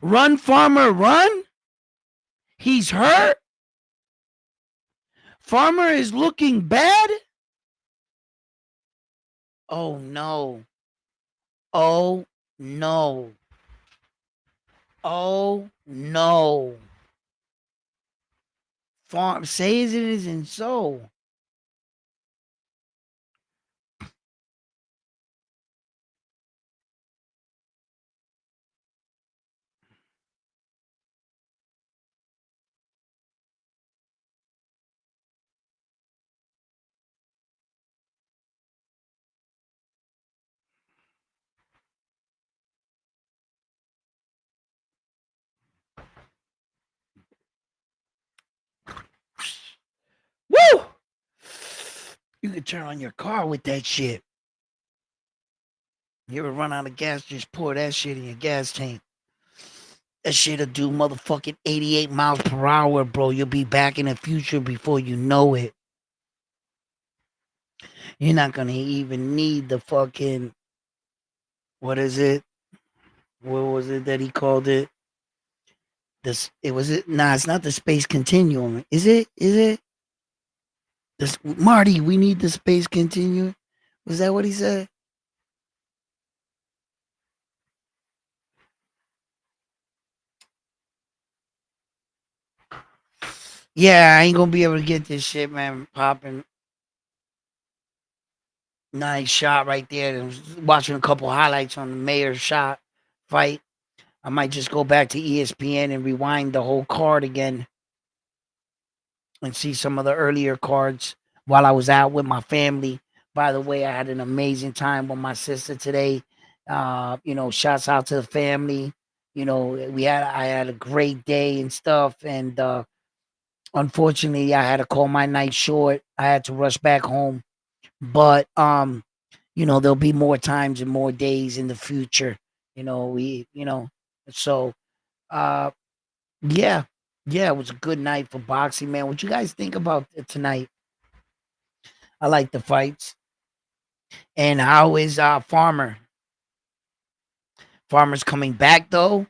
Run, farmer, run. He's hurt. Farmer is looking bad. Oh no. Oh no. Oh no. Farm says it isn't so. You could turn on your car with that shit. You ever run out of gas, just pour that shit in your gas tank. That shit'll do motherfucking 88 miles per hour, bro. You'll be back in the future before you know it. You're not gonna even need the fucking, what is it? What was it that he called it? This it was it? Nah, it's not the space continuum. Is it? Is it? This Marty, we need the space continuum. Was that what he said? Yeah, I ain't gonna be able to get this shit, man, popping. Nice shot right there. I was watching a couple highlights on the mayor shot fight. I might just go back to ESPN and rewind the whole card again and see some of the earlier cards while I was out with my family. By the way, I had an amazing time with my sister today. Shouts out to the family. I had a great day and stuff. And unfortunately, I had to call my night short. I had to rush back home. But there'll be more times and more days in the future. So uh yeah, yeah, it was a good night for boxing, man. What you guys think about tonight? I like the fights. And how is Farmer? Farmer's coming back though.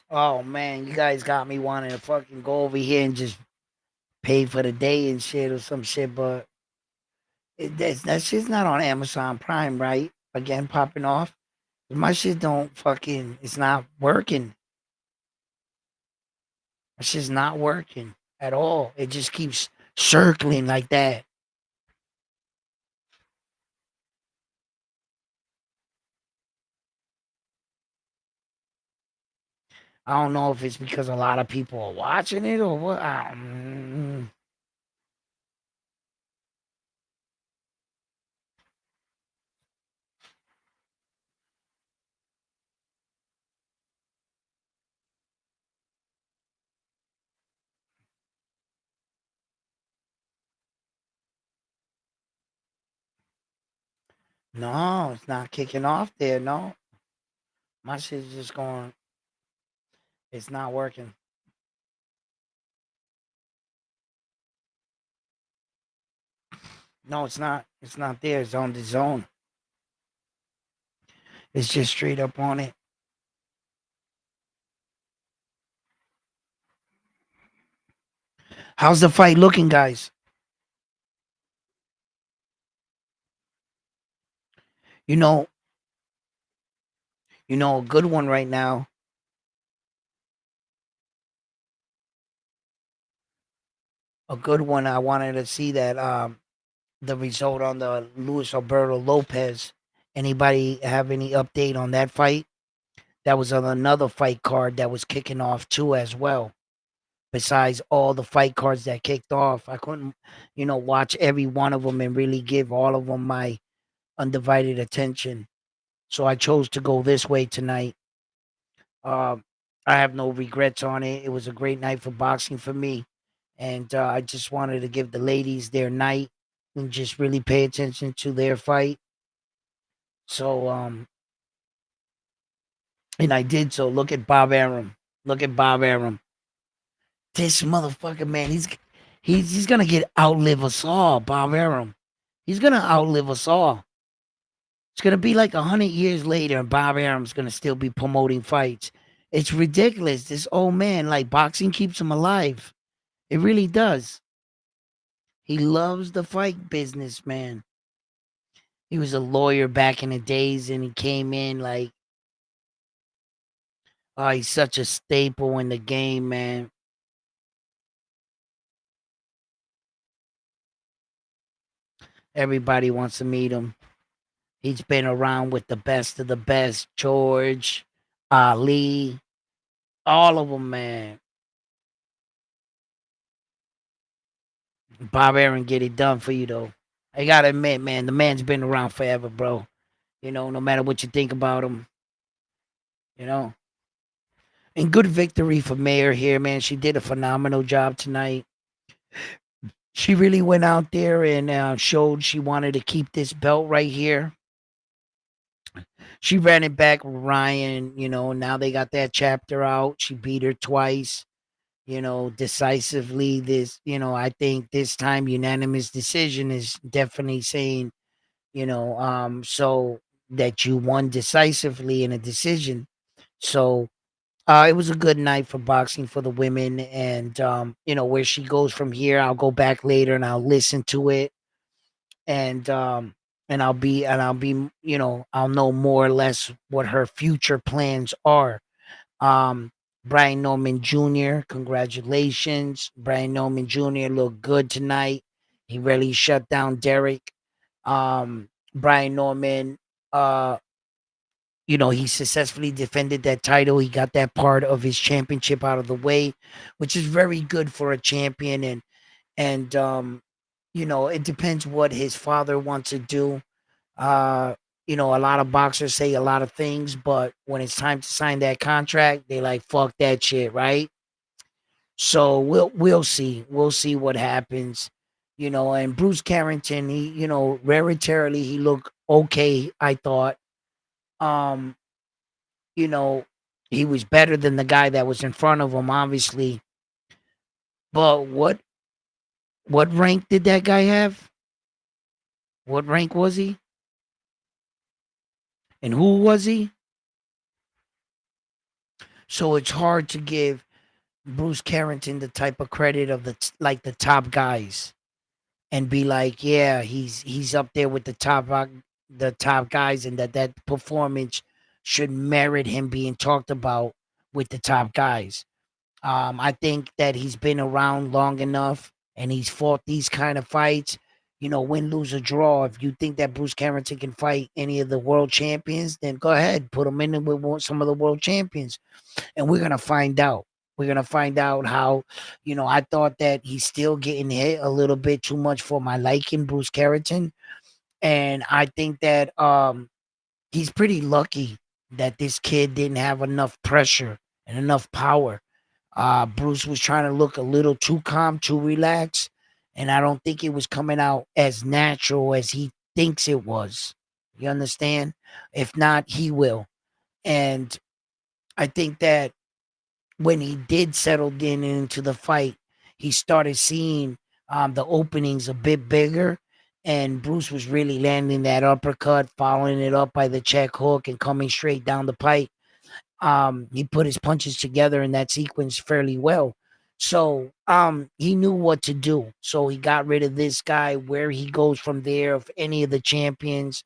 Oh man, you guys got me wanting to fucking go over here and just pay for the day and shit or some shit, but that shit's not on Amazon Prime, right? Again, popping off. My shit don't fucking. It's not working. My shit's not working at all. It just keeps circling like that. I don't know if it's because a lot of people are watching it or what. No, it's not kicking off there. No, my shit's just going. It's not working. No, it's not. It's not there. It's on the zone. It's just straight up on it. How's the fight looking, guys? You know, a good one right now. A good one. I wanted to see that the result on the Luis Alberto Lopez. Anybody have any update on that fight? That was on another fight card that was kicking off too as well. Besides all the fight cards that kicked off, I couldn't, watch every one of them and really give all of them my undivided attention. So I chose to go this way tonight. Um, I have no regrets on it. It was a great night for boxing for me, and I just wanted to give the ladies their night and just really pay attention to their fight. So, and I did so. Look at Bob Arum. Look at Bob Arum. This motherfucker, man, he's gonna get outlive us all, Bob Arum. He's gonna outlive us all. It's gonna be like 100 years later, and Bob Arum's gonna still be promoting fights. It's ridiculous. This old man, like boxing, keeps him alive. It really does. He loves the fight business, man. He was a lawyer back in the days, and he came in like, oh, he's such a staple in the game, man. Everybody wants to meet him. He's been around with the best of the best, George, Ali, all of them, man. Bob Aaron get it done for you though. I gotta admit, man, the man's been around forever, bro. No matter what you think about him, you know. And good victory for Mayor here, man. She did a phenomenal job tonight. She really went out there and showed she wanted to keep this belt right here. She ran it back with Ryan. Now they got that chapter out. She beat her twice, decisively. I think this time unanimous decision is definitely saying, so that you won decisively in a decision. So it was a good night for boxing for the women, and where she goes from here, I'll go back later and I'll listen to it, and I'll know more or less what her future plans are. Um, Brian Norman Jr., congratulations. Brian Norman Jr. looked good tonight. He really shut down Derek. Brian Norman, uh, he successfully defended that title. He got that part of his championship out of the way, which is very good for a champion. And it depends what his father wants to do. Uh, a lot of boxers say a lot of things, but when it's time to sign that contract, they like fuck that shit, right? So we'll see. We'll see what happens. And Bruce Carrington, he, rarely he looked okay, I thought. Um, you know, he was better than the guy that was in front of him, obviously. But what rank did that guy have? What rank was he? And who was he? So it's hard to give Bruce Carrington the type of credit of like the top guys and be like, yeah, he's up there with the top guys, and that performance should merit him being talked about with the top guys. I think that he's been around long enough and he's fought these kind of fights. Win, lose, or draw. If you think that Bruce Carrington can fight any of the world champions, then go ahead, put him in with some of the world champions, and we're gonna find out. We're gonna find out how. I thought that he's still getting hit a little bit too much for my liking, Bruce Carrington, and I think that he's pretty lucky that this kid didn't have enough pressure and enough power. Bruce was trying to look a little too calm, too relaxed, and I don't think it was coming out as natural as he thinks it was. You understand? If not, he will. And I think that when he did settle in into the fight, he started seeing the openings a bit bigger. And Bruce was really landing that uppercut, following it up by the check hook and coming straight down the pipe. He put his punches together in that sequence fairly well. So he knew what to do. So he got rid of this guy. Where he goes from there, if any of the champions,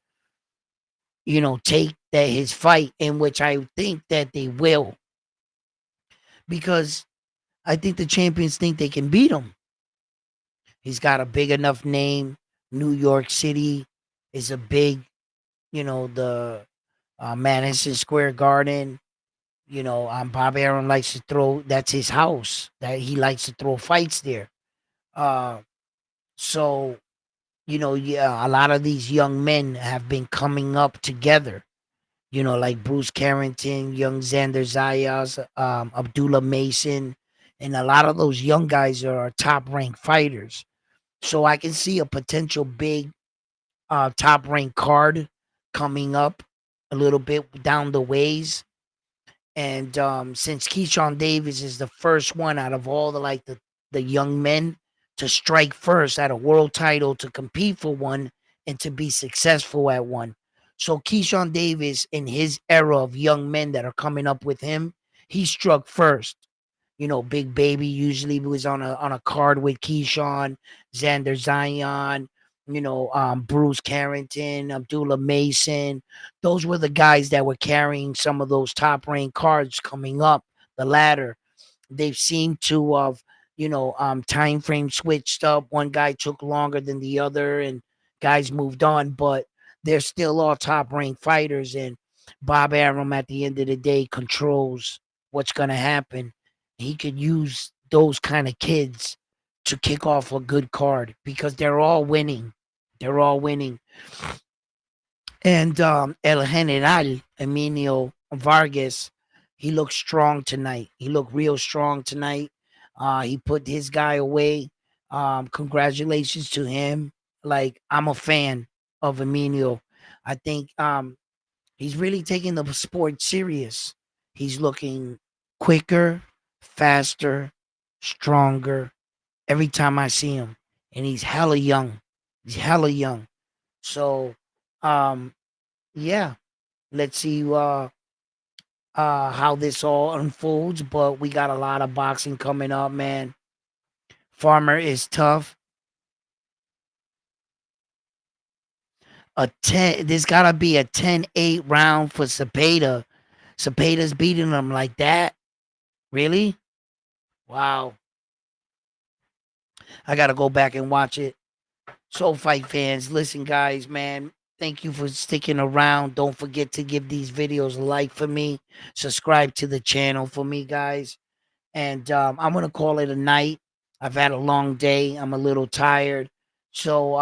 take that his fight, in which I think that they will, because I think the champions think they can beat him. He's got a big enough name. New York City is a big, the Madison Square Garden. Bob Arum likes to throw. That's his house. That he likes to throw fights there. Uh, so yeah, a lot of these young men have been coming up together. Like Bruce Carrington, young Xander Zayas, Abdullah Mason, and a lot of those young guys are top ranked fighters. So I can see a potential big top ranked card coming up a little bit down the ways. And since Keyshawn Davis is the first one out of all the young men to strike first at a world title, to compete for one and to be successful at one. So Keyshawn Davis, in his era of young men that are coming up with him, he struck first. Big Baby usually was on a card with Keyshawn, Xander Zion, Bruce Carrington, Abdullah Mason. Those were the guys that were carrying some of those top ranked cards coming up the ladder. They've seemed to have, time frame switched up. One guy took longer than the other, and guys moved on, but they're still all top ranked fighters. And Bob Arum, at the end of the day, controls what's going to happen. He could use those kind of kids to kick off a good card because they're all winning. They're all winning. And El General Emilio Vargas, he looked strong tonight. He looked real strong tonight. He put his guy away. Congratulations to him. Like, I'm a fan of Emilio. I think he's really taking the sport serious. He's looking quicker, faster, stronger every time I see him. And he's hella young. He's hella young. So yeah, let's see how this all unfolds. But we got a lot of boxing coming up, man. Farmer is tough. There's gotta be a 10-8 round for Cepeda. Cepeda's beating him like that. Really? Wow. I gotta go back and watch it. So fight fans, listen, guys, man. Thank you for sticking around. Don't forget to give these videos a like for me. Subscribe to the channel for me, guys. And I'm gonna call it a night. I've had a long day. I'm a little tired. So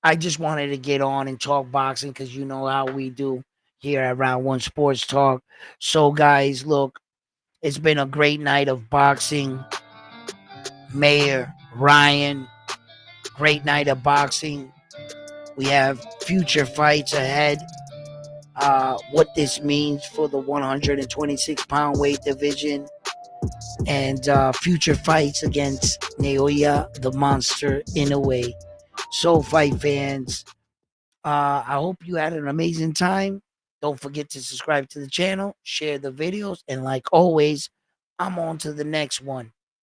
I just wanted to get on and talk boxing because you know how we do here at Round One Sports Talk. So guys, look, it's been a great night of boxing. Mayor, Ryan, great night of boxing. We have future fights ahead. What this means for the 126-pound weight division, and future fights against Naoya the Monster Inoue. So, fight fans, I hope you had an amazing time. Don't forget to subscribe to the channel, share the videos, and like always, I'm on to the next one.